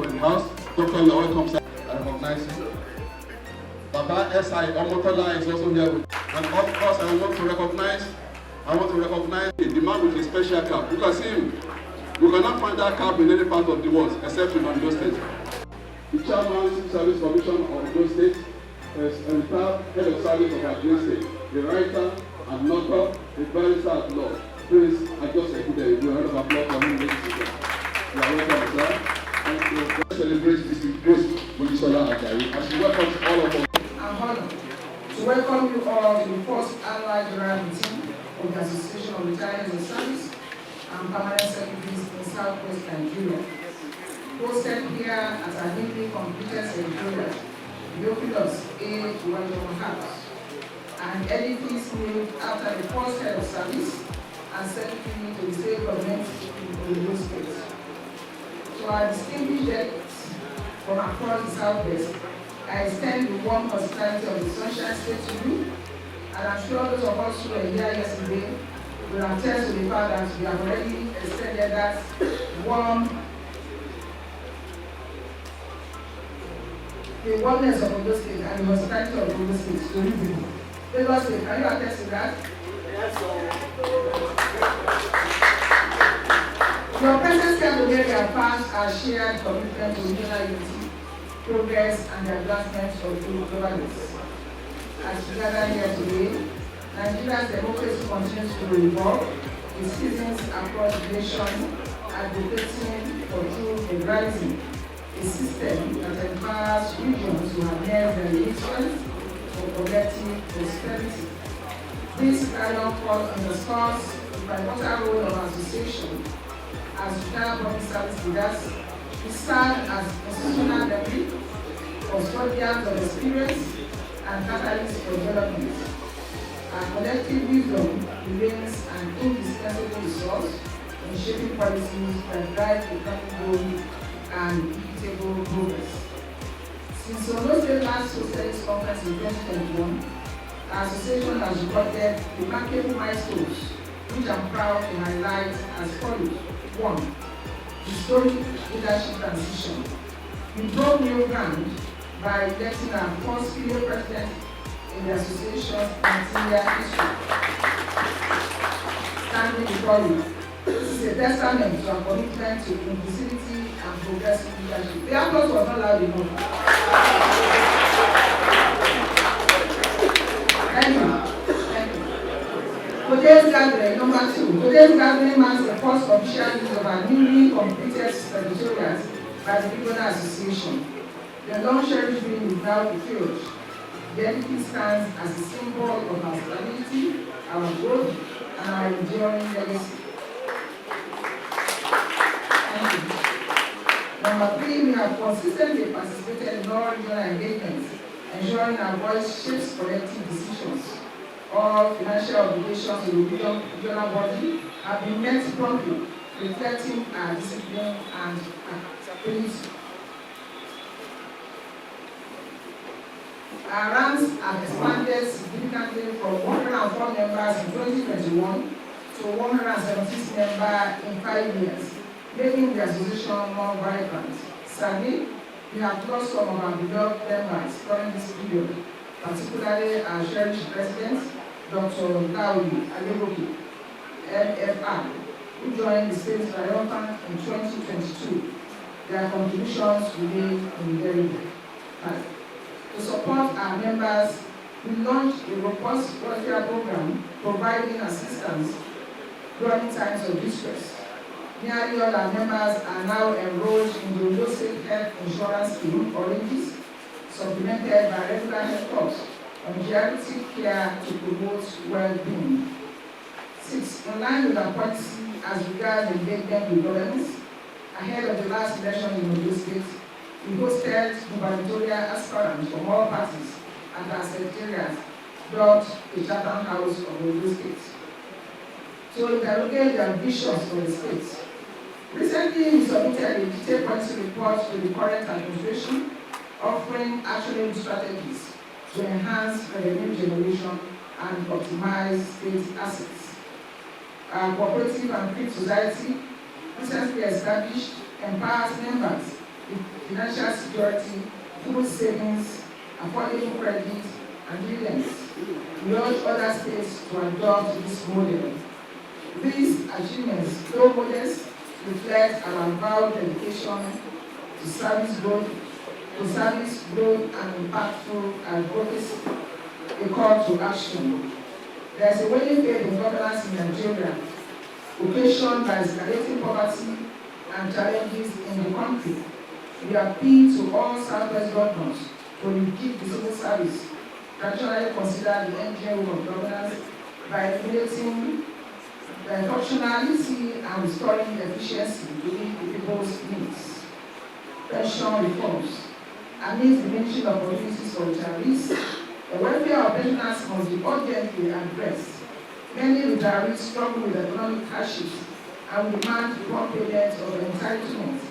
of the house. Doctor, you are welcome, sir. I recognize you. Baba S.I. Omotola is also here with, and of course I want to recognize the man with a special cap. You can see him. You cannot find that cap in any part of the world except in Ondo State. The chairman, Civil Service Commission of Ondo State, is entire head of service of Ondo State, the writer and author, the barrister at law. Please, I just said today, you heard of applause for him, ladies and gentlemen. You are welcome, sir. And to celebrate Mr. Grace Bulisola Ajayi, and she welcomes all of us. I'm honored to welcome you all to the first annual general meeting of the Association of Retirees in Service and Permanent Secretaries in Southwest Nigeria. Hosted here at our newly completed Secretariat, Theophilus A. Uwajomo House, an edifice named after the first head of service and secretary to the state government in Ondo State. To our distinguished guests from across the Southwest, I extend the warm hospitality of the Sunshine State to you, and I'm sure those of us who were here yesterday will attest to the fact that we have already extended that the warmness of Ondo State and the hospitality of Ondo State to you. Lagos State, can you attest to that? Yes, sir. Your presence here today reaffirms our shared commitment to regional unity, progress, and the advancement of governance. As we gather here today, Nigeria's democracy continues to evolve, with citizens across the nation advocating for true federalism, a system that empowers regions to harness their influence for collective prosperity. This dialogue underscores the pivotal role of association as retired public service leaders. We serve as institutional memory, custodians of experience, and catalysts for development. Our collective wisdom remains an indispensable resource in shaping policies that drive economic growth and equitable progress. Since Ondo State last hosted its conference in 2021, our association has recorded remarkable milestones, which I'm proud to highlight as follows. 1. Historic leadership transition. We broke new ground by electing our first female president in the association's entire history. Standing before you, this is a testament to our commitment to inclusivity and progressive leadership. The applause was not loud enough. Thank you. Today's gathering, number 2. Today's gathering marks the first official use of our newly completed secretariat by the Regional Association. The long-cherished dream is now fulfilled. The edifice stands as a symbol of our stability, our growth, and our enduring legacy. Thank you. Number 3, we have consistently participated in all regional engagements, ensuring our voice shapes collective decisions. All financial obligations of the regional body have been met promptly, reflecting our discipline and accountability. Our ranks have expanded significantly from 104 members in 2021 to 176 members in 5 years, making the association more vibrant. Sadly, we have lost some of our beloved members during this period, particularly our cherished president, Dr. Daudi Alegoki, LFR, who joined the state triumphant in 2022. Their contributions remain indelible. To support our members, we launched a robust volunteer program providing assistance during times of distress. Nearly all our members are now enrolled in the Ondo State Health Insurance Scheme, Oranges, supplemented by regular health costs on geriatric care to promote well-being. 6. In line with our policy as regards engagement with governments, ahead of the last election in Ondo State, we hosted gubernatorial aspirants from all parties at our secretariat, dubbed the Chatham House of Ondo State, to interrogate the ambitions for the state. Recently, we submitted a detailed policy report to the current administration, offering actionable strategies to enhance revenue generation and optimize state assets. Our cooperative and free society, recently established, empowers members financial security, food savings, affordable credit, and dividends. We urge other states to adopt this model. These achievements, though modest, reflect our vowed dedication to service growth and impactful advocacy, a call to action. There is a waning faith in governance in Nigeria, occasioned by escalating poverty and challenges in the country. We appeal to all Southwest governors to repeat the civil service, traditionally considered the engine room of governance, by eliminating the functionality and restoring efficiency to meet the people's needs. Pension reforms. Amidst diminishing opportunities for retirees, the welfare of pensioners must be urgently addressed. Many retirees struggle with economic hardships and demand prompt payment of entitlements,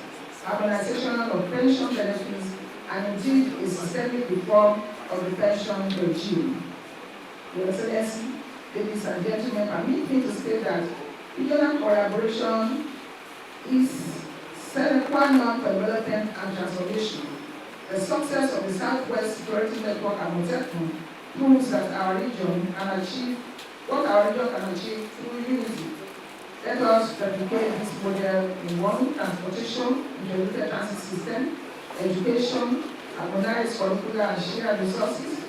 harmonization of pension benefits, and indeed a systemic reform of the pension regime. Your Excellency, ladies and gentlemen, permit me to state that regional collaboration is sine qua non for development and transformation. The success of the Southwest Security Network and proves that our region can achieve what our region can achieve through unity. Let us replicate this model in one: transportation, integrated transit system, education, harmonized curricular and shared resources,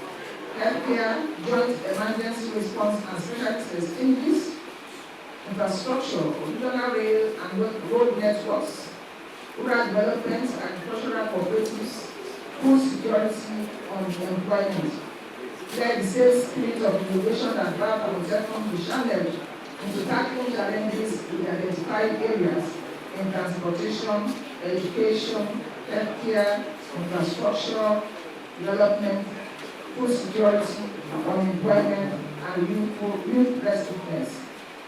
healthcare, joint emergency response and specialist exchanges, infrastructure, regional rail and road networks, rural development, agricultural cooperatives, food security, and employment. Let the same spirit of innovation and power be channeled into tackling challenges in identified areas in transportation, education, healthcare, infrastructure, development, food security, unemployment, and youth restlessness.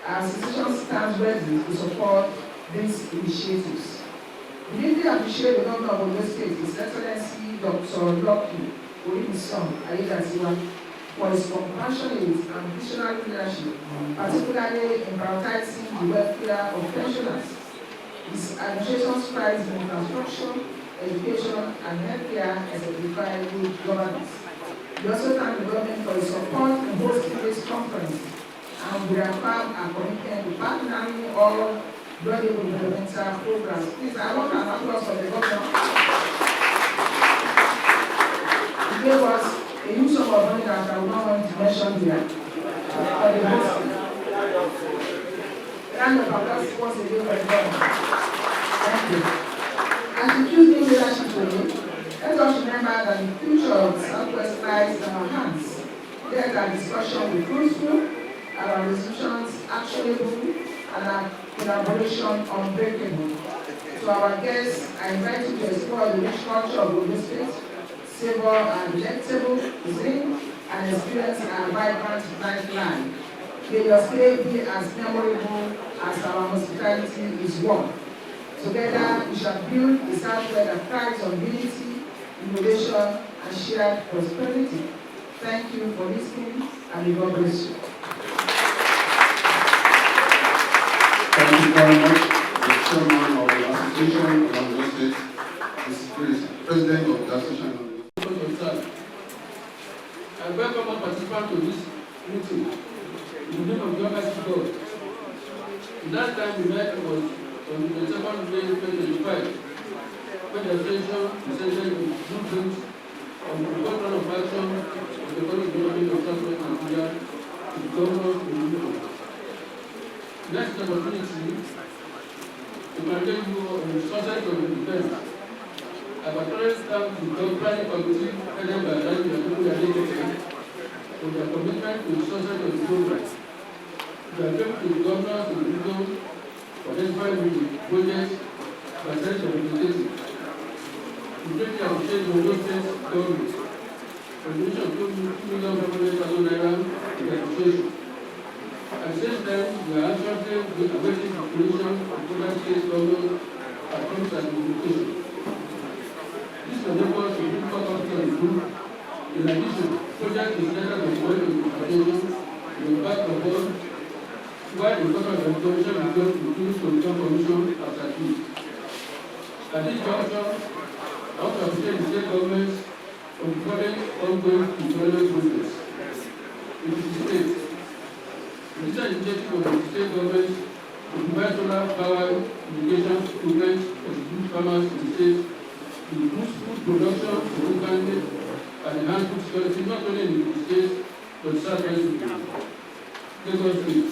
Our institution stands ready to support these initiatives. We deeply appreciate the Governor of Ondo State, His Excellency Dr. Lucky Orimison Ayedatiwa, for his compassionate and visionary leadership, particularly in prioritizing the welfare of pensioners. His administration strides in infrastructure, education, and healthcare exemplified good governance. We also thank the government for its support in hosting this conference, and we reaffirm our commitment to partnering all valuable developmental programs. Please, I want an applause for the governor. He gave us a huge sum of money that I will not want to mention here for the hosting. Round of applause once again for the governor. Thank you. As we choose new leadership today, let us remember that the future of Southwest lies in our hands. Let our discussion be fruitful, our resolutions actionable, and our collaboration unbreakable. To our guests, I invite you to explore the rich culture of Ondo State, savor and delectable cuisine, and experience our vibrant nightlife. May your stay be as memorable as our hospitality is warm. Together, we shall build a Southwest that thrives on unity, innovation, and shared prosperity. Thank you for listening, and may God bless you. Thank you very much. The chairman of the Association of Ondo State, the Secretaries, President of the Association. I welcome all participants to this meeting in the name of the Almighty God. The last time we met was on the 2nd May 2025, when the association presented the blueprint on the program of action of the economic development of Southwest Nigeria to the governor of the Union. Next opportunity to congratulate you on the success of the event. I particularly thank the planning committee headed by Daniel for their commitment to the success of the program. We are grateful to the governors of the region for identifying the projects by sense of initiative. We greatly appreciate the Ondo State government for the donation of $2,500,000 to the association. At the same time, we are anxiously awaiting the creation of further state governors and comes at education. This enables to bring capital and group. In addition, project is centered on the education in the back of all, while the focus of education is going to include to become commission as a key. At this juncture, ongoing development process. It is the state. This initiative of the state government to provide solar power irrigation equipment for the food farmers in the state to boost food production for local needs and enhance food security not only in the state but southwest region. Lagos State.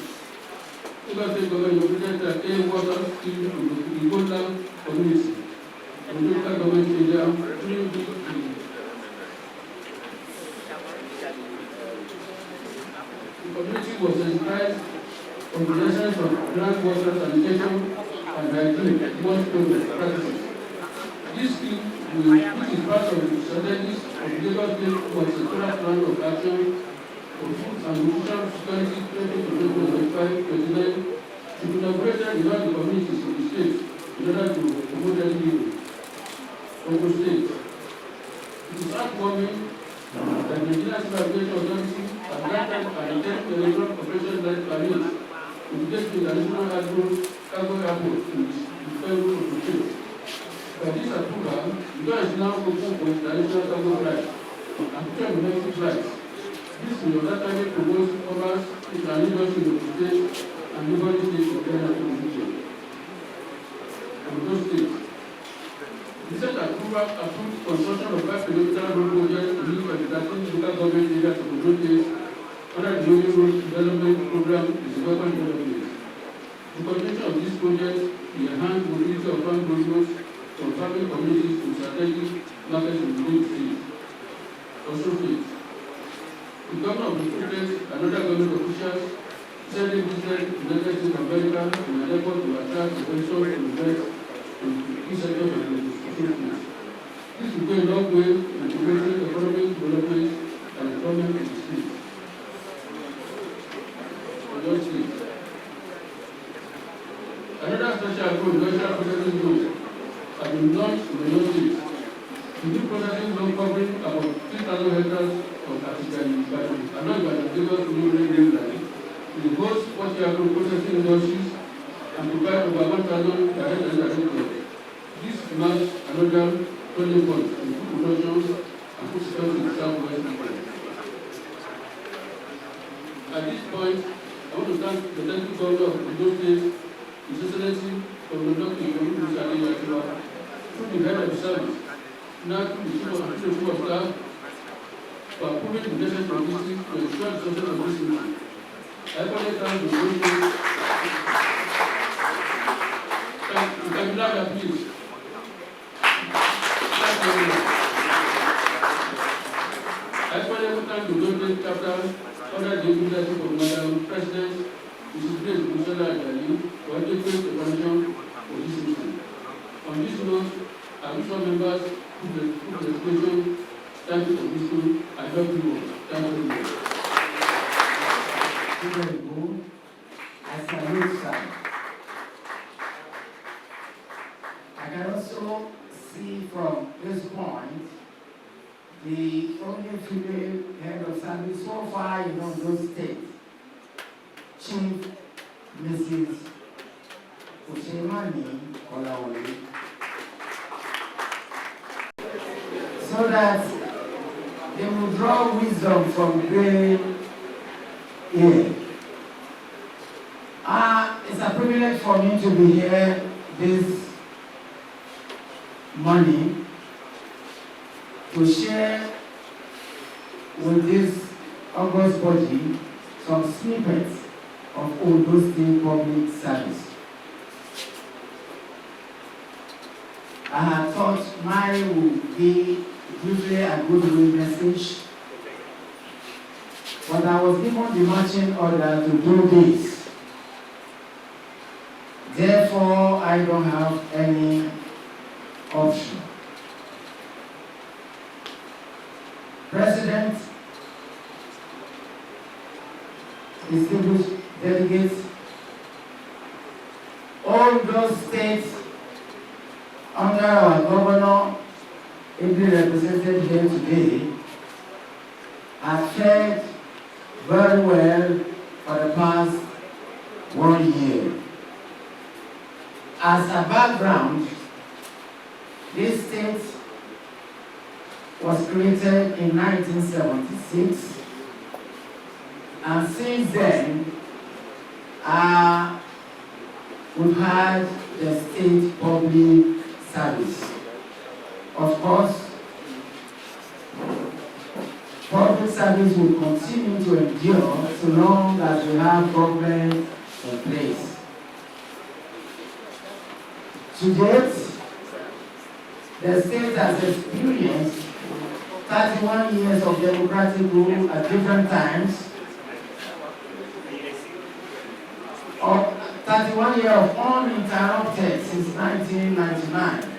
Lagos State government operated the air water scheme in the Goldland community and local government area during the community was sensitized on the essence of groundwater sanitation and hygiene once practices. This scheme, which is part of the strategies of Lagos State Conceptual Plan of Action for Food and Nutrition Security 2025-29, should be inaugurated in all the communities of the state in order to promote healthy living. Ondo State. It is heartwarming that the Nigerian Civil Aviation Authority has granted an intent electoral operation that permits to take to the National Cargo Airport in the federal of the state. By this approval, the door is now open for international cargo flights and future domestic flights. This will undoubtedly promote commerce in an industry of the state and neighboring states of Ghana and the region. Ondo State. The state approval approved construction of 5 kilometer road project in each of the 13 local government areas of Ondo State under the Ondo Road Development Program is the government development. The continuation of this project will enhance mobility of farm producers from farming communities to strategic markets in the state. Also State. The governor of the state and other government officials said they visited the United States of America in an effort to attract attention to invest in key sectors of the society. This will go a long way in promoting economic development and employment in the state. Ondo State. Another special industrial processing zone has been launched in Ondo State. The new processing zone covering about 3,000 hectares of African Ibadan, along by the Lagos New Rail Line, will host 40 agro-processing industries and provide over 1,000 direct and indirect jobs. This marks another turning point in food production and food security in the southwest region. At this point, I want to thank the Deputy Governor of Ondo State, His Excellency Dr. through the head of the service, now through the chief of staff, for approving the necessary conditions to ensure the success of this meeting. I finally thank the Governor. You can be louder, please. I finally thank the Government chapter under the leadership of Madam President, Mrs. Grace Musola Ajani, for adequate explanation for this meeting. On this note, I wish all members who presentation, thank you for listening. I love you all. Thank you very much. Very good. I salute sir. I can also see from this point the only female head of service so far in Ondo State, Chief Mrs. Oshemani Olawole, so that they will draw wisdom from being here. It's a privilege for me to be here this morning to share with this august body some snippets of Ondo State public service. I had thought mine would be usually a goodwill message, but I was given the marching order to do this. Therefore, I don't have any option. President, distinguished delegates, all those states under our governor, ably represented here today, have fared very well for the past 1 year. As a background, these states was created in 1976, and since then, we've had the state public service. Of course, public service will continue to endure so long as we have government in place. To date, the state has experienced 31 years of democratic rule at different times, or 31 years of uninterrupted since 1999.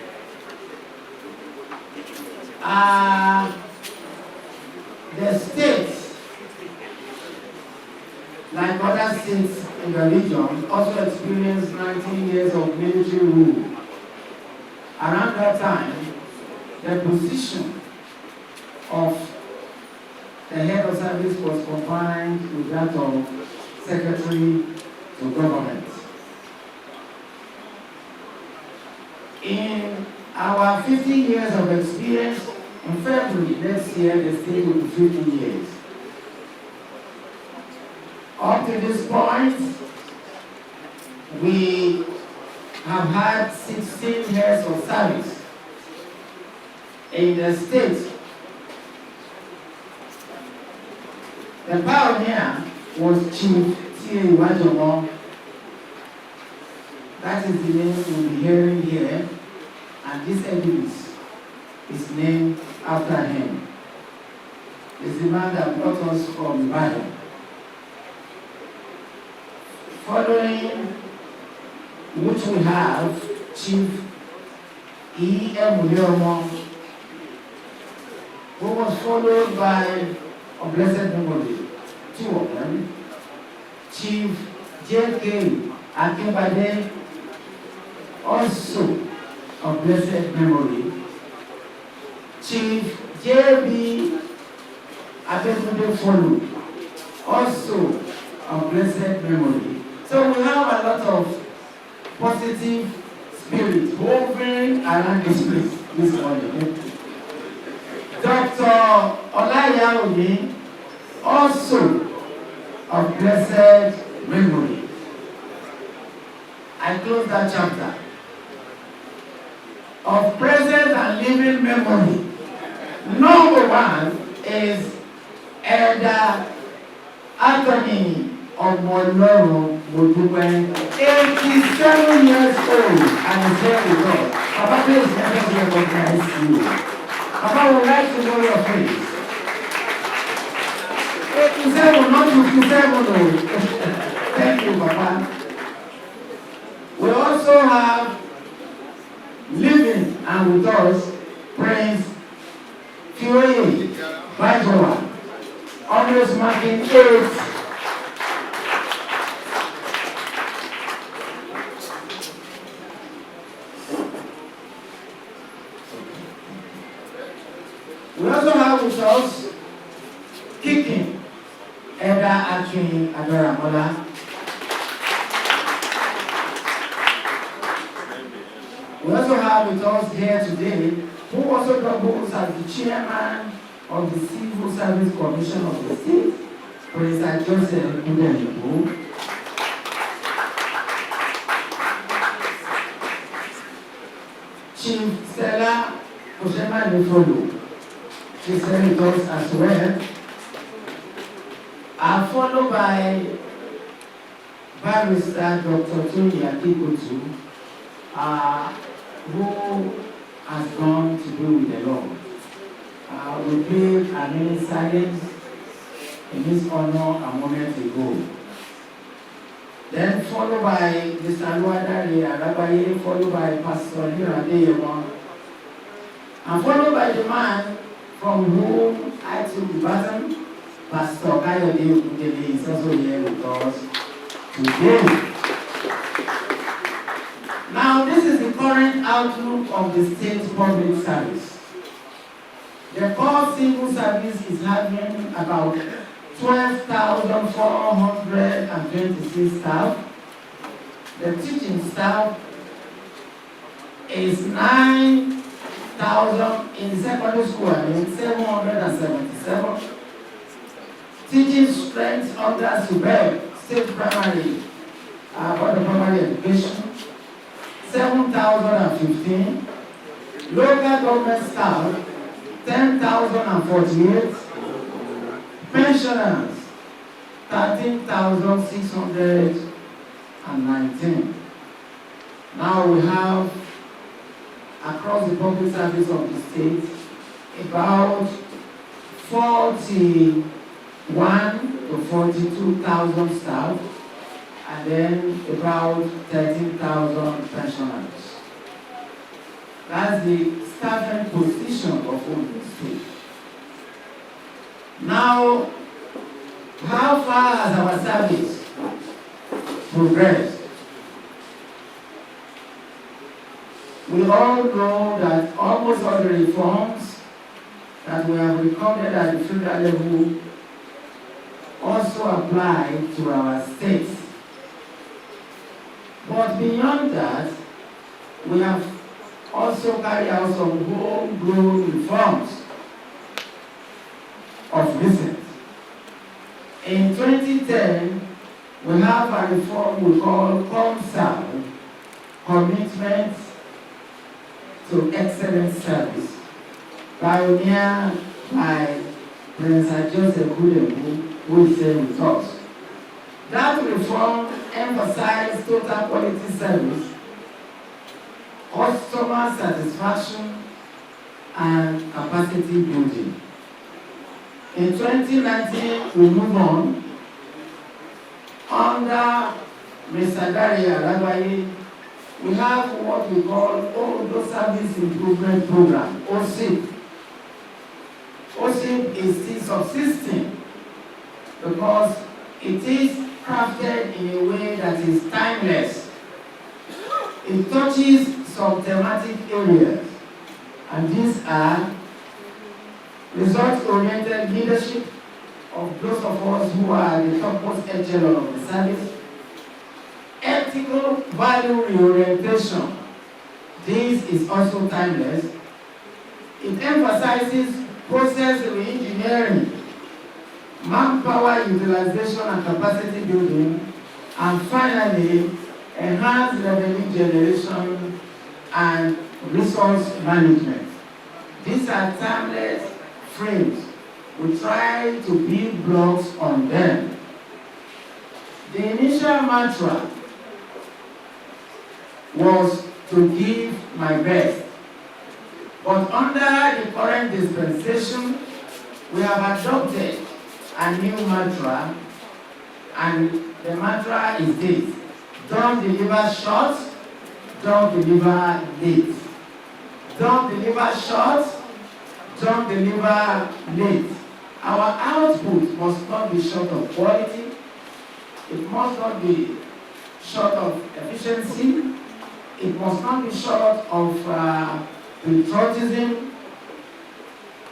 The state, like other states in the region, also experienced 19 years of military rule. Around that time, the position of the head of service was combined with that of Secretary to Government. In our 50 years of experience, in February next year, the state will be 50 years. Up to this point, we have had 16 years of service in the state. The pioneer was Chief T.A. Iwajomo. That is the name we'll be hearing here, and this edifice is named after him. It's the man that brought us from Ibadan. Following which we have Chief E.M. Uliomo, who was followed by of blessed memory, two of them, Chief J.K. Akinbade, also of blessed memory, Chief J.B. Abekunde Folu, also of blessed memory. So we have a lot of positive spirit hovering around this place this morning. Dr. Olaya Oye, also of blessed memory. I close that chapter. Of present and living memory, number one is Elder Anthony Omoloro Modupe, 87 years old, and is here with us. Papa, please let us recognize you. Papa would like to know your face. 87, not 57, no. Thank you, Papa. We also have living and with us Prince Kioye Bajowa, always marking 8. We also have with us kicking Eda Akin Adoramola. We also have with us here today, who also doubles as the chairman of the Civil Service Commission of the state, Professor Joseph Udenibu. Chief Stella Oshema Lefolo. She's here with us as well. Followed by Barrister Dr. Tony Akikutu, who has gone to do with the law. We paid a minute silence in his honor a moment ago. Then followed by Mr. Luadari Arabaye, followed by Pastor Niradeyemo, and followed by the man from whom I took the baton, Pastor Kayode Okudele is also here with us today. Now, this is the current outlook of the state public service. The core civil service is having about 12,426 staff. The teaching staff is 9,000 thousand in the secondary school, 777. Teaching strength under Subeb, state primary, for the primary education, 7,015. Local government staff, 10,048. Pensioners, 13,619. Now we have, across the public service of the state, about 41 to 42,000 staff, and then about 13,000 pensioners. That's the staffing position of Ondo State. Now, how far has our service progressed? We all know that almost all the reforms that we have recorded at the federal level also apply to our states. But beyond that, we have also carried out some homegrown reforms of recent. In 2010, we have a reform we call COMSAL, Commitment to Excellent Service, pioneered by Prince Joseph Kudebu, who is here with us. That reform emphasized total quality service, customer satisfaction, and capacity building. In 2019, we move on. Under Mr. Daria Lagwaye, we have what we call Ondo Service Improvement Program, OSIP. OSIP is still subsisting because it is crafted in a way that is timeless. It touches some thematic areas, and these are result-oriented leadership of those of us who are the topmost echelon of the service, ethical value reorientation. This is also timeless. It emphasizes process re-engineering, manpower utilization and capacity building, and finally, enhanced revenue generation and resource management. These are timeless frames. We try to build blocks on them. The initial mantra was to give my best. But under the current dispensation, we have adopted a new mantra, and the mantra is this: don't deliver short, don't deliver late. Don't deliver short, don't deliver late. Our output must not be short of quality, it must not be short of efficiency, it must not be short of patriotism,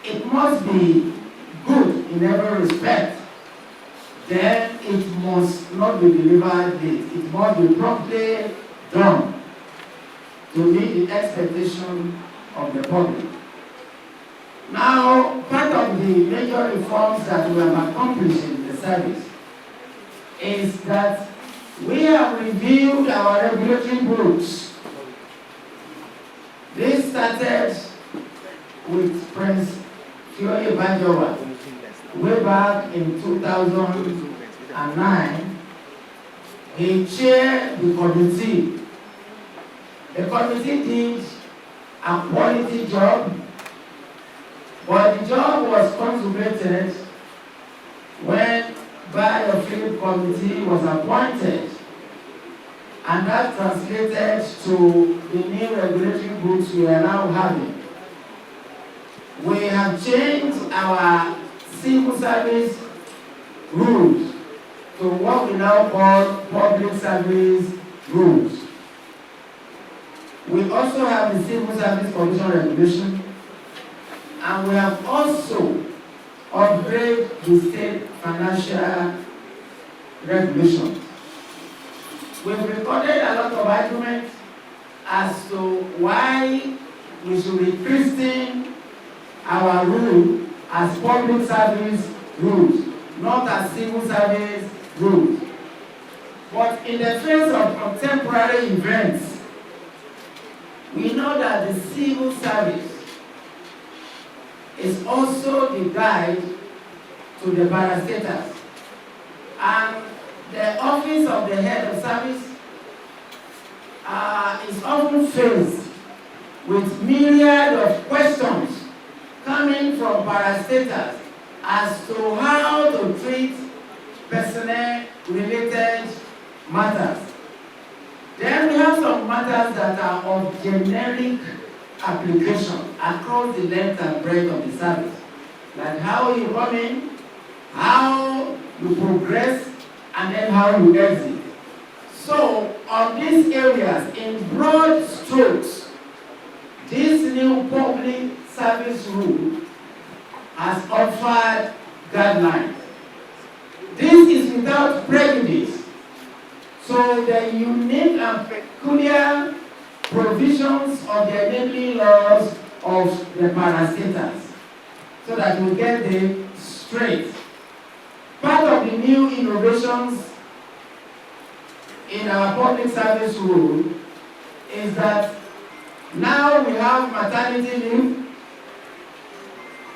it must be good in every respect. Then it must not be delivered late, it must be promptly done to meet the expectation of the public. Now, part of the major reforms that we have accomplished in the service is that we have reviewed our regulatory books. This started with Prince Kyoye Bajowa way back in 2009. He chaired the committee. The committee did a quality job, but the job was consummated when Biofield Committee was appointed, and that translated to the new regulatory books we are now having. We have changed our civil service rules to what we now call public service rules. We also have the Civil Service Commission regulation, and we have also upgraded the state financial regulation. We've recorded a lot of arguments as to why we should rechristen our rule as public service rules, not as civil service rules. But in the face of contemporary events, we know that the civil service is also the guide to the parastatals. And the office of the head of service is often faced with myriad of questions coming from parastatals as to how to treat personnel-related matters. Then we have some matters that are of generic application across the length and breadth of the service, like how you come in, how you progress, and then how you exit. So, on these areas, in broad strokes, this new public service rule has offered guidelines. This is without prejudice. So the unique and peculiar provisions of the enabling laws of the parastatals, so that we get them straight. Part of the new innovations in our public service rule is that now we have maternity leave,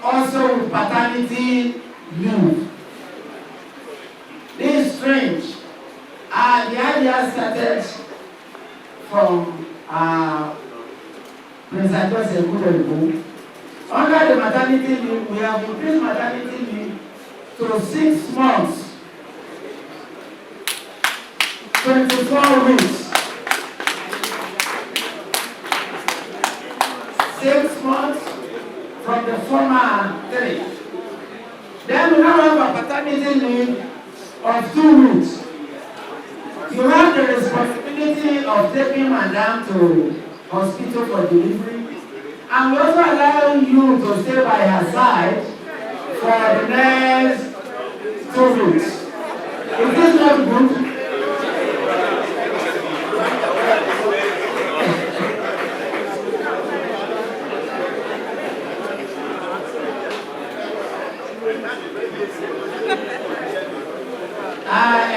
also with paternity leave. This is strange. The idea started from President Joseph. Under the maternity leave, we have increased maternity leave to 6 months, 24 weeks. 6 months from the former 3. Then we now have a paternity leave of 2 weeks. You have the responsibility of taking madam to hospital for delivery, and we also allow you to stay by her side for the next 2 weeks. Is this not good?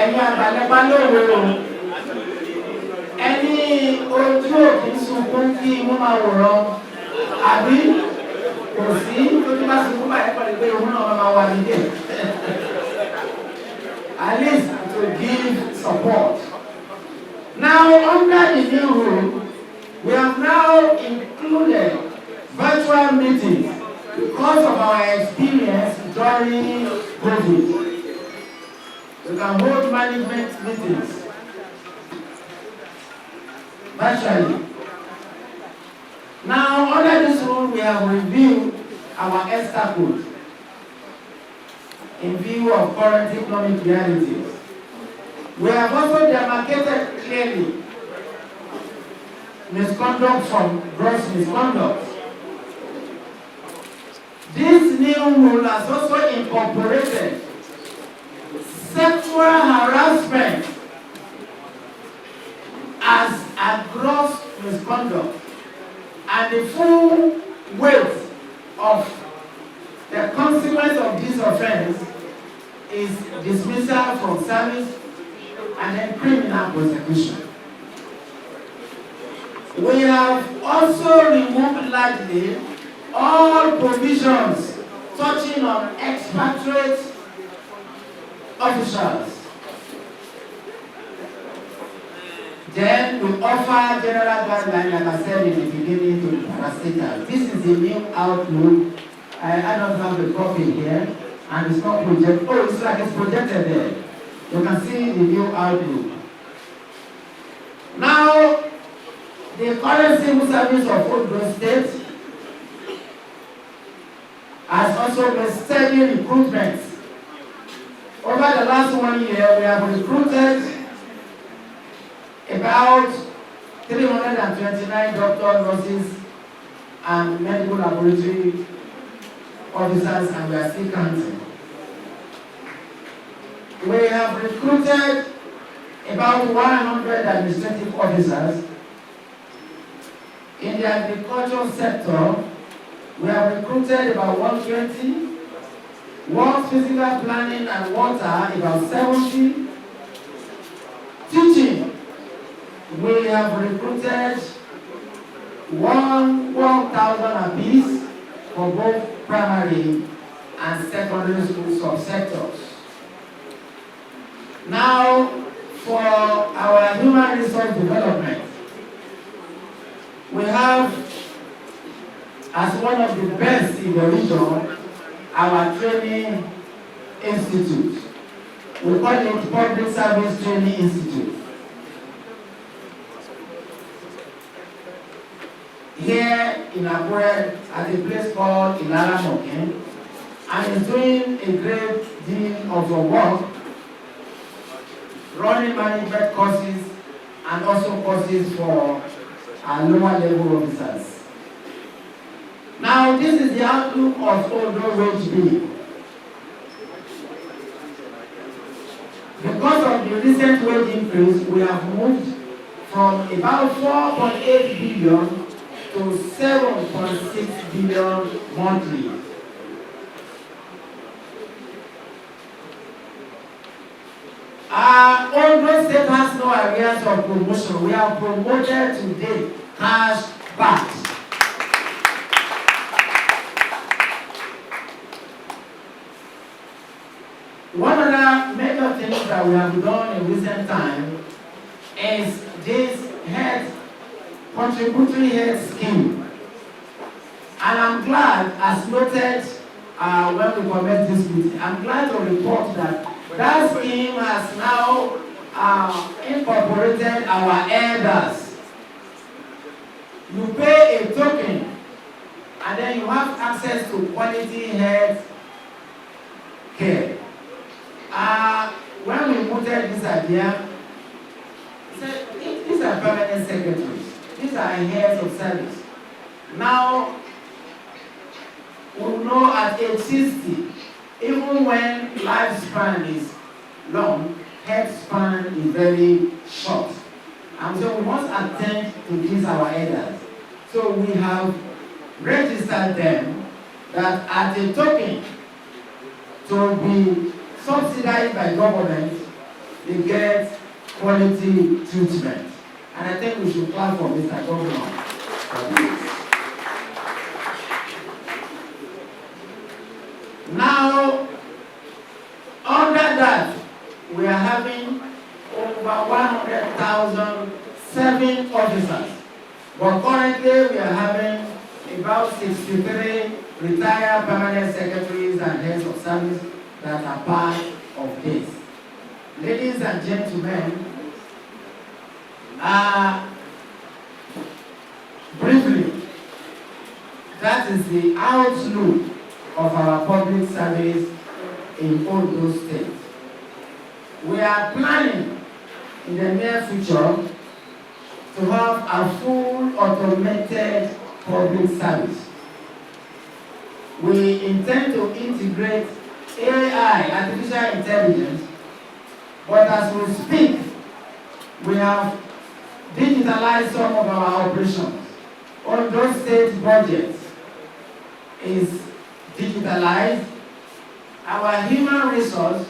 Ẹ̀yin àgbàlagbà lóore o, ẹni ojú òkè sunkún kí imú máa wòran, àbí kò sí ojú bá sunkún báyìí pẹ̀lú pé imú náà máa wà nílé. At least to give support. Now, under the new rule, we have now included virtual meetings because of our experience during COVID. We can hold management meetings virtually. Now, under this rule, we have reviewed our ESTA code in view of current economic realities. We have also demarcated clearly misconduct from gross misconduct. This new rule has also incorporated sexual harassment as a gross misconduct, and the full weight of the consequence of this offense is dismissal from service and then criminal prosecution. We have also removed largely all provisions touching on expatriate officials. Then we offer general guidelines, like I said in the beginning, to the parastatals. This is the new outlook. I don't have a copy here, and it's not projected. Oh, it's like it's projected there. You can see the new outlook. Now, the current civil service of Ondo State has also made steady recruitments. Over the last 1 year, we have recruited about 329 doctors, nurses, and medical laboratory officers, and we are still counting. We have recruited about 100 administrative officers In the agricultural sector, we have recruited about 120. Work physical planning and water, about 70. Teaching, we have recruited 1,000 apiece for both primary and secondary school subsectors. Now, for our human resource development, we have, as one of the best in the region, our training institute. We call it Public Service Training Institute. Here in Akure, at a place called Ilaramokin, and is doing a great deal of work, running management courses and also courses for our lower level officers. Now, this is the outlook of Ondo wage bill. Because of the recent wage increase, we have moved from about 4.8 billion to 7.6 billion monthly. Ondo State has no areas of promotion. We have promoted today cash back. One other major thing that we have done in recent time is this contributory health scheme. And I'm glad, as noted when we commenced this meeting, I'm glad to report that that scheme has now incorporated our elders. You pay a token, and then you have access to quality health care. When we put this idea, we said, these are permanent secretaries. These are heads of service. Now, we know at age 60, even when lifespan is long, health span is very short. And so we must attend to these our elders. So we have registered them that at a token to be subsidized by government, they get quality treatment. And I think we should clap for Mr. Governor for this. Now, under that, we are having over 100,000 serving officers. But currently, we are having about 63 retired permanent secretaries and heads of service that are part of this. Ladies and gentlemen, briefly, that is the outlook of our public service in Ondo State. We are planning in the near future to have a full automated public service. We intend to integrate AI, artificial intelligence, but as we speak, we have digitalized some of our operations. Ondo State budget is digitalized. Our human resource,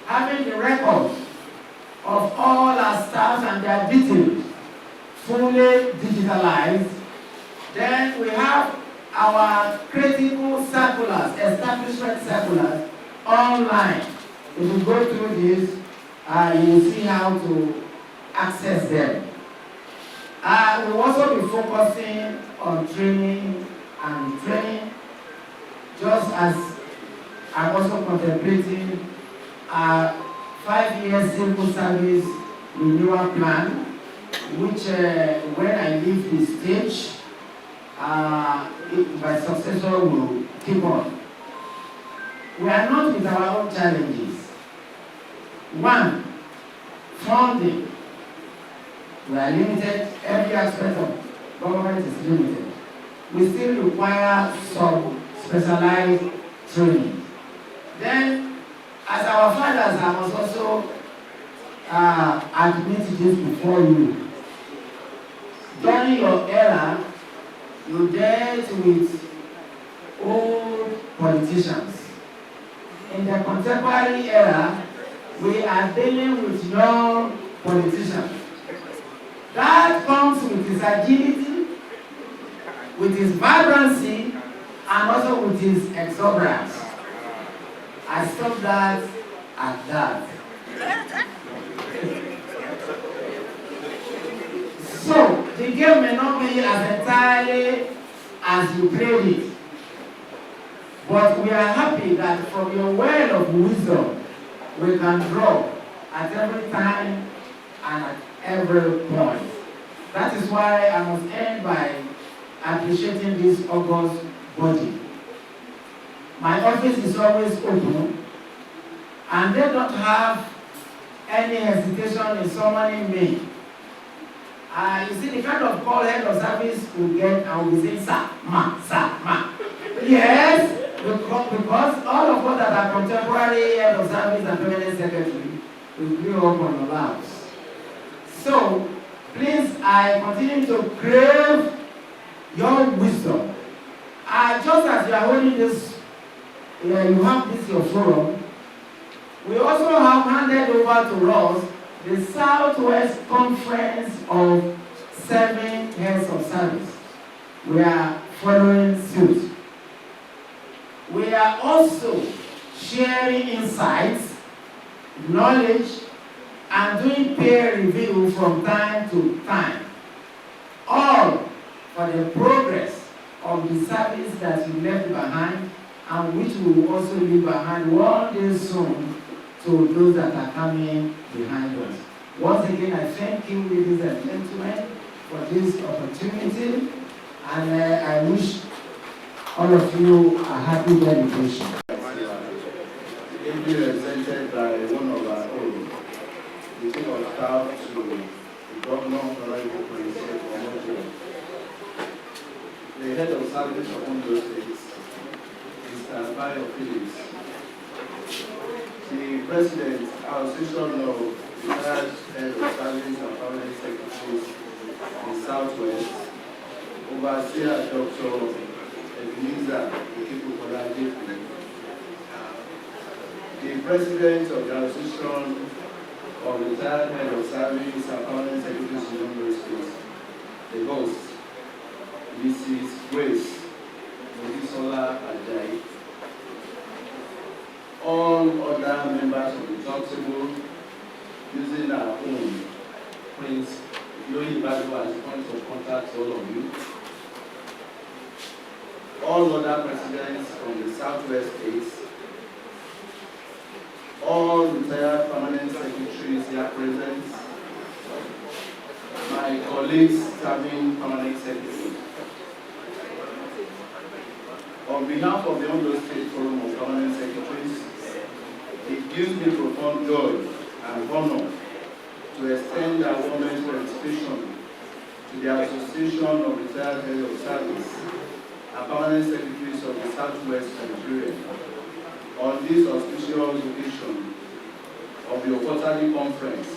having the records of all our staff and their details fully digitalized. Then we have our critical circulars, establishment circulars, online. If you go through this, you will see how to access them. We will also be focusing on training and training, just as I'm also contemplating a 5-year civil service renewal plan, which when I leave the stage, my successor will keep on. We are not with our own challenges. One, funding. We are limited. Every aspect of government is limited. We still require some specialized training. Then, as our fathers, I must also admit this before you. During your era, You dealt with old politicians. In the contemporary era, we are dealing with young politicians. That comes with his agility, with his vibrancy, and also with his exuberance. I stop that at that. So, the game may not be as entirely as you played it. But we are happy that from your well of wisdom, we can draw at every time and at every point. That is why I must end by appreciating this august body. My office is always open, and they don't have any hesitation in summoning me. You see the kind of call head of service will get, and will be saying, sir, ma. Yes, because all of us that are contemporary head of service and permanent secretary, we grew up on the labs. So, please, I continue to crave your wisdom. Just as you are holding this, you have this your forum, we also have handed over to us the Southwest Conference of 7 Heads of Service. We are following suit. We are also sharing insights, knowledge, and doing peer review from time to time. All for the progress of the service that you left behind, and which we will also leave behind one day soon to those that are coming behind us. Once again, I thank you, ladies and gentlemen, for this opportunity, and I wish all of you a happy dedication. Ably represented by one of our own, the chief of staff to the governor, Honorable Prince Ondo, the head of service of Ondo State, Mr. Bayo Phillips, the president, Association of Retired Head of Service and Permanent Secretaries in Southwest, Overseer Dr. Ebenezer Ikekukolaje, the president of the Association of Retired Head of Service and Permanent Secretaries in Ondo State, the host, Mrs. Grace Modisola Ajayi, all other members of the top table, using our own Prince Yoyi Badu as point of contact to all of you. All other presidents from the Southwest states, all retired permanent secretaries here present, my colleagues serving permanent secretaries. On behalf of the Ondo State Forum of Permanent Secretaries, it gives me profound joy and honor to extend our warmest participation to the Association of Retired Heads of Service and Permanent Secretaries of the Southwest Nigeria on this auspicious occasion of your quarterly conference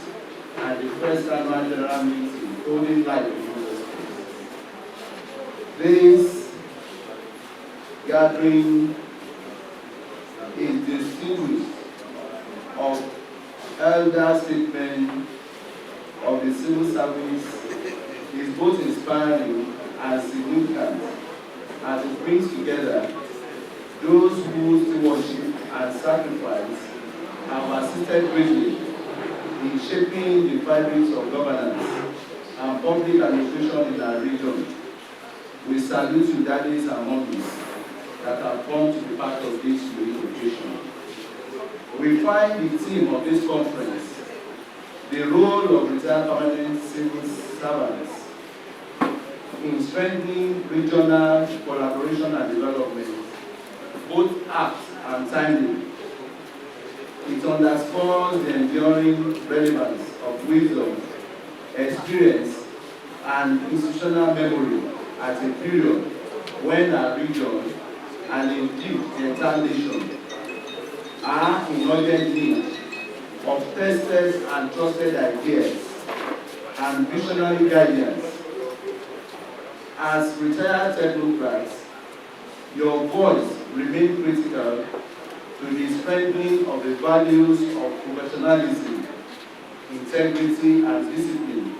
and the first annual general meeting holding live in Ondo State. This gathering is distinguished of elder statesmen of the civil service, is both inspiring and significant as it brings together those whose stewardship and sacrifice have assisted greatly in shaping the fabrics of governance and public administration in our region. We salute you, daddies and mummies, that have come to be part of this unique occasion. We find the theme of this conference, the role of retired permanent civil servants in strengthening regional collaboration and development, both apt and timely. It underscores the enduring relevance of wisdom, experience, and institutional memory at a period when our region, and indeed the entire nation, are in urgent need of tested and trusted ideas and visionary guidance. As retired technocrats, your voice remains critical to the strengthening of the values of professionalism, integrity, and discipline,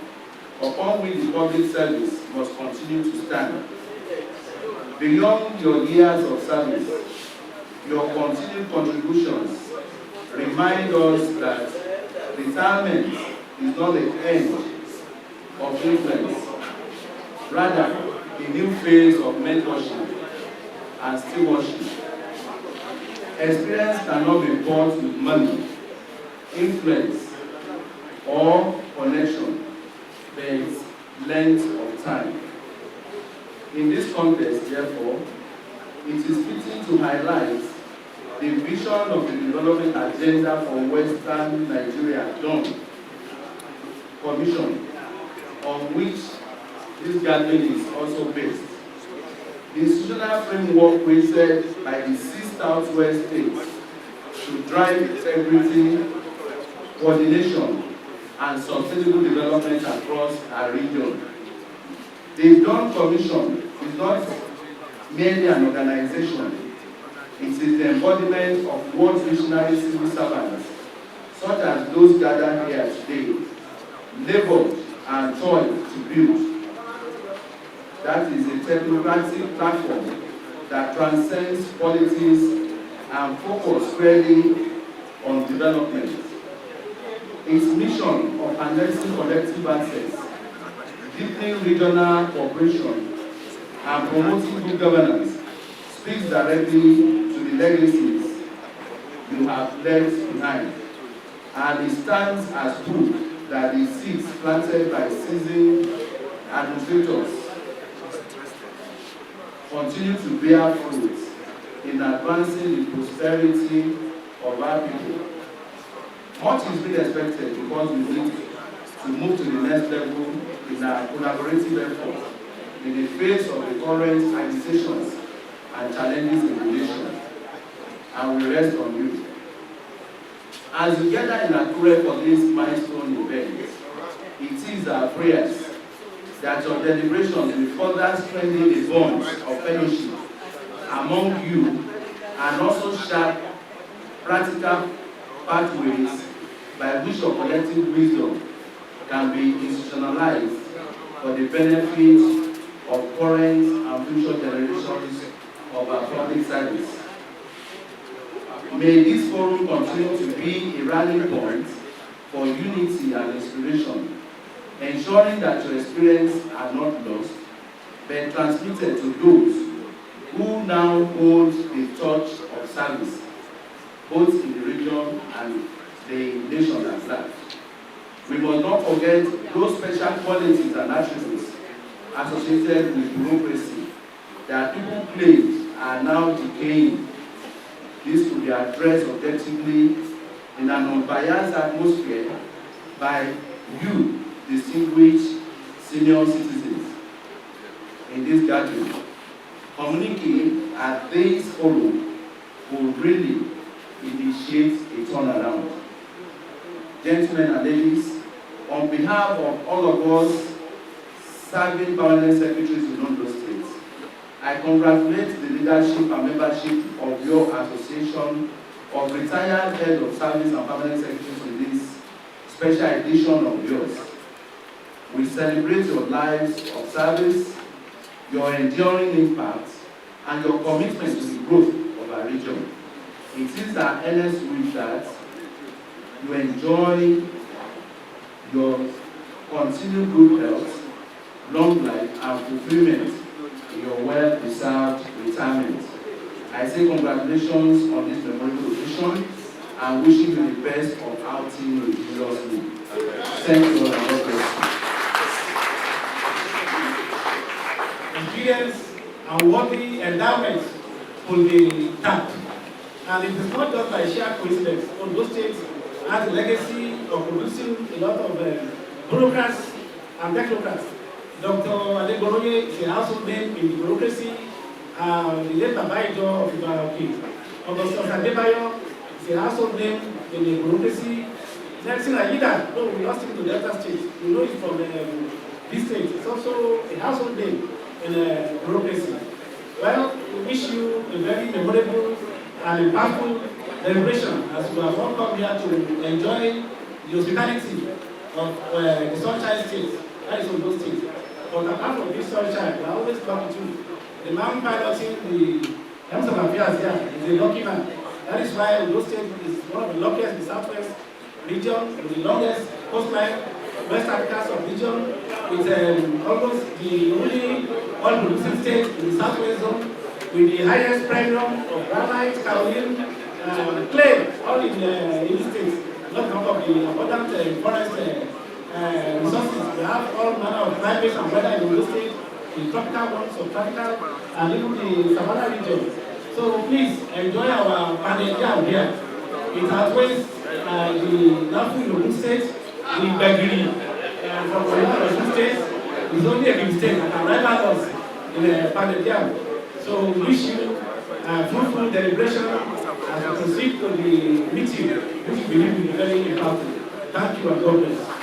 upon which the public service must continue to stand. Beyond your years of service, your continued contributions remind us that retirement is not the end of influence, rather a new phase of mentorship and stewardship. Experience cannot be bought with money, influence, or connection, but length of time. In this context, therefore, it is fitting to highlight the vision of the development agenda for Western Nigeria Dawn Commission, on which this gathering is also based. The institutional framework created by the 6 Southwest states to drive integrity, coordination, and sustainable development across our region. The Dawn Commission is not merely an organization. It is the embodiment of what visionary civil servants, such as those gathered here today, labored and toiled to build. That is a technocratic platform that transcends politics and focuses squarely on development. Its mission of harnessing collective assets, deepening regional cooperation, and promoting good governance speaks directly to the legacies you have left behind, and it stands as proof that the seeds planted by seasoned administrators continue to bear fruit in advancing the prosperity of our people. Much is being expected because we need to move to the next level in our collaborative effort in the face of the current agitations and challenges in the nation. And we rest on you. As you gather in Akure for this milestone event, it is our prayers that your deliberations will further strengthen the bonds of fellowship among you and also sharp practical pathways by which your collective wisdom can be institutionalized for the benefit of current and future generations of our public service. May this forum continue to be a rallying point for unity and inspiration, ensuring that your experiences are not lost, but transmitted to those who now hold the torch of service, both in the region and the nation at large. We must not forget those special qualities and attributes associated with bureaucracy that people claim are now decaying. This could be addressed objectively in an unbiased atmosphere by you, distinguished senior citizens in this gathering. Communicating at this forum will really initiate a turnaround. Gentlemen and ladies, on behalf of all of us serving permanent secretaries in Ondo State, I congratulate the leadership and membership of your association of retired head of service and permanent secretaries in this special edition of yours. We celebrate your lives of service, your enduring impact, and your commitment to the growth of our region. It is our earnest wish that you enjoy your continued good health, long life, and fulfillment in your well-deserved retirement. I say congratulations on this memorable occasion and wishing you the best of outing with Jesus' name. Thank you all and God bless you. Experience and worthy endowments will be tapped. And it is not just by sheer coincidence. Ondo State has a legacy of producing a lot of bureaucrats and technocrats. Dr. Adegoroye is a household name in the bureaucracy. The late Babaijo of Ibaraki. Augustus Adebayo is a household name in the bureaucracy. Nelson Ayida, no, we lost him to Delta State. We know it from this state. It's also a household name in bureaucracy. Well, we wish you a very memorable and impactful celebration as we have all come here to enjoy the hospitality of the Sunshine State, that is Ondo State. But apart from this sunshine, we are always glad to the man piloting the Health of Affairs here is a lucky man. That is why Ondo State is one of the luckiest in the Southwest region, with the longest coastline, West Africa sub-region, with almost the only oil-producing state in the Southwest zone, with the highest premium of granite, kaolin, clay, all in the states. Not talk of the abundant forest resources. We have all manner of climates and weather in the state, the tropical ones, subtropical, and even the Savannah region. So please enjoy our panel here. It outweighs the Nafu Yogun state, the Begiri from the Yogun state. It's only a state that can rival us in the panel. So we wish you fruitful deliberation as we proceed to the meeting, which we believe will be very important. Thank you and God bless.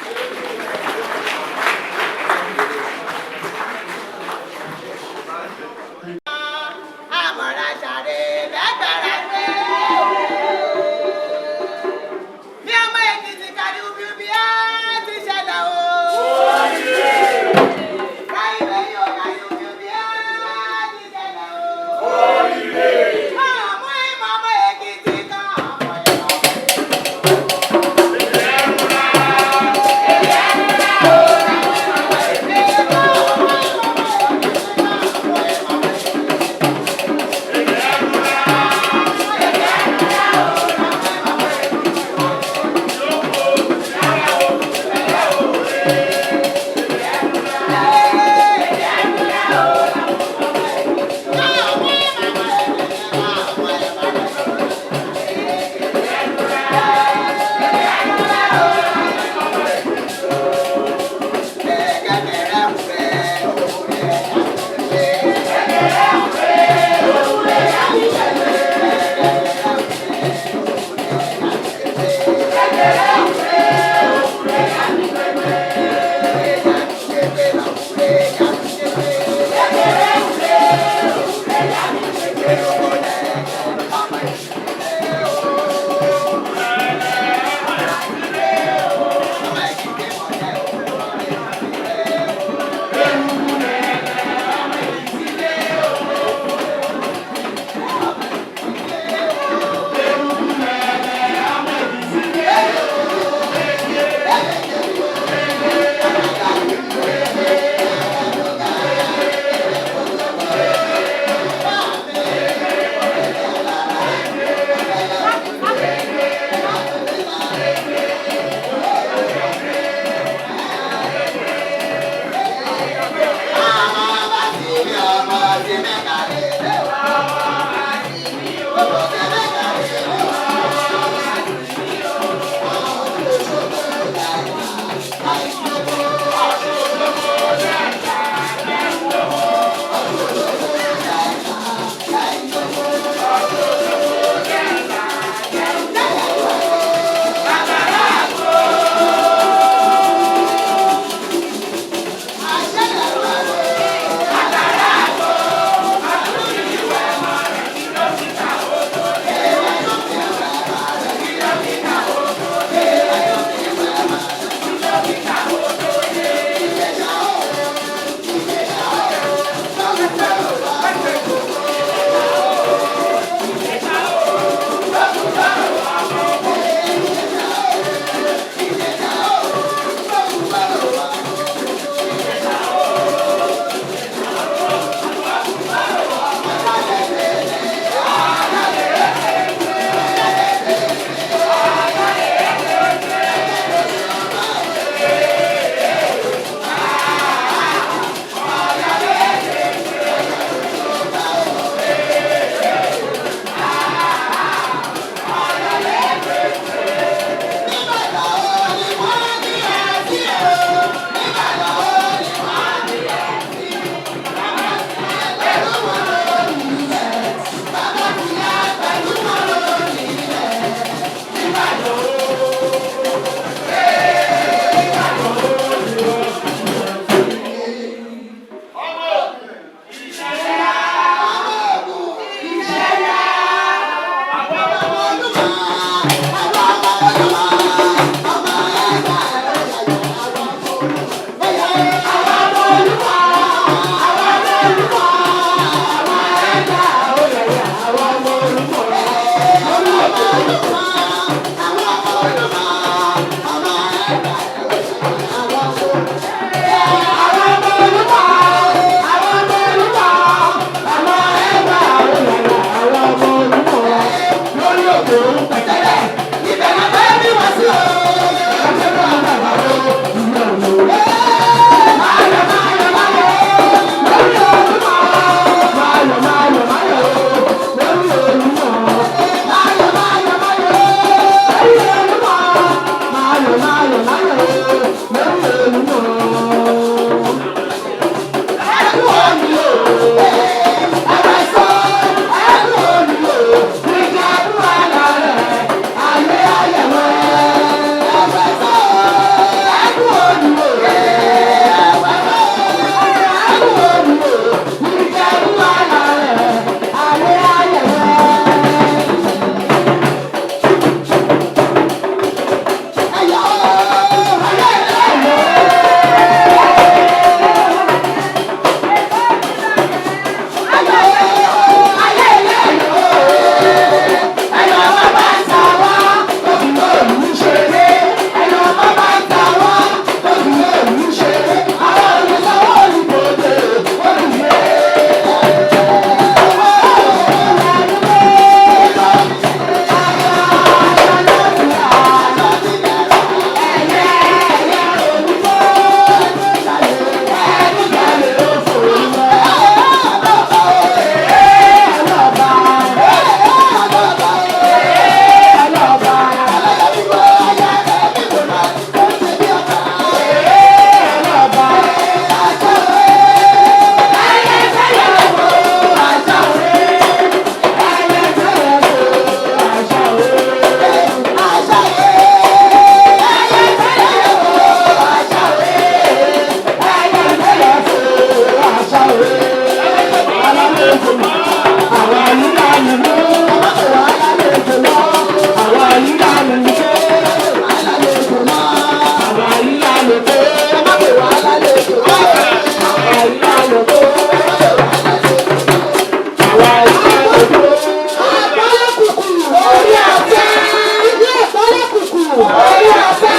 Orí ọ̀fẹ́.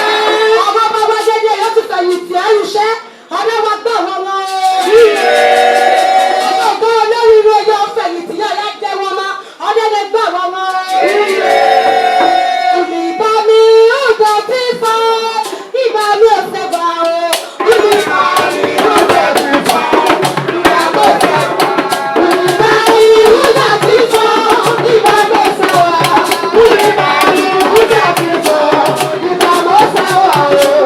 Ọmọ bàbá dédé yóò ti fẹ̀yìntì ẹ̀rù iṣẹ́. Ọlọ́wọ́ gbọ́ wọn wọn. Ọgbọ́n olórí ìlú ẹ̀yọ́ fẹ̀yìntì yóò yá jẹ́ wọn mọ́. Ọdẹ́dẹ́ gbọ́ wọn wọn. Ìbá mi ó gbọ́ fífọ́. Ìbá mi ò sẹ́gbà o. Ìbá mi ó gbọ́ fífọ́. Ìbá mi ò sẹ́gbà. Ìbá mi ó gbọ́ fífọ́. Ìbá mi ò sẹ́gbà. Ìbá mi ó gbọ́ fífọ́. Ìbá mi ò sẹ́gbà o.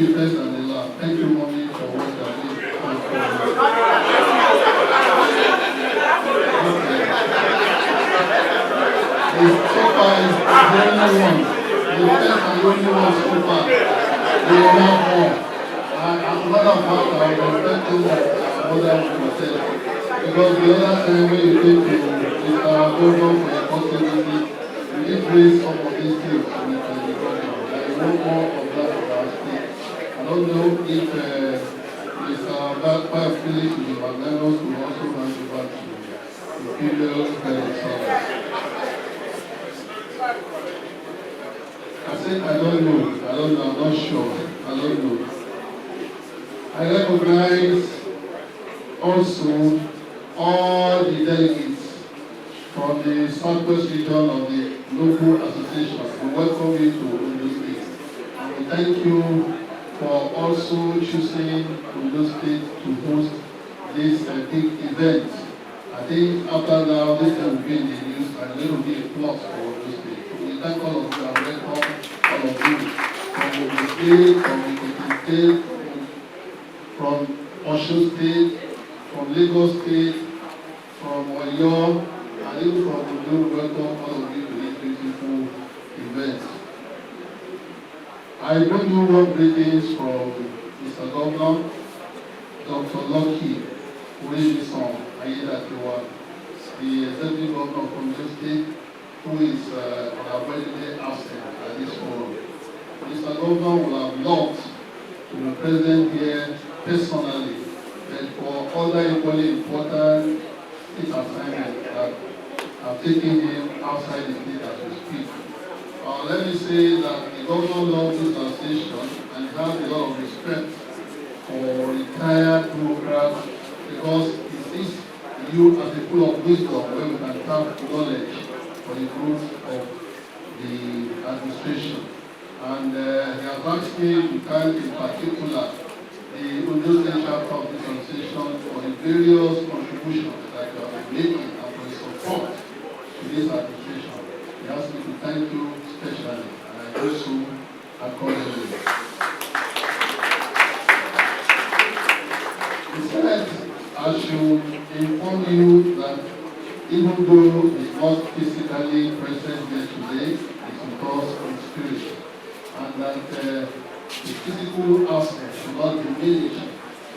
you first and the last. Thank you, Mommy, for what you have done. So far, it's the only one. The first and only one so far. We will have more. As a matter of fact, I was expecting that mother would say, because the other time when you came to Mr. Ondo for a possible visit, we did raise some of these things with the governor. I want more of that in our state. I don't know if Mr. Philip in the Magnanos will also hand you back to the female head of service. I said, I don't know, I'm not sure, I don't know. I recognize also all the delegates from the Southwest region of the local association. We welcome you to Ondo State. And we thank you for also choosing Ondo State to host this big event. I think after now, this will be in the news and there will be a plus for Ondo State. We thank all of you and welcome all of you from Ondo State, from Ekiti State, from Osun State, from Lagos State, from Oyo, and even from Ondo. Welcome all of you to this beautiful event. I bring you warm greetings from Mr. Governor, Dr. Lucky Uremison Ayedatiwa, the Executive Governor of Ondo State, who is unavoidably absent at this forum. Mr. Governor would have loved to be present here personally, but for other equally important state assignments that have taken him outside the state as we speak. Let me say that the governor loves this association and has a lot of respect for retired bureaucrats because he sees you as a pool of wisdom where we can tap knowledge for the growth of the administration. And he has asked me to thank in particular the Ondo State chapter of this association for the various contributions that you have been making and for the support to this administration. He asked me to thank you especially, and I do so accordingly. He said, I should inform you that even though he's not physically present here today, it's because of spirit, and that the physical aspect should not diminish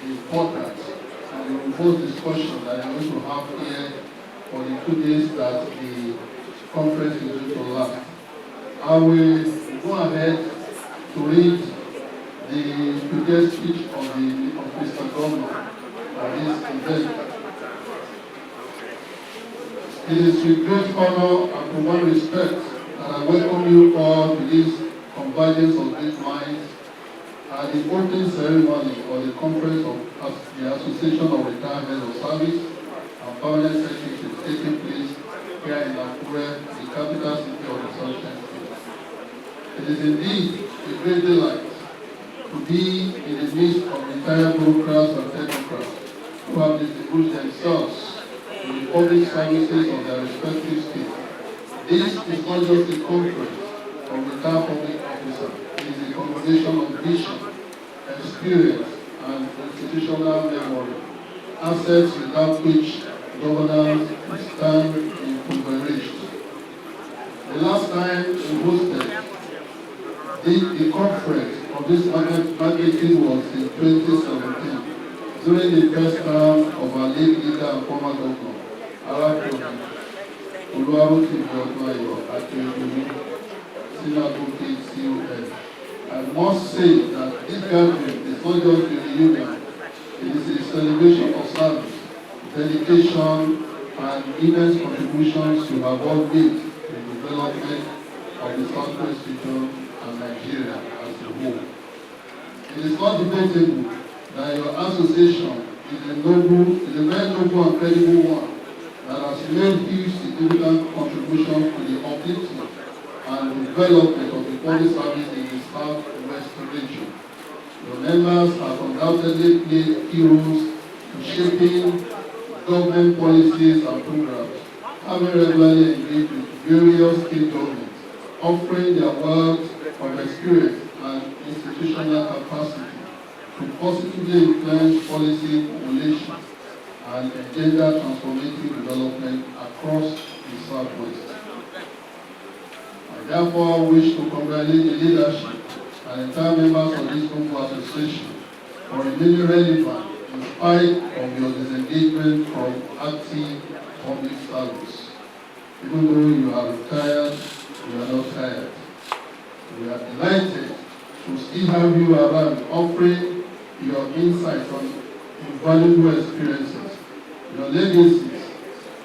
the importance and the robust discussion that I'm going to have here for the 2 days that the conference is going to last. I will go ahead to read the today's speech of Mr. Governor for this event. It is with great honor and profound respect that I welcome you all to this convergence of great minds at the opening ceremony of the conference of the Association of Retired Heads of Service and Permanent Secretaries taking place here in Akure, the capital city of the Sunshine State. It is indeed a great delight to be in the midst of retired bureaucrats and technocrats who have distinguished themselves in the public services of their respective states. This is not just a conference of retired public officers. It is a combination of vision, experience, and institutional memory, assets without which governance stand impoverished. The last time we hosted the conference of this magnitude was in 2017, during the first term of our late leader and former governor, Arakunrin Oluwarotimi Odnayo Akeredolu, Senior Advocate CON. I must say that this gathering is not just a reunion, it is a celebration of service, dedication, and immense contributions you have all made to the development of the Southwest region and Nigeria as a whole. It is not debatable that your association is a very noble and credible one that has made huge significant contributions to the uplifting and development of the public service in the Southwest region. Your members have undoubtedly played key roles in shaping government policies and programs, having regularly engaged with various state governments, offering their wealth of experience and institutional institutional capacity to positively influence policy formulation and agenda transformative development across the Southwest. I therefore wish to congratulate the leadership and entire members of this Ondo Association for remaining relevant in spite of your disengagement from active public service. Even though you are retired, you are not tired. We are delighted to still have you around, offering your insights on invaluable experiences. Your legacies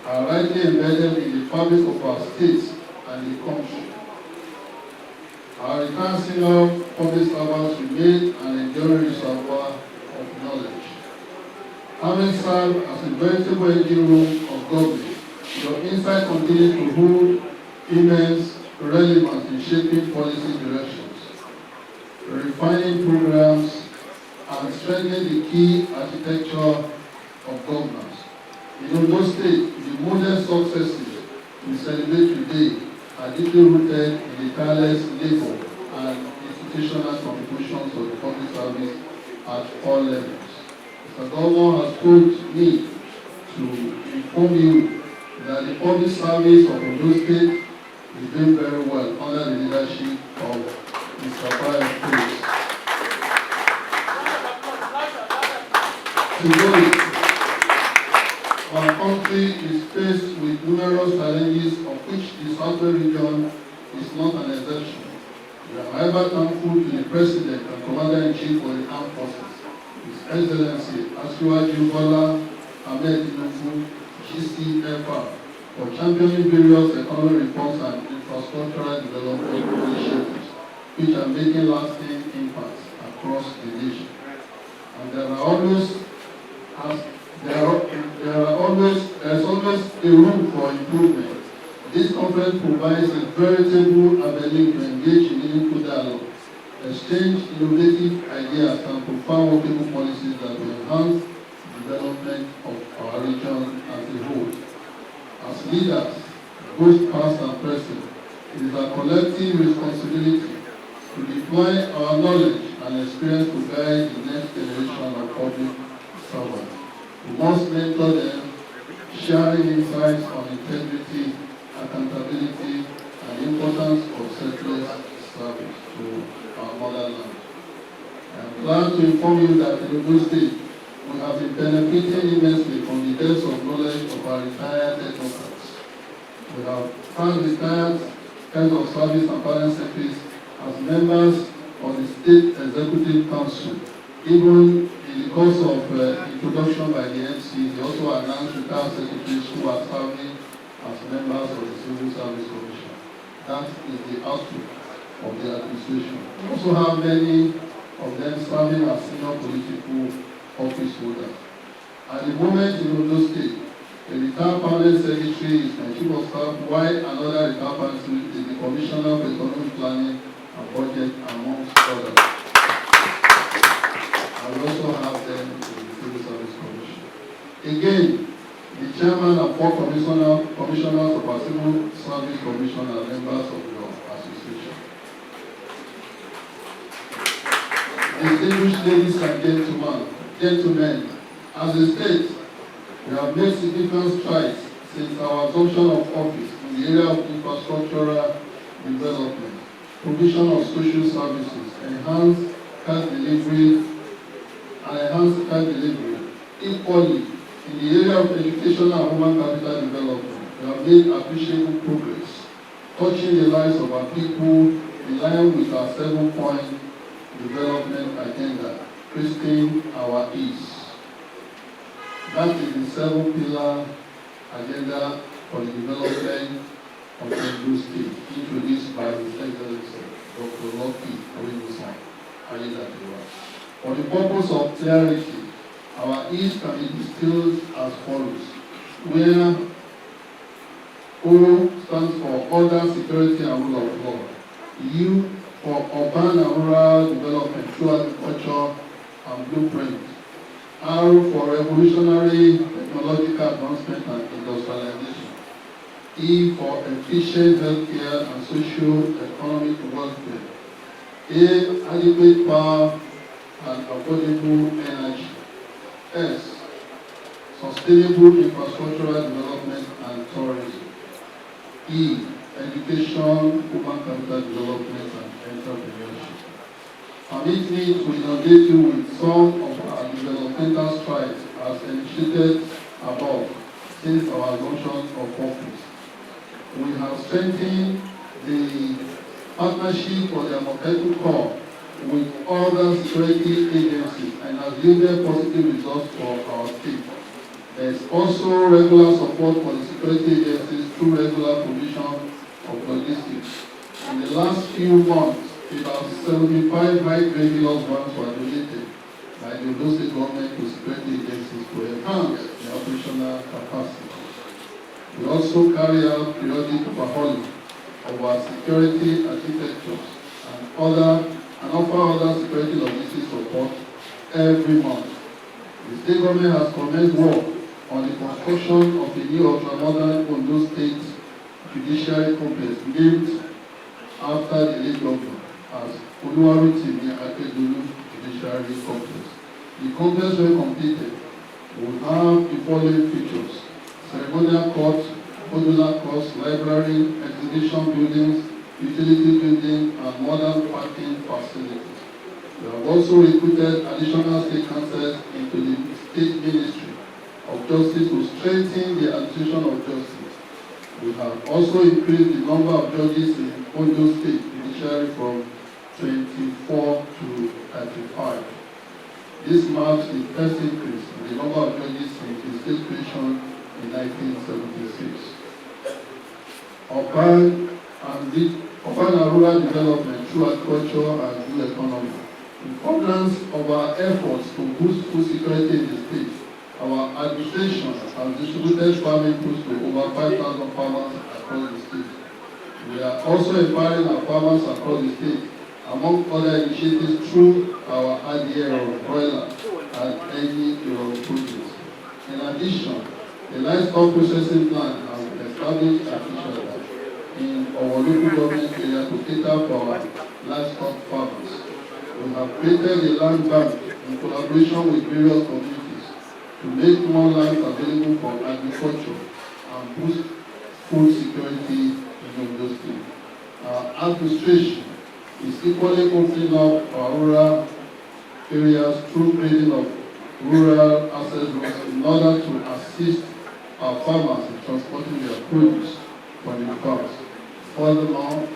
are rightly embedded in the fabric of our states and the country. Our retired senior public servants remain an enduring reservoir of knowledge. Having served as a veritable engine room of government, your insight continues to hold immense relevance in shaping policy directions, refining programs, and strengthening the key architecture of governance. In Ondo State, the modest successes we celebrate today are deeply rooted in the tireless labor and institutional contributions of the public service at all levels. Mr. Governor has told me to inform you that the public service of Ondo State is doing very well under the leadership of Mr. Brian Cruz. Today, our country is faced with numerous challenges, of which the Southwest region is not an exception. We are however thankful to the President and Commander-in-Chief of the Armed Forces, His Excellency Asiwaju Bola Ahmed Tinubu, GCFR, for championing various economic reforms and infrastructural development initiatives, which are making lasting impacts across the nation. And there is always a room for improvement. This conference provides a veritable avenue to engage in meaningful dialogue, exchange innovative ideas, and profound workable policies that will enhance the development of our region as a whole. As leaders, both past and present, it is our collective responsibility to deploy our knowledge and experience to guide the next generation of public servants. We must mentor them, sharing insights on integrity, accountability, and the importance of selfless service to our motherland. I am glad to inform you that in Ondo State, we have been benefiting immensely from the depths of knowledge of our retired technocrats. We have found retired heads of service and parent secretaries as members of the State Executive Council. Even in the course of introduction by the MC, they also announced retired secretaries who are serving as members of the Civil Service Commission. That is the output of the administration. We also have many of them serving as senior political office holders. At the moment in Ondo State, the retired permanent secretary is my chief of staff, while another retired permanent secretary is the commissioner for economic planning and budget, amongst others. I will also have them in the Civil Service Commission. Again, the chairman and four commissioners of our Civil Service Commission are members of your association. Distinguished ladies and gentlemen, as a state, we have made significant strides since our assumption of office in the area of infrastructural development, provision of social services, enhanced health delivery. Equally, in the area of education and human capital development, we have made appreciable progress, touching the lives of our people in line with our 7-point development agenda, Christine our East. That is the 7-pillar agenda for the development of the Ondo State, introduced by His Excellency Dr. Lucky Oyedesan Ayedatiwa. For the purpose of clarity, our East can be distilled as follows, where O stands for Order, Security, and Rule of Law. U for Urban and Rural Development through Agriculture and Blueprint. R for Revolutionary Technological Advancement and Industrialization. E for Efficient Healthcare and Socio-Economic Welfare. A. Adequate power and affordable energy. S. Sustainable infrastructural development and tourism. E. Education, human capital development and entrepreneurship. Permit me to inundate you with some of our developmental strides as initiated above since our assumption of office. We have strengthened the partnership for the Amotetu Corps with other security agencies and has yielded positive results for our state. There is also regular support for the security agencies through regular provision of logistics. In the last few months, about 75 high-grade vans were donated by the Ondo State government to security agencies to enhance their operational capacity. We also carry out periodic overhauling of our security architectures and offer other security logistics support every month. The state government has commenced work on the construction of a new ultra-modern Ondo State judiciary complex named after the late governor as Oluwarotimi Akeredolu Judiciary Complex. The complex, when completed, will have the following features: ceremonial court, modular courts, library, exhibition buildings, utility building, and modern parking facilities. We have also recruited additional state councillors into the State Ministry of Justice to strengthen the administration of justice. We have also increased the number of judges in Ondo State Judiciary from 24 to 35. This marks the first increase in the number of judges since the state creation in 1976. Urban and rural development through agriculture and blue economy. In furtherance of our efforts to boost food security in the state, our administration has distributed farm inputs to over 5,000 farmers across the state. We are also empowering our farmers across the state, among other initiatives through our IDA broiler and any projects. In addition, the livestock processing plant has been established officially in our local government area to cater for our livestock farmers. We have created a land bank in collaboration with various communities to make more land available for agriculture and boost food security in Ondo State. Our administration is equally opening up our rural areas through creating of rural access roads in order to assist our farmers in transporting their produce from the farms. Furthermore,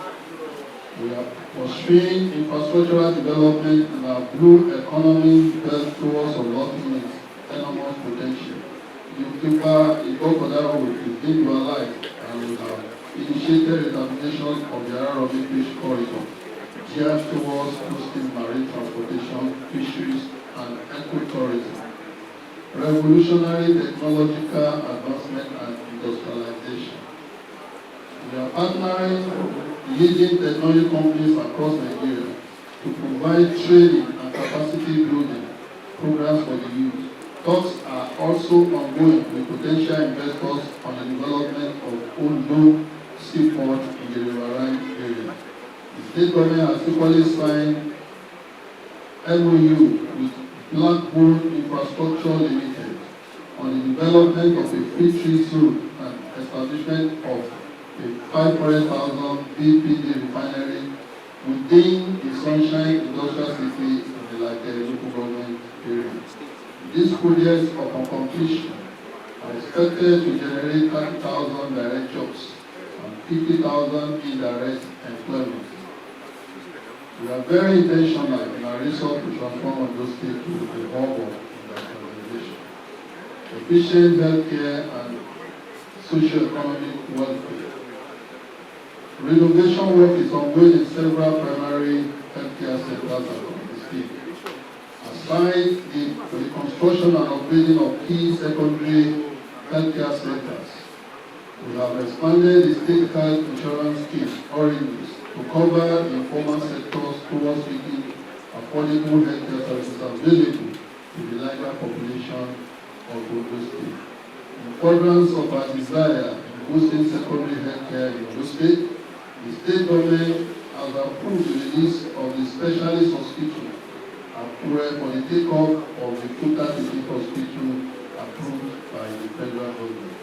we are pursuing infrastructural development in our blue economy belt towards unlocking its enormous potential. The Igokoda Road is being realized, and we have initiated examination of the Arabic Fish Corridor, geared towards boosting marine transportation, fisheries, and ecotourism. Revolutionary technological advancement and industrialization. We are partnering with leading technology companies across Nigeria to provide training and capacity building programs for the youth. Talks are also ongoing with potential investors on the development of Ondo seaport in the riverine area. The state government has equally signed MOU with Blackbone Infrastructure Limited on the development of a free trade zone and establishment of a 500,000 BPD refinery within the Sunshine Industrial City in the local government area. These projects upon completion are expected to generate 30,000 direct jobs and 50,000 indirect employment. We are very intentional in our resolve to transform Ondo State to a hub of industrialization, efficient healthcare and socio-economic welfare. Renovation work is ongoing in several primary healthcare centers across the state. Aside the construction and upgrading of key secondary healthcare centers, we have expanded the state health insurance scheme, oranges, to cover the informal sectors towards making affordable healthcare services available to the larger population of Ondo State. In furtherance of our desire in boosting secondary healthcare in Ondo State, the state government has approved the release of the specialist hospital Akure for the take-up of the Kuta Teaching Hospital approved by the federal government.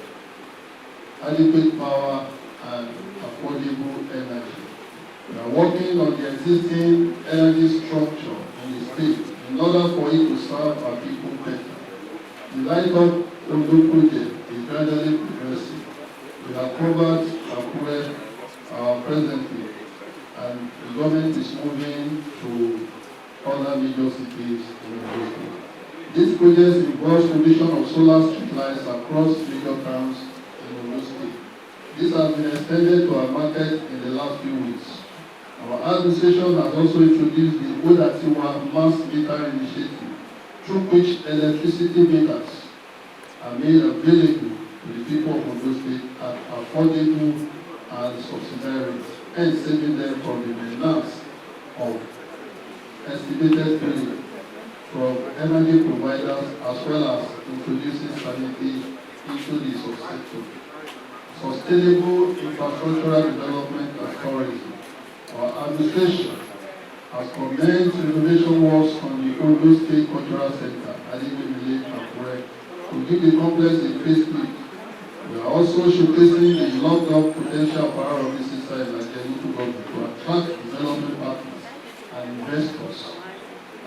Adequate power and affordable energy. We are working on the existing energy structure in the state in order for it to serve our people better. The Light Up Ondo project is gradually progressing. We have covered Akure presently, and the government is moving to other major cities in the state. This project involves provision of solar street lights across major towns in Ondo State. This has been extended to our market in the last few weeks. Our administration has also introduced the Odatiwa mass meter initiative, through which electricity meters are made available to the people of Ondo State at affordable and subsidiary rates, and saving them from the menace of estimated billing from energy providers, as well as introducing sanity into the subsector. Sustainable infrastructural development and tourism. Our administration has commenced renovation works on the Ondo State Cultural Center at Village, Akure, to give the complex a facelift. We are also showcasing the locked-up potential power of this inside Nigeria to attract development partners and investors,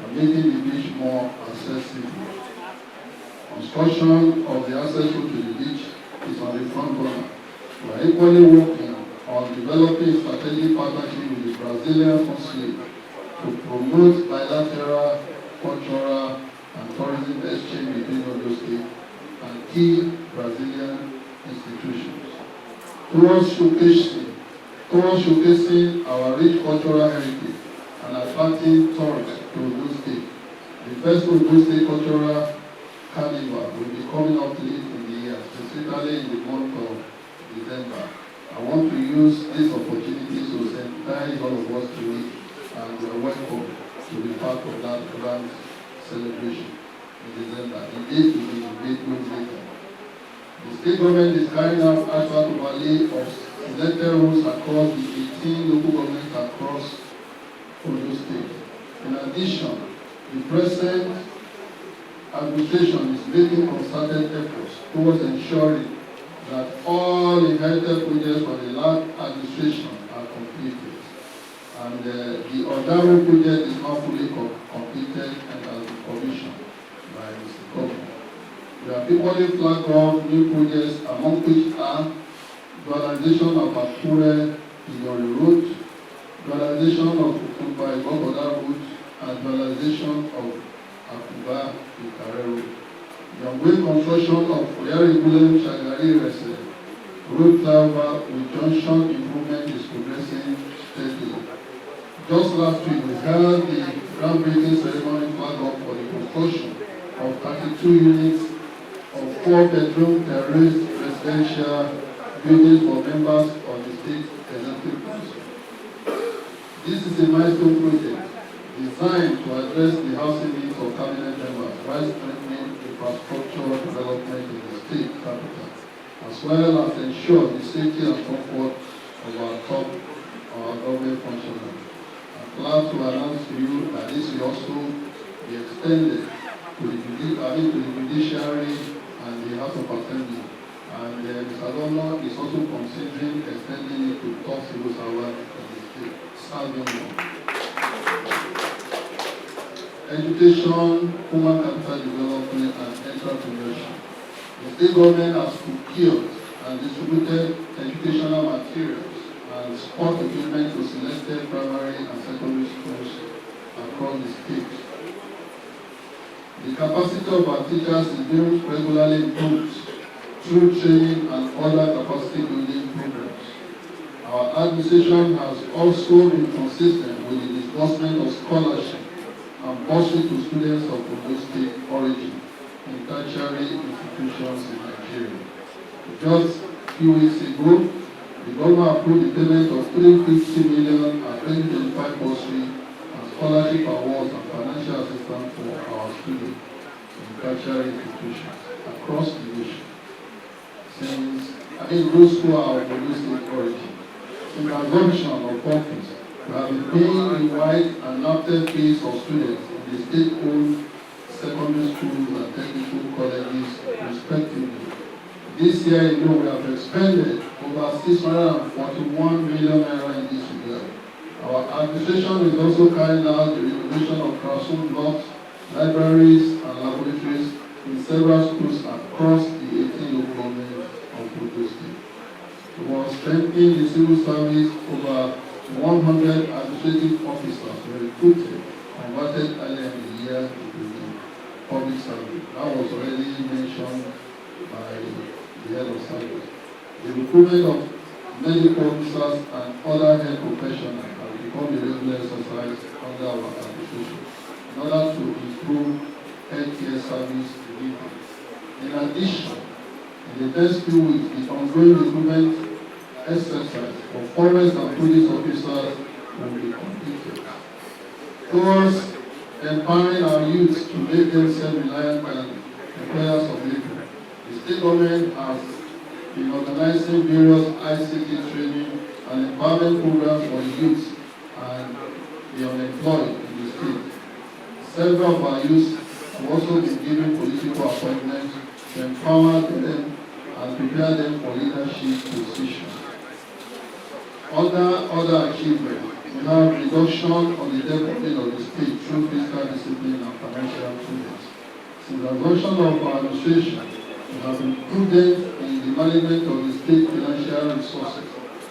and making the beach more accessible. Construction of the access road to the beach is on the front burner. We are equally working on developing strategic partnership with the Brazilian consulate to promote bilateral, cultural, and tourism exchange between Ondo State and key Brazilian institutions. Towards showcasing our rich cultural heritage and attracting tourists to Ondo State, the first Ondo State Cultural Carnival will be coming up late in the year, specifically in the month of December. I want to use this opportunity to sensitize all of us to it, and we are welcome to be part of that grand celebration in December. The date will be made later. The state government is carrying out asphalt overlay of selected roads across the 18 local governments across Ondo State. In addition, the present administration is making concerted efforts towards ensuring that all inherited projects for the last administration are completed. And the Ondo project is now fully completed and has been commissioned by Mr. Governor. We have equally flagged off new projects, among which are dualization of Akure Idori Road, dualization of Okumba Igogoda Road, and dualization of Akuba Ikare Road. The ongoing construction of Oyaribule Shagari Rese road flyover with junction improvement is progressing steadily. Just last week, we held the groundbreaking ceremony flag off for the construction of 32 units of 4-bedroom terraced residential buildings for members of the state executive council. This is a milestone project designed to address the housing needs of cabinet members while strengthening infrastructure development in the state capital, as well as ensure the safety and comfort of our government functionaries. I'm glad to announce to you that this will also be extended to the judiciary and the House of Assembly. And Mr. Governor is also considering extending it to top civil servants in the state, serving more. Education, human capital development, and entrepreneurship. The state government has procured and distributed educational materials and sport equipment to selected primary and secondary schools across the state. The capacity of our teachers is being regularly improved through training and other capacity building programs. Our administration has also been consistent with the disbursement of scholarship and bursary to students of Ondo State origin in tertiary institutions in Nigeria. Just a few weeks ago, the government approved the payment of 350 million and 2025 bursary and scholarship awards and financial assistance for our students in tertiary institutions across the nation. Since those who are of Ondo State origin, in the assumption of office, We have been paying the white and napkin fees of students in the state-owned secondary schools and technical colleges, respectively. This year alone, we have expended over 641 million naira in this regard. Our administration is also carrying out the renovation of classroom blocks, libraries, and laboratories in several schools across the 18 local governments of Ondo State. We will strengthen the civil service. Over 100 administrative officers were recruited and converted earlier in the year to the public service. That was already mentioned by the head of service. The recruitment of medical officers and other health professionals has become a regular exercise under our administration in order to improve healthcare service delivery. In addition, in the next few weeks, the ongoing recruitment exercise for forest and police officers will be completed. Towards empowering our youth to make them self-reliant and employers of labor, the state government has been organizing various ICT training and empowerment programs for youth and the unemployed in the state. Several of our youth have also been given political appointments to empower them and prepare them for leadership positions. Other achievements, we have reduction on the debt burden of the state through fiscal discipline and financial prudence. Since the adoption of our administration, we have been prudent in the management of the state financial resources.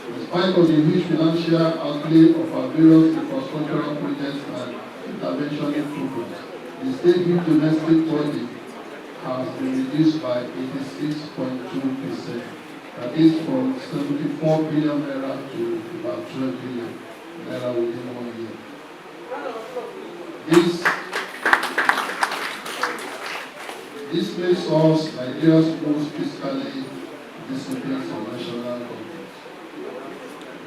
In spite of the huge financial outlay of our various infrastructural projects and intervention programs, the state domestic budget has been reduced by 86.2%. That is from 74 billion naira to about 12 billion naira within 1 year. This makes us Nigeria's most fiscally disciplined national government.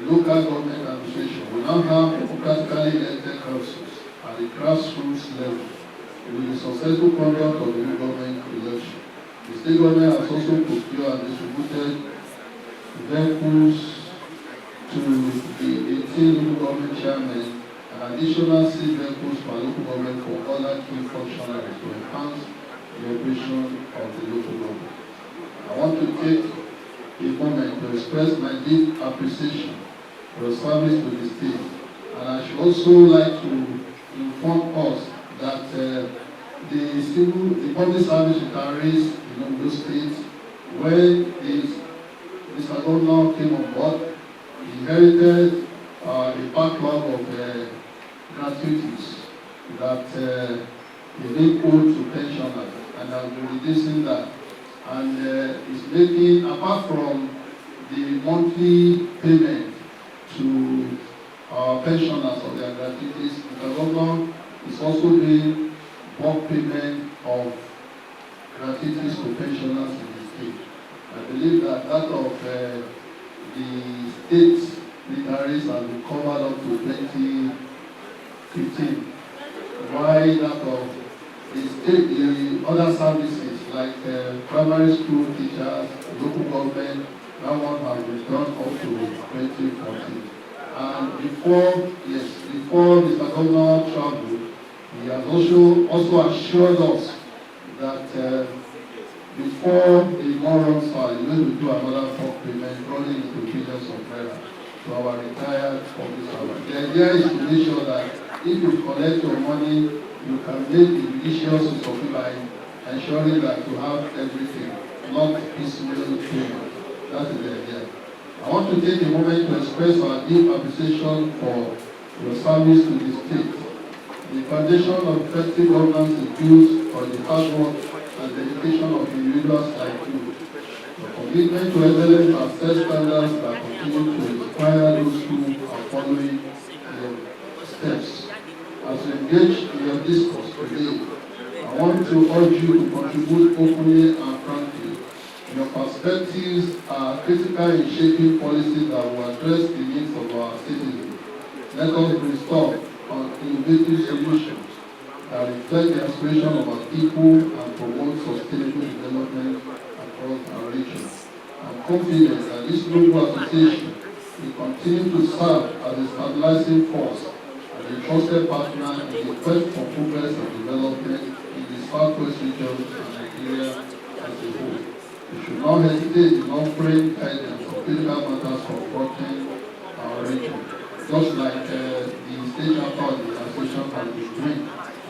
Local government administration will now have democratically elected councils at the grassroots level with the successful conduct of the new government election. The state government has also procured and distributed vehicles to the 18 local government chairmen and additional 6 vehicles per local government for other key functionaries to enhance the operation of the local government. I want to take a moment to express my deep appreciation for your service to the state, and I should also like to inform us that the public service retirees in Ondo State, when Mr. Governor came on board, he inherited a backlog of gratuities that is being owed to pensioners, and has been reducing that. And is making, apart from the monthly payment to our pensioners of their gratuities, Mr. Governor is also doing bulk payment of gratuities to pensioners in the state. I believe that of the state retirees has been covered up to 2015. Why that of the state, the other services like primary school teachers, local government, that one has been done up to 2014. And before Mr. Governor traveled, he has also assured us that before the morons are going to do another bulk payment running into billions of naira to our retired public servants. The idea is to make sure that if you collect your money, you can make the judicious use of it by ensuring that you have everything, not piecemeal payment. That is the idea. I want to take a moment to express our deep appreciation for your service to the state. The foundation of effective governance is built on the hard work and dedication of individuals like you. The commitment to excellence and set standards that continue to inspire those who are following your steps. As you engage in your discourse today, I want to urge you to contribute openly and frankly. Your perspectives are critical in shaping policies that will address the needs of our citizens. Let us brainstorm on innovative solutions that reflect the aspiration of our people and promote sustainable development across our region. I'm confident that this global association We continue to serve as a stabilizing force and a trusted partner in the quest for progress and development in the Southwest region and Nigeria as a whole. We should not hesitate in offering guidance on critical matters confronting our region, just like the state chapter of the association has been doing.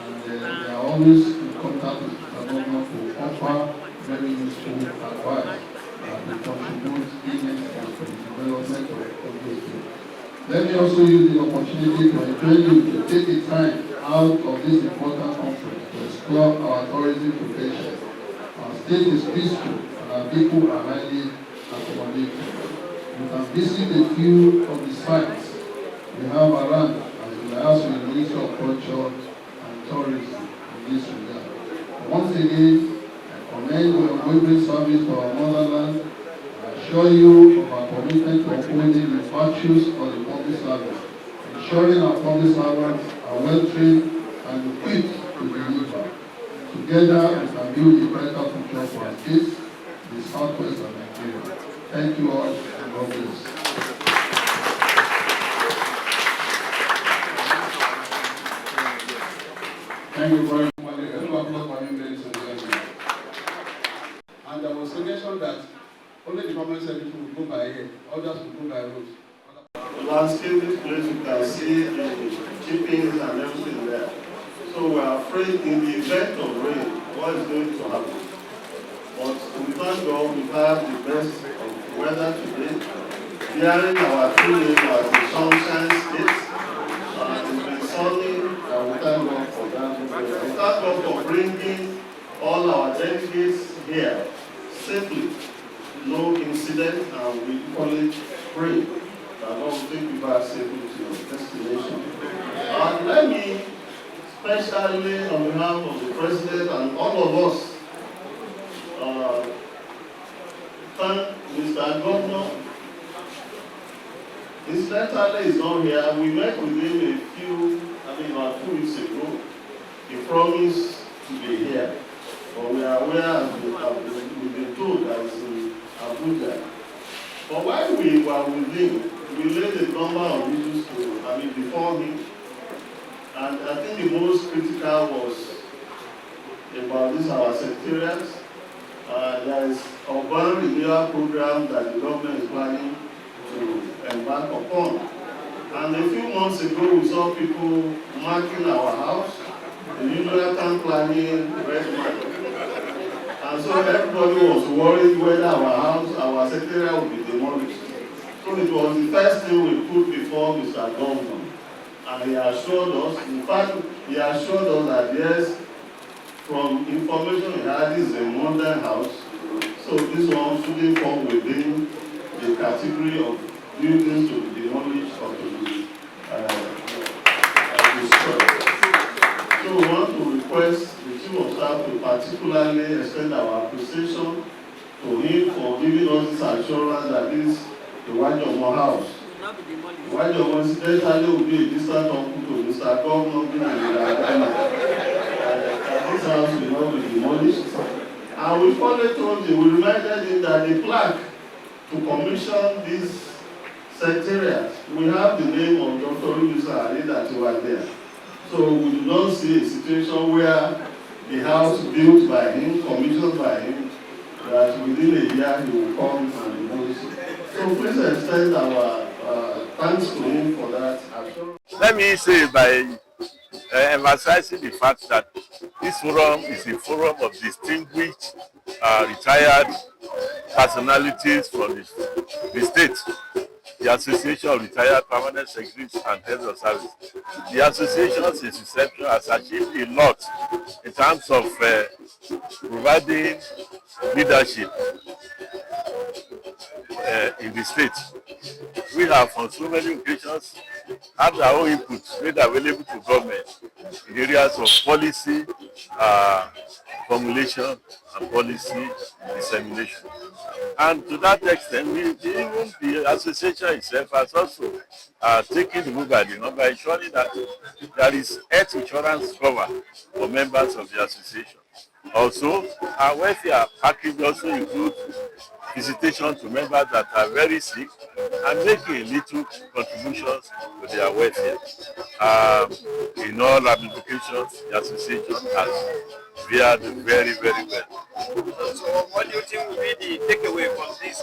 And they are always in contact with the government to offer very useful advice that will contribute immensely to the development of Ondo State. Let me also use the opportunity to encourage you to take the time out of this important conference to explore our tourism potential. Our state is peaceful and our people are highly accommodating. You can visit a few of the sites we have around as well as the Ministry of Culture and Tourism in this regard. Once again, I commend your unwavering service to our motherland. I assure you of our commitment to upholding the virtues of the public service, ensuring our public servants are well trained and equipped to deliver. Together, we can build a brighter future for our states, the Southwest of Nigeria. Thank you all, and God bless. Thank you very much. And there was suggestion that only the government secretary will go by air, others will go by road. Landscape this place, you can see the chippings and everything there. So we are afraid in the event of rain, what is going to happen? But we thank God we have the best of weather today. Bearing our two neighbors, the sunshine state, it's been sunny, and we thank God for that. We thank God for bringing all our delegates here safely, no incident, and we equally pray that God will take you back safely to your destination. And let me, especially on behalf of the President and all of us, thank Mr. Governor. Incidentally, he's not here. We met with him about 2 weeks ago. He promised to be here. But we are aware, we've been told that he's in Abuja. But while we were with him, we laid a number of issues before him. And I think the most critical was about this, our secretariats. There is a urban renewal program that the government is planning to embark upon. And a few months ago, we saw people marking our house, the usual town planning red mark. And so everybody was worried whether our house, our secretariat would be demolished. So it was the first thing we put before Mr. Governor. And he assured us, in fact, he assured us that yes, from information he had, this is a modern house. So this one shouldn't fall within the category of buildings to be demolished or to be destroyed. So we want to request the Chief of Staff to particularly extend our appreciation to him for giving us this assurance that this is the Wajomo house. The Wajomo incidentally will be a distant uncle to Mr. Governor this house will not be demolished. And we finally told him, we reminded him that the plaque to commission this secretariat, we have the name of Dr. Yusa Ali that you are there. So we do not see a situation where the house built by him, commissioned by him, that within a year he will come and demolish it. So please extend our thanks to him for that assurance. Let me say by emphasizing the fact that this forum is a forum of distinguished retired personalities from the state, the Association of Retired Permanent Secretaries and Heads of Service. The association since inception has achieved a lot in terms of providing leadership in the state. We have on so many occasions had our own input made available to government in areas of policy formulation and policy dissemination. And to that extent, even the association itself has also taken the move by the number, ensuring that there is health insurance cover for members of the association. Also, our welfare package also includes visitation to members that are very sick and make a little contributions to their welfare. In all ramifications, the association has fared very, very well. So what do you think will be the takeaway from this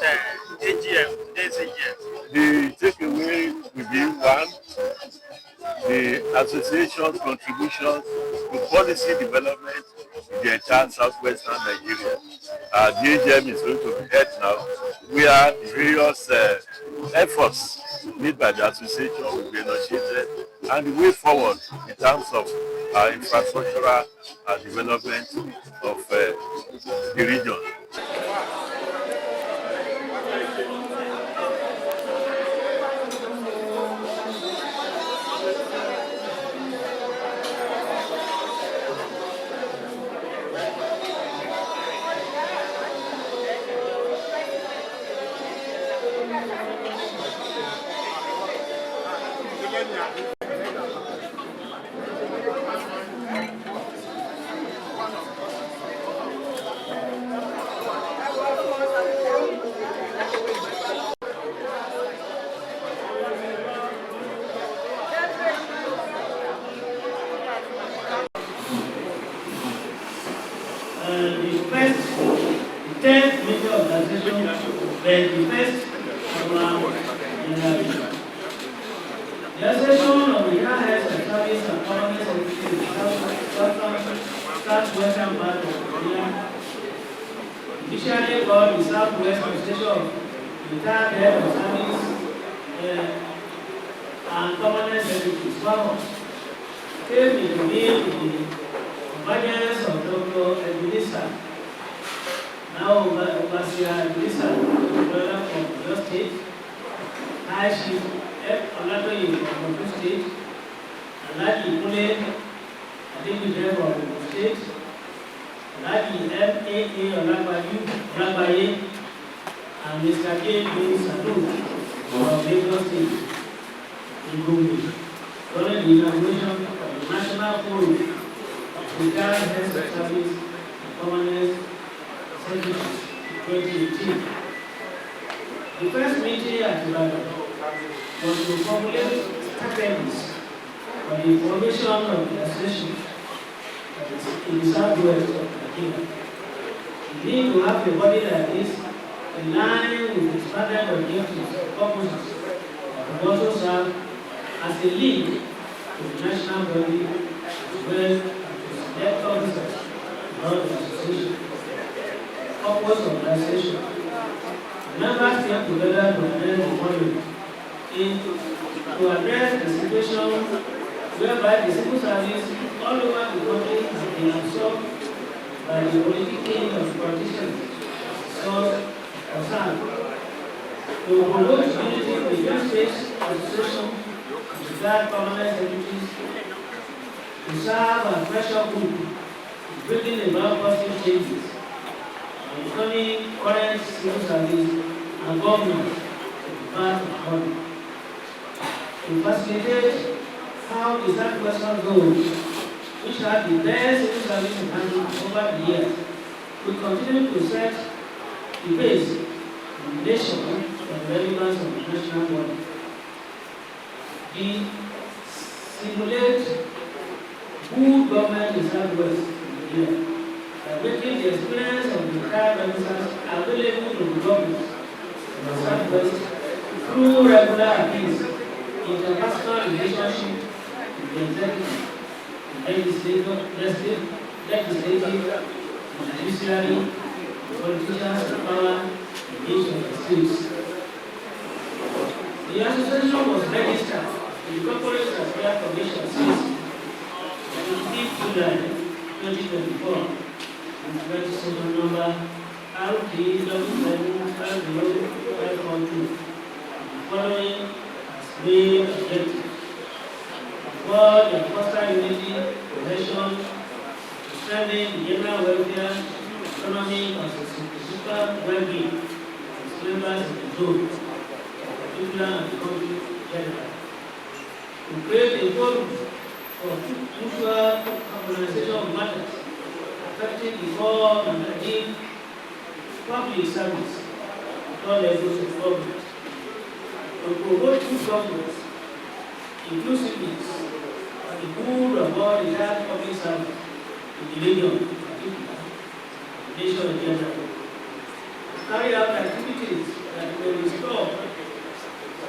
AGM, today's AGM? The takeaway will be one, the association's contributions to policy development in the entire southwestern Nigeria. The AGM is going to be held now, where various efforts made by the association will be initiated, and the way forward in terms of infrastructural development of the region. The 10th major organization, the first the association of the Ghana Health and Service and Government Secretaries in southwestern part of Nigeria, initially called the Southwest Association of the Ghana Health and Service and Government Secretaries, came into being with the emergence of Dr. Ebenezer, now Overseer Ebenezer, brother from your state, High Chief F. Oladoye from Ondo State, Alhaji Kule, Adegbite from Ondo State, Alhaji M.A.A. Olagbaye, and Mr. J.B. Sadu from Lagos State, in Gombe, following the inauguration of the National Forum of the Ghana Health Service and Governance Secretaries in 2018. The first meeting at Ibadan was to formulate strategies for the formation of the association in the southwest of Nigeria. We need to have a body like this in line with the standard objectives and purposes, but also serve as a link to the national body as well as to select officers around the association. Purpose of the association. Members came together to address the following: to address the situation whereby the civil service all over the country has been absorbed by the politicking of politicians, so concerned. To promote unity between states, association, to guard permanent secretaries, to serve as pressure group, bringing about positive changes, and returning current civil service and government to the path of government. To facilitate how the Southwestern Zone, which had the best civil service in country over the years, will continue to set the base in the nation for the relevance of the national body. The simulate good government in Southwest Nigeria by making the experience of the entire officers available to the government in the Southwest through regular appeals, interpersonal relationship with the executive, legislative, the judiciary, politicians in power in each of the states. The association was registered in the Corporate Affairs Commission since 15 July 2024, with registration number RT7750542, following as main objective: for the foster unity, cohesion, to strengthen the general welfare, economic and social well-being of its members in the zone, particular and the country general. To create a forum for mutual harmonization of matters affecting the core and public service at all levels of government. to promote good governance, inclusiveness, and the good of all retired public servants in the region, in particular, the nation in general. Carry out activities that will restore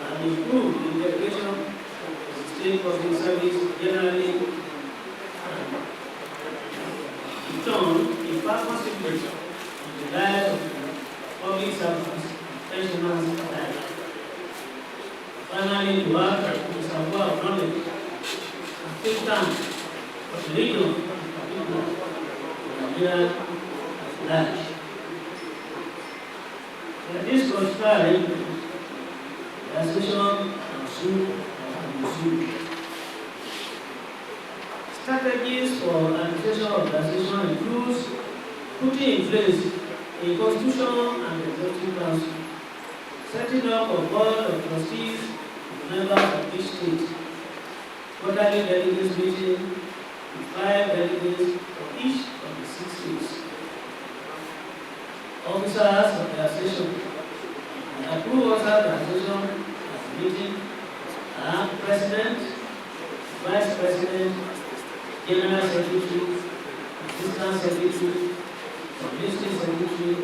and improve the integration of the state public service generally, and in turn, impact positively on the lives of public servants, pensioners alike. Finally, to act as a reservoir of knowledge and take time for the region, in particular, Nigeria at large. This constitutional arrangement, the association and sued. Strategies for administration of the association includes putting in place a constitution and executive council, setting up a board of trustees with members of each state, quarterly delegates meeting with 5 delegates for each of the 6 states. Officers of the association and approved officers of the association at the meeting are President, Vice President, General Secretary, Assistant Secretary, Publicity Secretary,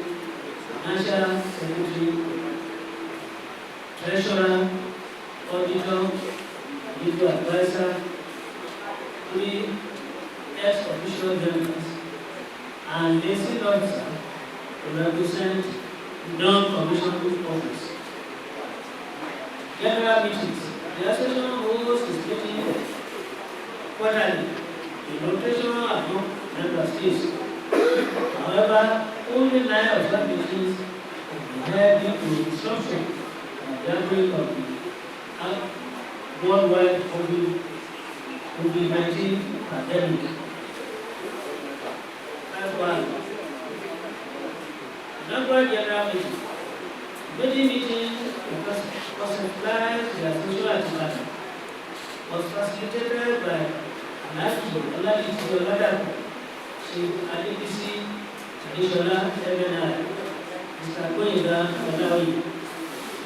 Financial Secretary, Treasurer, Auditor, Legal Advisor, 3 ex-official members, and liaison officer to represent non-commissioned office. General meetings. The association holds its meeting quarterly in rotation among member states. However, only 9 of such meetings will be held due to disruption and gathering of the worldwide COVID-19 pandemic. That's one. Number general meeting. Many meetings was applied to the social activity was facilitated by Chief IDPC, Additional MNI, Mr. Koyeda Malawi,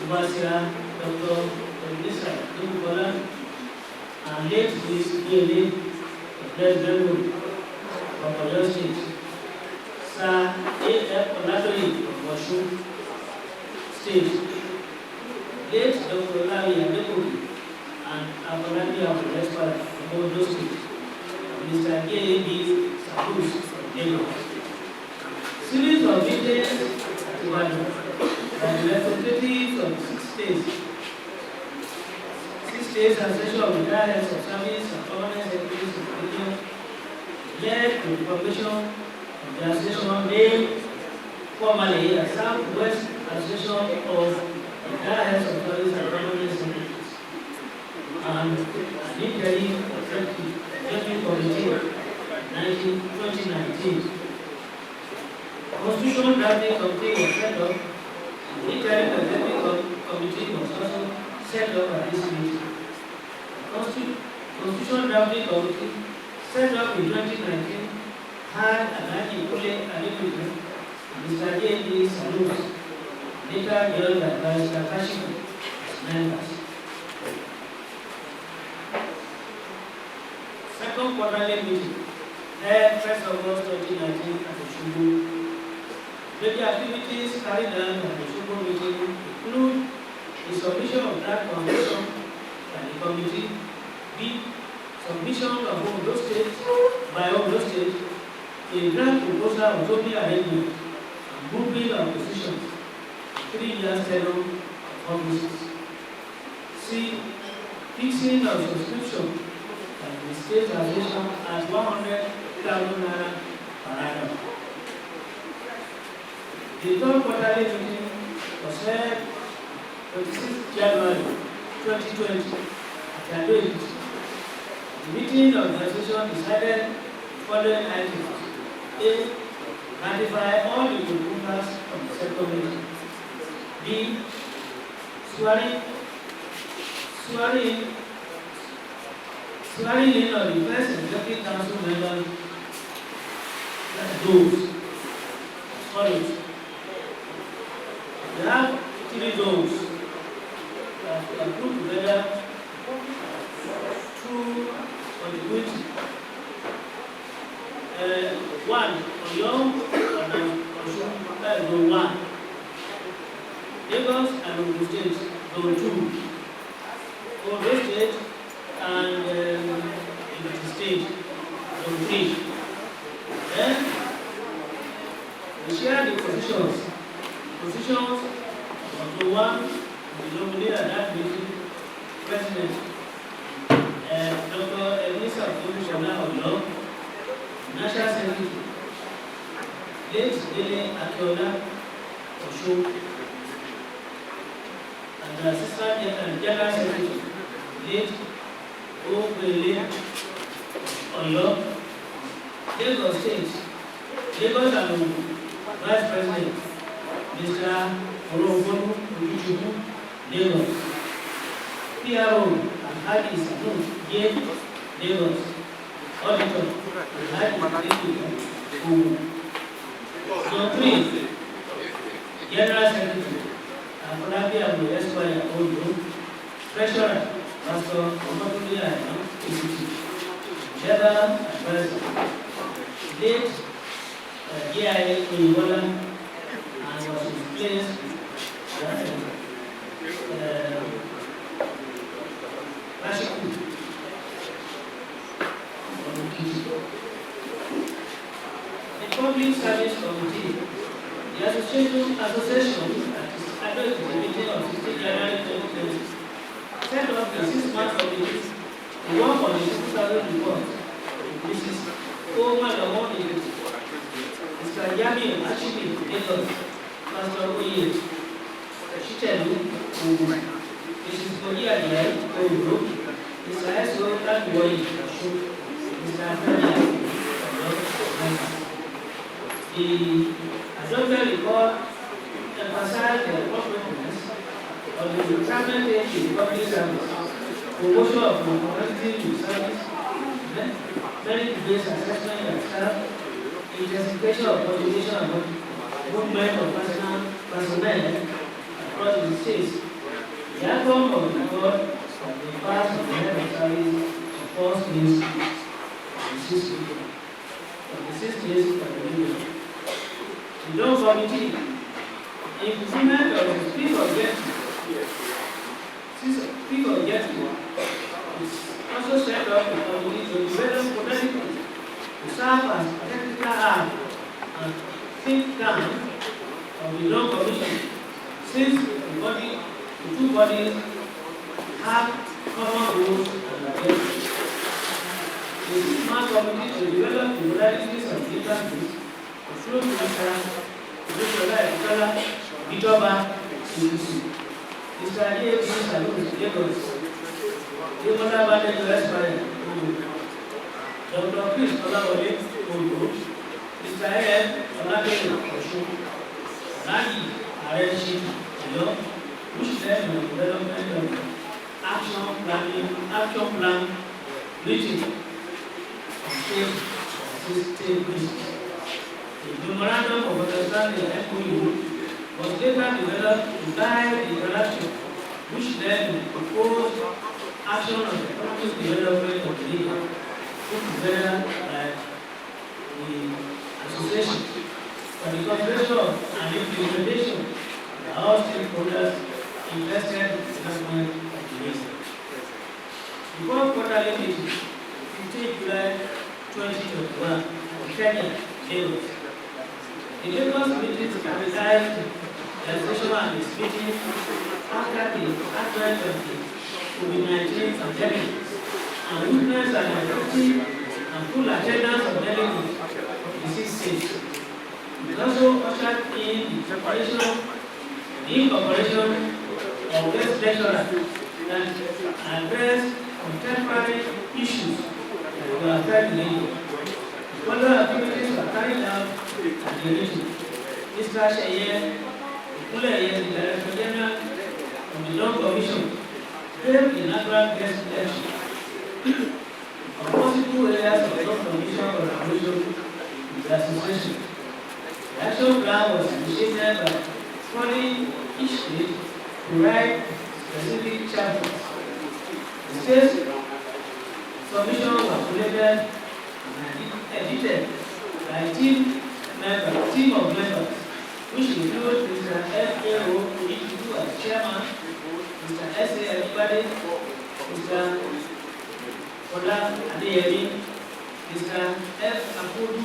Ubasira, Dr. Elisa Dubukola, and late Miss Yele, the President of Ondo State, Sir A.F. Oladoyi of Osun State, late Dr. Olawi Adekobi, and Abolabi of the Espada of Ondo State, Mr. K.A.B. Sabus of Lagos. Series of meetings at Ibadan by the representatives of 6 states. 6 states Association of Retired Heads of Service and Permanent Secretaries of the region led to the formation of the association named formally as Southwest Association of Retired Heads of Service and Permanent Secretaries, and an interim executive committee in 2019. Constitutional drafting committee was set up, and the interim executive committee was also set up at this meeting. Constitutional drafting committee set up in 2019 had Alhaji Kule Adekunle and Mr. J.D. Salus, later joined by Mr. Kashiku as members. Second quarterly meeting held 1st August 2019 at the Shubu. Major activities carried out at the Shubu meeting include the submission of draft constitution by the committee, B. Submission of Ondo State by Ondo State, a draft proposal of zoning arrangement and grouping of positions, 3 years tenure of offices. C. Fixing of subscription by the state association at 100,000 naira per annum. The third quarterly meeting was held 26 January 2020 at Ado. The meeting of the association decided the following items. A. Ratify all the proposals of the second meeting. B. Swearing in of the first executive council members as those as follows. We have 3 zones. that we have put together through continuity. One, Ondo and Osun, that is zone 1. Lagos and Ondo State, zone 2. Ondo State and Ekiti State, zone 3. Then we share the positions. Positions of the one we nominated at that meeting, President Dr. Elisa Ondo, National Secretary, late Dele Akiola Osho, and the Assistant General Secretary, late Okwele Oyo, Lagos State, Lagos and Vice President, Mr. Orofonu Ojuchubu, Lagos, PRO and Hadi Sanu, J. Lagos, Auditor, Hadi Sanu, Zone 3, General Secretary, Afolabi Abu Esquire Ondo, Treasurer, Pastor Omotunde Aina, Ekiti, General Advisor, late G.I. Oyibola, and was replaced Rashiku. The Public Service Committee, the association that is addressed the meeting of 16 January 2020, set up the 6-month committee to work on the 2000 report. Mrs. Omadamo Ekiti, Mr. Yami Achibi Lagos, Pastor Oye Shitelu Ogun, Mrs. Koyi Adiyai Ogun, Mr. S.O. Lakiwoyi Osun, Mr. Afenia Oyo. The adopted report emphasized the appropriateness of the retirement age in public service, promotion of conformity to service, merit-based assessment and staff, intensification of motivation and movement of personnel across the states. The outcome of the report of the past of the head of service supports this of the 6 years of the union. The Law Committee, implement of the speak objective is also set up the committee to develop politically to serve as a technical arm and think tank of the Law Commission, since the two bodies have common rules and objectives. The 6-month committee to develop the modalities of interviews include Mr. Bukola Bidoba Sunusi, Mr. A.B. Salus Lagos, Demola Badejo Esquire Ondo, Dr. Chris Olawale Ondo, Mr. A.M. Olabede Osun, Rani Areshi Oyo, which led the development of action plan written on state basis. The memorandum of understanding MOU was later developed to guide the interaction, which led to the proposed action on the economic development of the region, put together by the association for the consideration and implementation of all stakeholders invested in the development of the region. Before quarterly meeting, 15 July 2021, Kenya, Lagos. The Lagos meeting capitalized the session and its meeting after the advent of the COVID-19 pandemic and witnessed an effective and full attendance of delegates of the 6 states. It also ushered in the incorporation of guest lecturers that address contemporary issues that will affect the region. Further activities were carried out at the meeting. Mr. Sheye Ikunleye, the Director General of the Law Commission, gave inaugural guest lecture on possible areas of Law Commission collaboration with the association. The action plan was initiated by calling each state to write specific chapters. The state submission was collated and edited by a team of members, which include Mr. F.A.O. Ichiku as chairman, Mr. S.A. Everybody, Mr. Ola Adeyemi, Mr. F. Akudu,